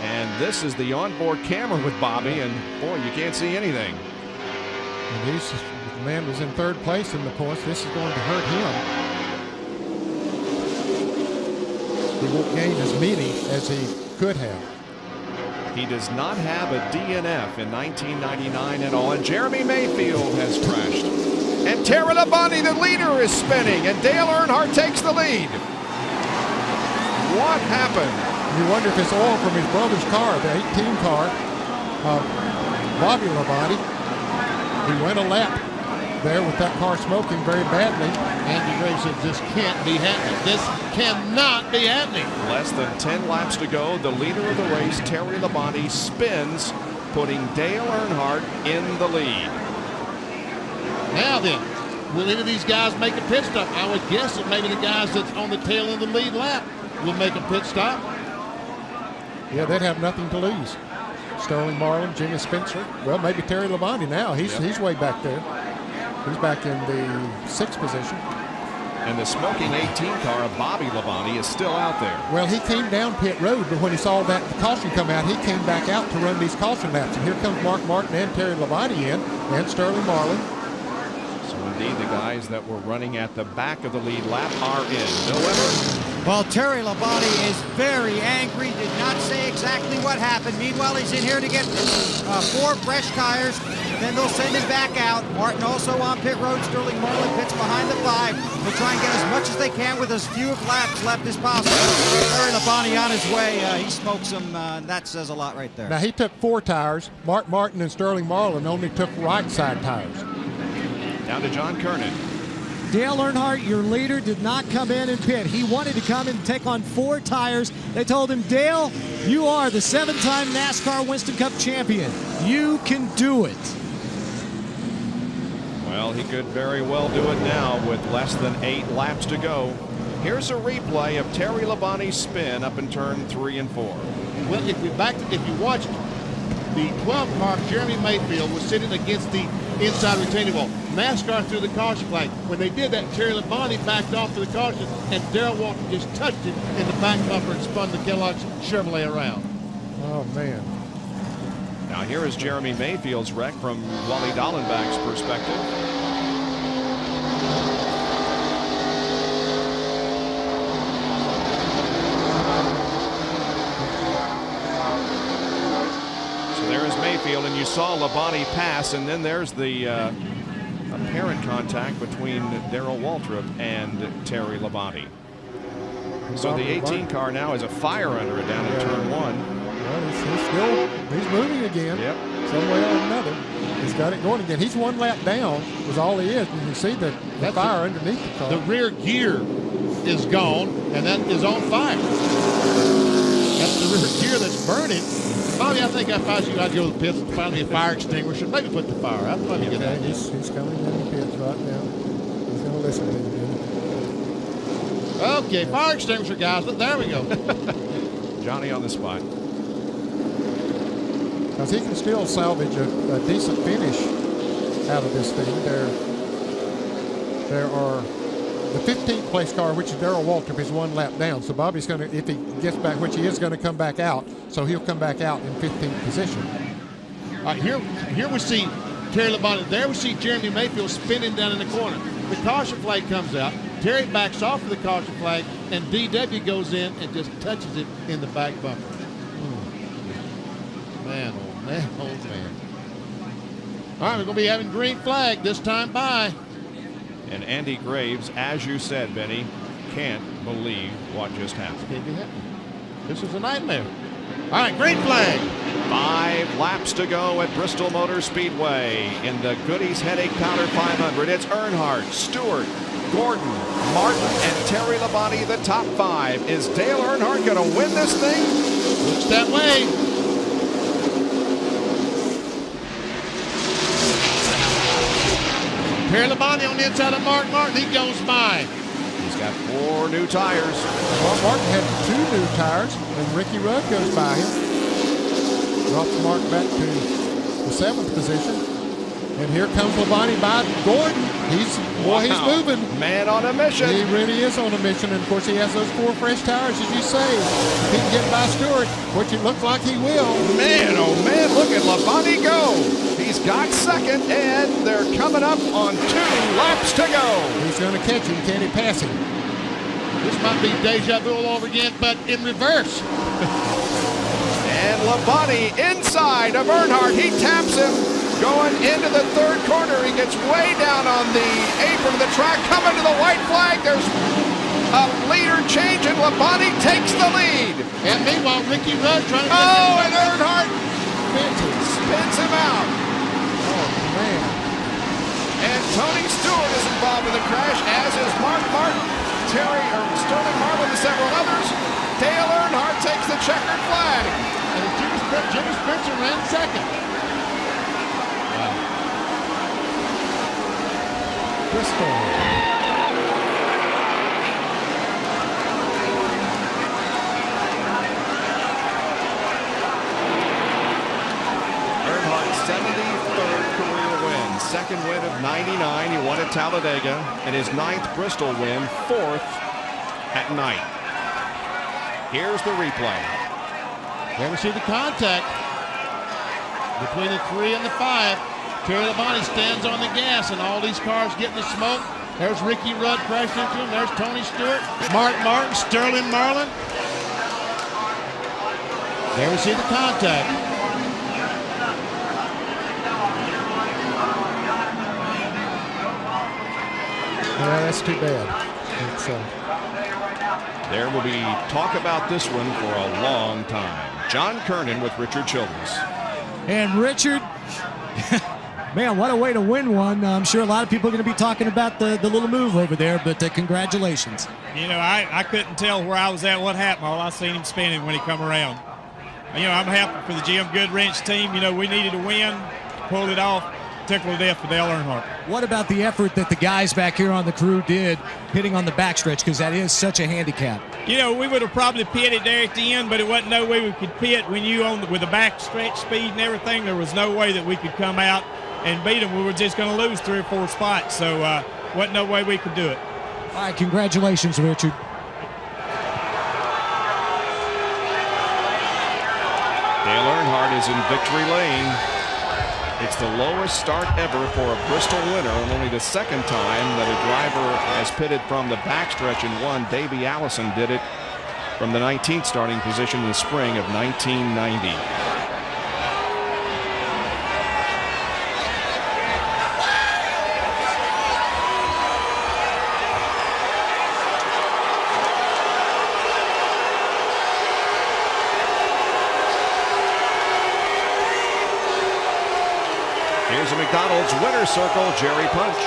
And this is the onboard camera with Bobby, and boy, you can't see anything. And the man was in 3rd place, and of course this is going to hurt him. He won't gain as many as he could have. He does not have a DNF in 1999 at all, and Jeremy Mayfield has crashed. And Terry Labonte, the leader, is spinning, and Dale Earnhardt takes the lead. What happened? You wonder if it's oil from his brother's car, the 18 car, Bobby Labonte. He went a lap there with that car smoking very badly. Andy Gray said this can't be happening. This cannot be happening. Less than 10 laps to go. The leader of the race, Terry Labonte, spins, putting Dale Earnhardt in the lead. Now then, will any of these guys make a pit stop? I would guess that maybe the guys that's on the tail of the lead lap will make a pit stop. Yeah, they'd have nothing to lose. Sterling Marlin, Jimmy Spencer. Well, maybe Terry Labonte now. He's way back there. He's back in the 6th position. And the smoking 18 car of Bobby Labonte is still out there. Well, he came down pit road, but when he saw that caution come out, he came back out to run these caution laps. And here comes Mark Martin and Terry Labonte in, and Sterling Marlin. So indeed, the guys that were running at the back of the lead lap are in. Bill Weber. Well, Terry Labonte is very angry, did not say exactly what happened. Meanwhile, he's in here to get 4 fresh tires, and then they'll send him back out. Martin also on pit road. Sterling Marlin pits behind the 5. They'll try and get as much as they can with as few laps left as possible. Terry Labonte on his way. He smoked some, that says a lot right there. Now, he took 4 tires. Mark Martin and Sterling Marlin only took right side tires. Down to John Kernan. Dale Earnhardt, your leader, did not come in and pit. He wanted to come and take on 4 tires. They told him, Dale, you are the 7-time NASCAR Winston Cup champion. You can do it. Well, he could very well do it now with less than 8 laps to go. Here's a replay of Terry Labonte's spin up in turn 3 and 4. Well, if you watched the 12 car, Jeremy Mayfield was sitting against the inside retaining wall. NASCAR threw the caution flag. When they did that, Terry Labonte backed off to the caution, and Darrell Walker just touched him in the back bumper and spun the Kellogg's Chevrolet around. Oh, man. Now here is Jeremy Mayfield's wreck from Wally Dallenbach's perspective. So there is Mayfield, and you saw Labonte pass, and then there's the apparent contact between Darrell Waltrip and Terry Labonte. So the 18 car now has a fire under it down in turn 1. Well, he's moving again. Yep. Some way or another. He's got it going again. He's 1 lap down was all he is. You can see the fire underneath the car. The rear gear is gone, and that is on fire. That's the rear gear that's burning. Bobby, I think if I was you, I'd go to the pits and find me a fire extinguisher. Maybe put the fire out. Probably get that. He's coming in the pits right now. He's going to listen to him. Okay, fire extinguisher, guys. There we go. Johnny on the spot. Because he can still salvage a decent finish out of this thing. There are the 15th place car, which is Darrell Waltrip, is 1 lap down. So Bobby's going to, if he gets back, which he is going to come back out, so he'll come back out in 15th position. All right, here we see Terry Labonte. There we see Jeremy Mayfield spinning down in the corner. The caution flag comes out. Terry backs off of the caution flag, and DW goes in and just touches it in the back bumper. Man, oh man, oh man. All right, we're going to be having green flag this time by. And Andy Graves, as you said, Benny, can't believe what just happened. Can't be happening. This is a nightmare. All right, green flag. 5 laps to go at Bristol Motor Speedway in the Goody's Headache Powder 500. It's Earnhardt, Stewart, Gordon, Martin, and Terry Labonte, the top 5. Is Dale Earnhardt going to win this thing? Looks that way. Terry Labonte on the inside of Mark Martin. He goes by. He's got 4 new tires. Well, Martin had 2 new tires, and Ricky Rudd goes by him. Drops Mark back to the 7th position. And here comes Labonte by Gordon. He's moving. Man on a mission. He really is on a mission. And of course, he has those 4 fresh tires, as you say. If he can get by Stewart, which it looks like he will. Man, oh man, look at Labonte go. He's got second, and they're coming up on 2 laps to go. He's going to catch him. Can he pass him? This might be deja vu all over again, but in reverse. And Labonte inside of Earnhardt. He taps him going into the 3rd corner. He gets way down on the apron of the track. Coming to the white flag. There's a leader change, and Labonte takes the lead. And meanwhile, Ricky Rudd trying to... Oh, and Earnhardt spins him out. Oh, man. And Tony Stewart is involved in the crash, as is Mark Martin, Sterling Marlin, and several others. Dale Earnhardt takes the checkered flag. And Jimmy Spencer ran second. Bristol. Earnhardt's 73rd career win. 2nd win of 99. He won at Talladega. And his 9th Bristol win. 4th at night. Here's the replay. There we see the contact between the 3 and the 5. Terry Labonte stands on the gas, and all these cars getting the smoke. There's Ricky Rudd crashed into him. There's Tony Stewart, Mark Martin, Sterling Marlin. There we see the contact. Yeah, that's too bad. There will be talk about this one for a long time. John Kernan with Richard Childress. And Richard, man, what a way to win one. I'm sure a lot of people are going to be talking about the little move over there, but congratulations. You know, I couldn't tell where I was at, what happened. All I seen him spinning when he come around. You know, I'm happy for the Jim Goodwrench team. You know, we needed to win, pulled it off. Tickle to death for Dale Earnhardt. What about the effort that the guys back here on the crew did hitting on the backstretch, because that is such a handicap? You know, we would have probably pitted there at the end, but it wasn't no way we could pit when you with the backstretch speed and everything. There was no way that we could come out and beat them. We were just going to lose 3 or 4 spots, so wasn't no way we could do it. All right, congratulations, Richard. Dale Earnhardt is in victory lane. It's the lowest start ever for a Bristol winner, and only the 2nd time that a driver has pitted from the backstretch and won. Davey Allison did it from the 19th starting position in the spring of 1990. Here's a McDonald's winner's circle, Jerry Punch.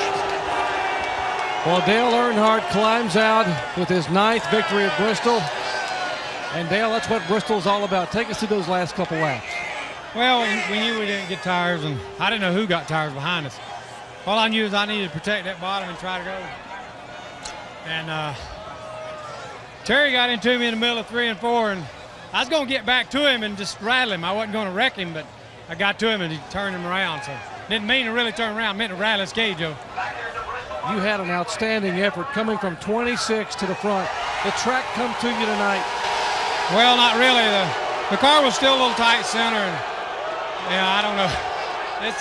Well, Dale Earnhardt climbs out with his 9th victory at Bristol. And Dale, that's what Bristol's all about. Take us through those last couple laps. Well, we knew we didn't get tires, and I didn't know who got tires behind us. All I knew is I needed to protect that bottom and try to go. And Terry got into me in the middle of 3 and 4, and I was going to get back to him and just rattle him. I wasn't going to wreck him, but I got to him and he turned him around. So didn't mean to really turn around, meant to rattle his cage, Joe. You had an outstanding effort coming from 26 to the front. The track come to you tonight. Well, not really. The car was still a little tight center, and I don't know. This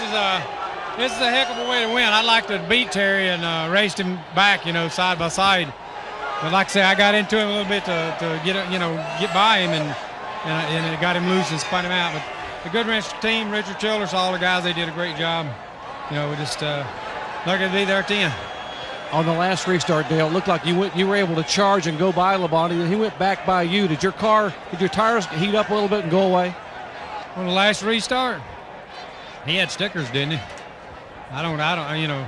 is a heck of a way to win. I'd like to beat Terry and raced him back, side by side. But like I say, I got into him a little bit to get by him, and it got him loose and spun him out. But the Goodwrench team, Richard Childress, all the guys, they did a great job. We just lucky to be there at the end. on the last restart, Dale. It looked like you were able to charge and go by Labonte, and he went back by you. Did your tires heat up a little bit and go away? On the last restart, he had stickers, didn't he? I don't, you know,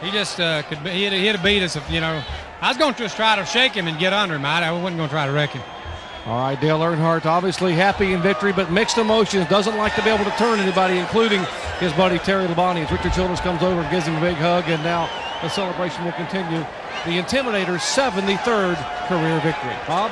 he just he'd have beat us if, you know. I was going to just try to shake him and get under him. I wasn't going to try to wreck him. All right, Dale Earnhardt obviously happy in victory, but mixed emotions. Doesn't like to be able to turn anybody, including his buddy Terry Labonte. As Richard Childress comes over and gives him a big hug, and now the celebration will continue. The Intimidator's 73rd career victory. Bob?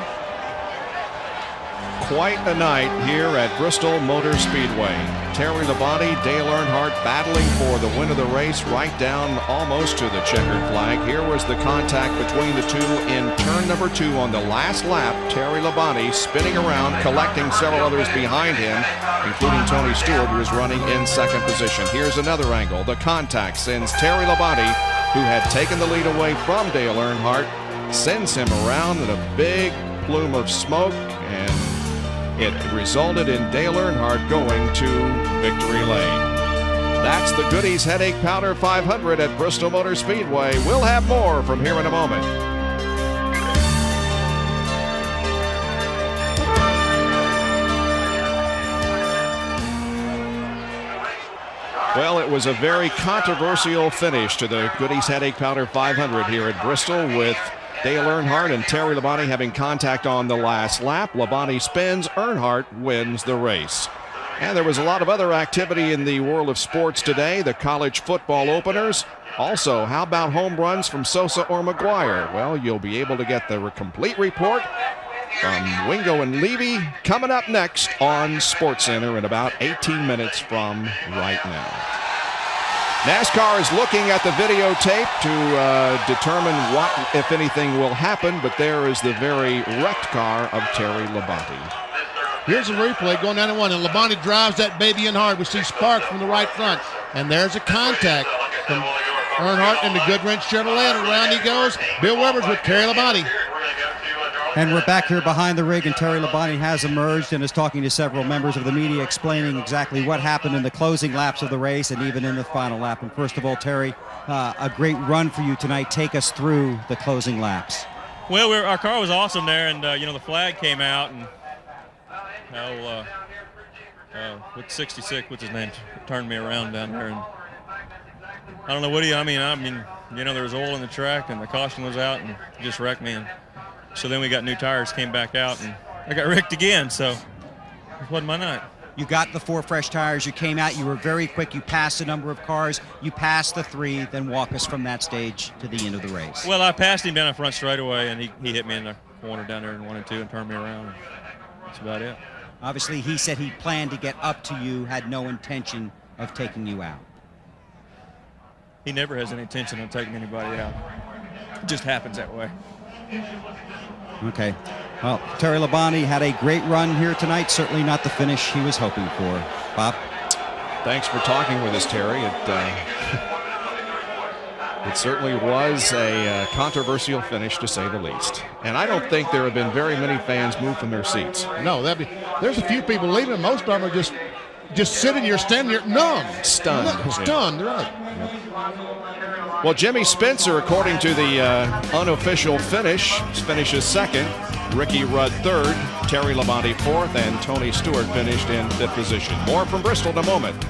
Quite a night here at Bristol Motor Speedway. Terry Labonte, Dale Earnhardt battling for the win of the race right down almost to the checkered flag. Here was the contact between the two in turn number 2 on the last lap. Terry Labonte spinning around, collecting several others behind him, including Tony Stewart, who is running in second position. Here's another angle. The contact sends Terry Labonte, who had taken the lead away from Dale Earnhardt, sends him around in a big plume of smoke, and it resulted in Dale Earnhardt going to victory lane. That's the Goody's Headache Powder 500 at Bristol Motor Speedway. We'll have more from here in a moment. Well, it was a very controversial finish to the Goody's Headache Powder 500 here at Bristol, with Dale Earnhardt and Terry Labonte having contact on the last lap. Labonte spins, Earnhardt wins the race. And there was a lot of other activity in the world of sports today. The college football openers. Also, how about home runs from Sosa or McGuire? Well, you'll be able to get the complete report from Wingo and Levy coming up next on SportsCenter in about 18 minutes from right now. NASCAR is looking at the videotape to determine what, if anything, will happen, but there is the very wrecked car of Terry Labonte. Here's a replay going down to 1, and Labonte drives that baby in hard. We see sparks from the right front, and there's a contact from Earnhardt into Goodwrench Chevrolet, and around he goes. Bill Weber's with Terry Labonte. And we're back here behind the rig, and Terry Labonte has emerged and is talking to several members of the media, explaining exactly what happened in the closing laps of the race and even in the final lap. And first of all, Terry, a great run for you tonight. Take us through the closing laps. Well, our car was awesome there, and you know, the flag came out, and with 66, what's his name, turned me around down there, and I don't know what I mean, you know, there was oil in the track, and the caution was out, and it just wrecked me. And so then we got new tires, came back out, and I got wrecked again, so it wasn't my night. You got the 4 fresh tires, you came out, you were very quick, you passed a number of cars, you passed the 3, then walk us from that stage to the end of the race. Well, I passed him down the front straightaway, and he hit me in the corner down there in 1 and 2 and turned me around. That's about it. Obviously, he said he planned to get up to you, had no intention of taking you out. He never has any intention of taking anybody out. It just happens that way. Okay. Well, Terry Labonte had a great run here tonight. Certainly not the finish he was hoping for. Bob? Thanks for talking with us, Terry. It certainly was a controversial finish, to say the least. And I don't think there have been very many fans move from their seats. No, there's a few people leaving. Most of them are just sitting here, standing here, numb. Stunned. Stunned, right. Well, Jimmy Spencer, according to the unofficial finish, finishes second. Ricky Rudd third. Terry Labonte fourth. And Tony Stewart finished in fifth position. More from Bristol in a moment.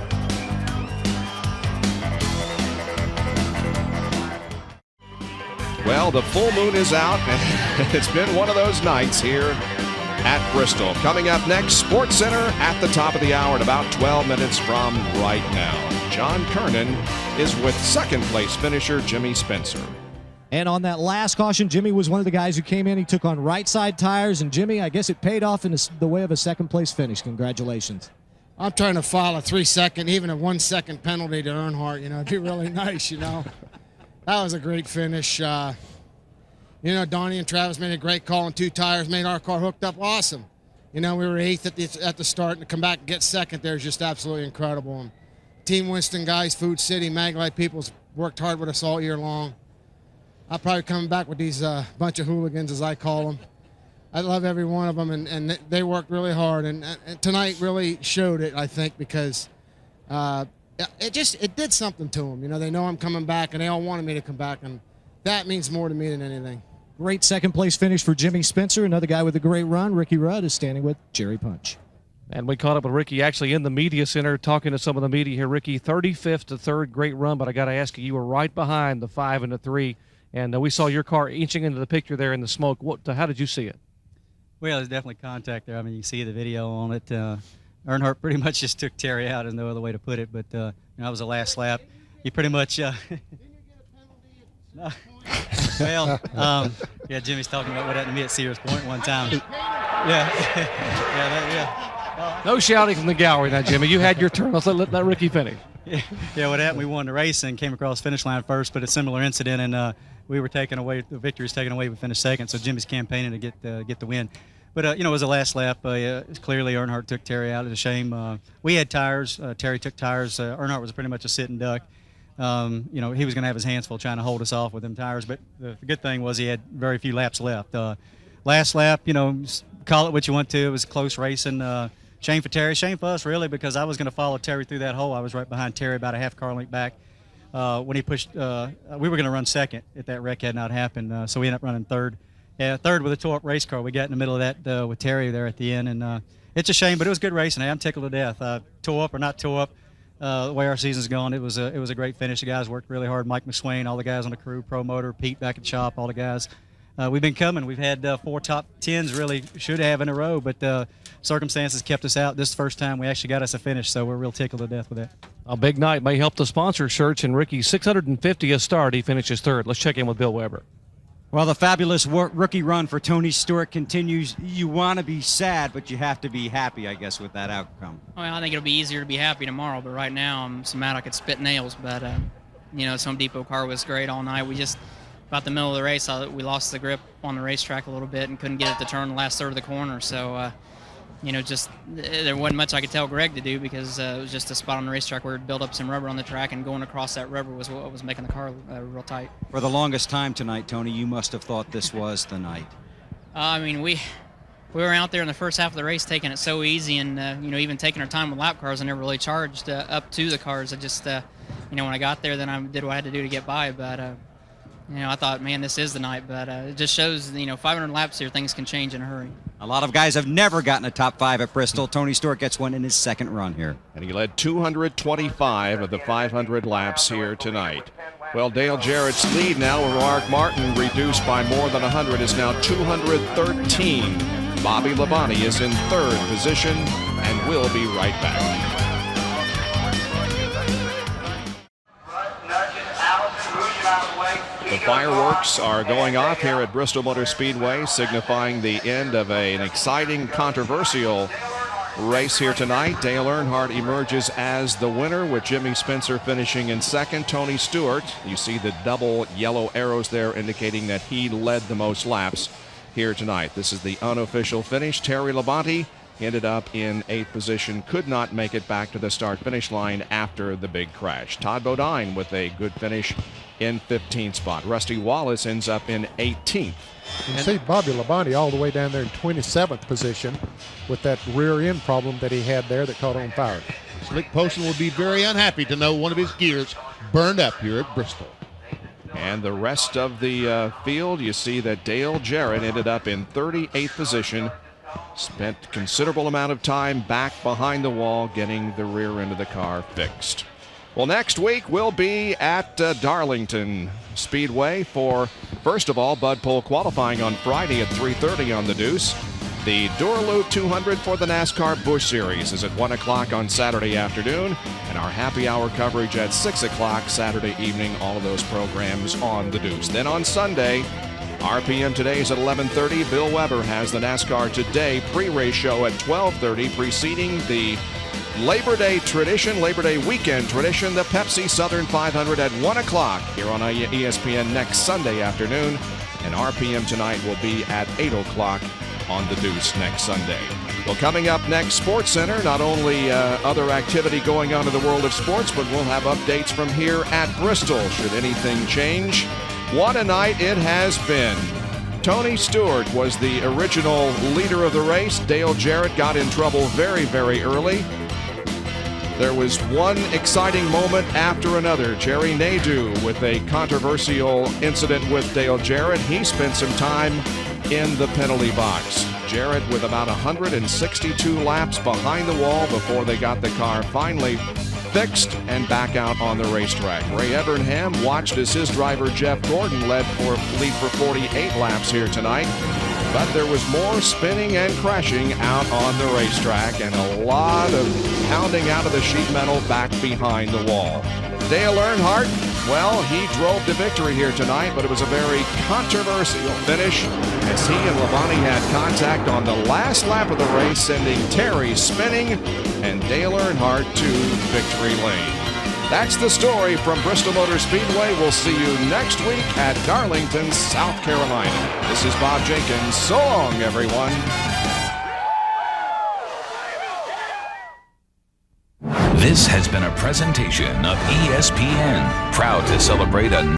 Well, the full moon is out, and it's been one of those nights here at Bristol. Coming up next, SportsCenter at the top of the hour at about 12 minutes from right now. John Kernan is with second place finisher Jimmy Spencer. And on that last caution, Jimmy was one of the guys who came in. He took on right side tires, and Jimmy, I guess it paid off in the way of a second place finish. Congratulations. I'm trying to file a 3-second, even a 1-second penalty to Earnhardt. You know, it'd be really nice, you know. That was a great finish. You know, Donnie and Travis made a great call on 2 tires, made our car hooked up awesome. You know, we were 8th at the start, and to come back and get second there is just absolutely incredible. And Team Winston guys, Food City, Maglite people's worked hard with us all year long. I'll probably come back with these bunch of hooligans, as I call them. I love every one of them, and they worked really hard. And tonight really showed it, I think, because it did something to them. You know, they know I'm coming back, and they all wanted me to come back. And That means more to me than anything. Great second place finish for Jimmy Spencer. Another guy with a great run. Ricky Rudd is standing with Jerry Punch. And we caught up with Ricky actually in the media center, talking to some of the media here. Ricky, 35th to 3rd, great run, but I got to ask you, you were right behind the 5 and the 3, and we saw your car inching into the picture there in the smoke. How did you see it? Well, there's definitely contact there. I mean, you see the video on it. Earnhart pretty much just took Terry out. There's no other way to put it, but that was the last lap. He pretty much well, yeah, Jimmy's talking about what happened to me at Sears Point one time. Yeah. No shouting from the gallery now, Jimmy. You had your turn. Let's let Ricky finish. Yeah, what happened, we won the race and came across the finish line first, but a similar incident, and we were taken away, the victory was taken away, we finished second, so Jimmy's campaigning to get the win. But, it was the last lap. Clearly, Earnhardt took Terry out. It's a shame. We had tires. Terry took tires. Earnhardt was pretty much a sitting duck. He was going to have his hands full trying to hold us off with them tires, but the good thing was he had very few laps left. Last lap, call it what you want to. It was close racing. Shame for Terry, shame for us, really, because I was going to follow Terry through that hole. I was right behind Terry, about a half car length back. When he pushed, we were going to run second if that wreck had not happened, so we ended up running third. Yeah, third with a tore-up race car. We got in the middle of that with Terry there at the end, and it's a shame, but it was good racing. I'm tickled to death. Tore up or not tore up, the way our season's gone, it was a great finish. The guys worked really hard. Mike McSwain, all the guys on the crew, Pro Motor, Pete back at shop, all the guys. We've been coming. We've had 4 top 10s really should have in a row, but circumstances kept us out. This is the first time we actually got us a finish, so we're real tickled to death with that. A big night may help the sponsor search, and Ricky's 650th start. He finishes third. Let's check in with Bill Weber. Well, the fabulous rookie run for Tony Stewart continues. You want to be sad, but you have to be happy, I guess, with that outcome. Well, I think it'll be easier to be happy tomorrow, but right now I'm so mad I could spit nails. But, Home Depot car was great all night. We just, about the middle of the race, we lost the grip on the racetrack a little bit and couldn't get it to turn the last third of the corner. So, there wasn't much I could tell Greg to do because it was just a spot on the racetrack where it built up some rubber on the track, and going across that rubber was what was making the car real tight. For the longest time tonight, Tony, you must have thought this was the night. We were out there in the first half of the race taking it so easy, and even taking our time with lap cars. I never really charged up to the cars. I just when I got there, then I did what I had to do to get by. But I thought, man, this is the night. But it just shows 500 laps here, things can change in a hurry. A lot of guys have never gotten a top 5 at Bristol. Tony Stewart gets one in his second run here. And he led 225 of the 500 laps here tonight. Well, Dale Jarrett's lead now with Mark Martin reduced by more than 100 is now 213. Bobby Labonte is in third position, and we'll be right back. The fireworks are going off here at Bristol Motor Speedway, signifying the end of an exciting, controversial race here tonight. Dale Earnhardt emerges as the winner, with Jimmy Spencer finishing in second. Tony Stewart, you see the double yellow arrows there indicating that he led the most laps here tonight. This is the unofficial finish. Terry Labonte ended up in 8th position, could not make it back to the start-finish line after the big crash. Todd Bodine with a good finish in 15th spot. Rusty Wallace ends up in 18th. You see Bobby Labonte all the way down there in 27th position with that rear end problem that he had there that caught on fire. Slick Poston will be very unhappy to know one of his gears burned up here at Bristol. And the rest of the field, you see that Dale Jarrett ended up in 38th position. Spent considerable amount of time back behind the wall getting the rear end of the car fixed. Well, next week we'll be at Darlington Speedway for, first of all, Bud Pole qualifying on Friday at 3:30 on the Deuce. The Duraloo 200 for the NASCAR Busch Series is at 1 o'clock on Saturday afternoon, and our happy hour coverage at 6 o'clock Saturday evening. All of those programs on the Deuce. Then on Sunday, RPM Today is at 11:30. Bill Weber has the NASCAR Today pre-race show at 12:30, preceding the Labor Day weekend tradition, the Pepsi Southern 500 at 1 o'clock here on ESPN next Sunday afternoon. And RPM Tonight will be at 8 o'clock on the Deuce next Sunday. Well, coming up next, Sports Center, not only other activity going on in the world of sports, but we'll have updates from here at Bristol should anything change. What a night it has been. Tony Stewart was the original leader of the race. Dale Jarrett got in trouble very, very early. There was one exciting moment after another. Jerry Nadeau with a controversial incident with Dale Jarrett. He spent some time in the penalty box. Jarrett with about 162 laps behind the wall before they got the car finally fixed and back out on the racetrack. Ray Evernham watched as his driver Jeff Gordon lead for 48 laps here tonight. But there was more spinning and crashing out on the racetrack and a lot of pounding out of the sheet metal back behind the wall. Dale Earnhardt, well, he drove to victory here tonight, but it was a very controversial finish as he and Labonte had contact on the last lap of the race, sending Terry spinning and Dale Earnhardt to victory lane. That's the story from Bristol Motor Speedway. We'll see you next week at Darlington, South Carolina. This is Bob Jenkins. So long, everyone. This has been a presentation of ESPN, proud to celebrate a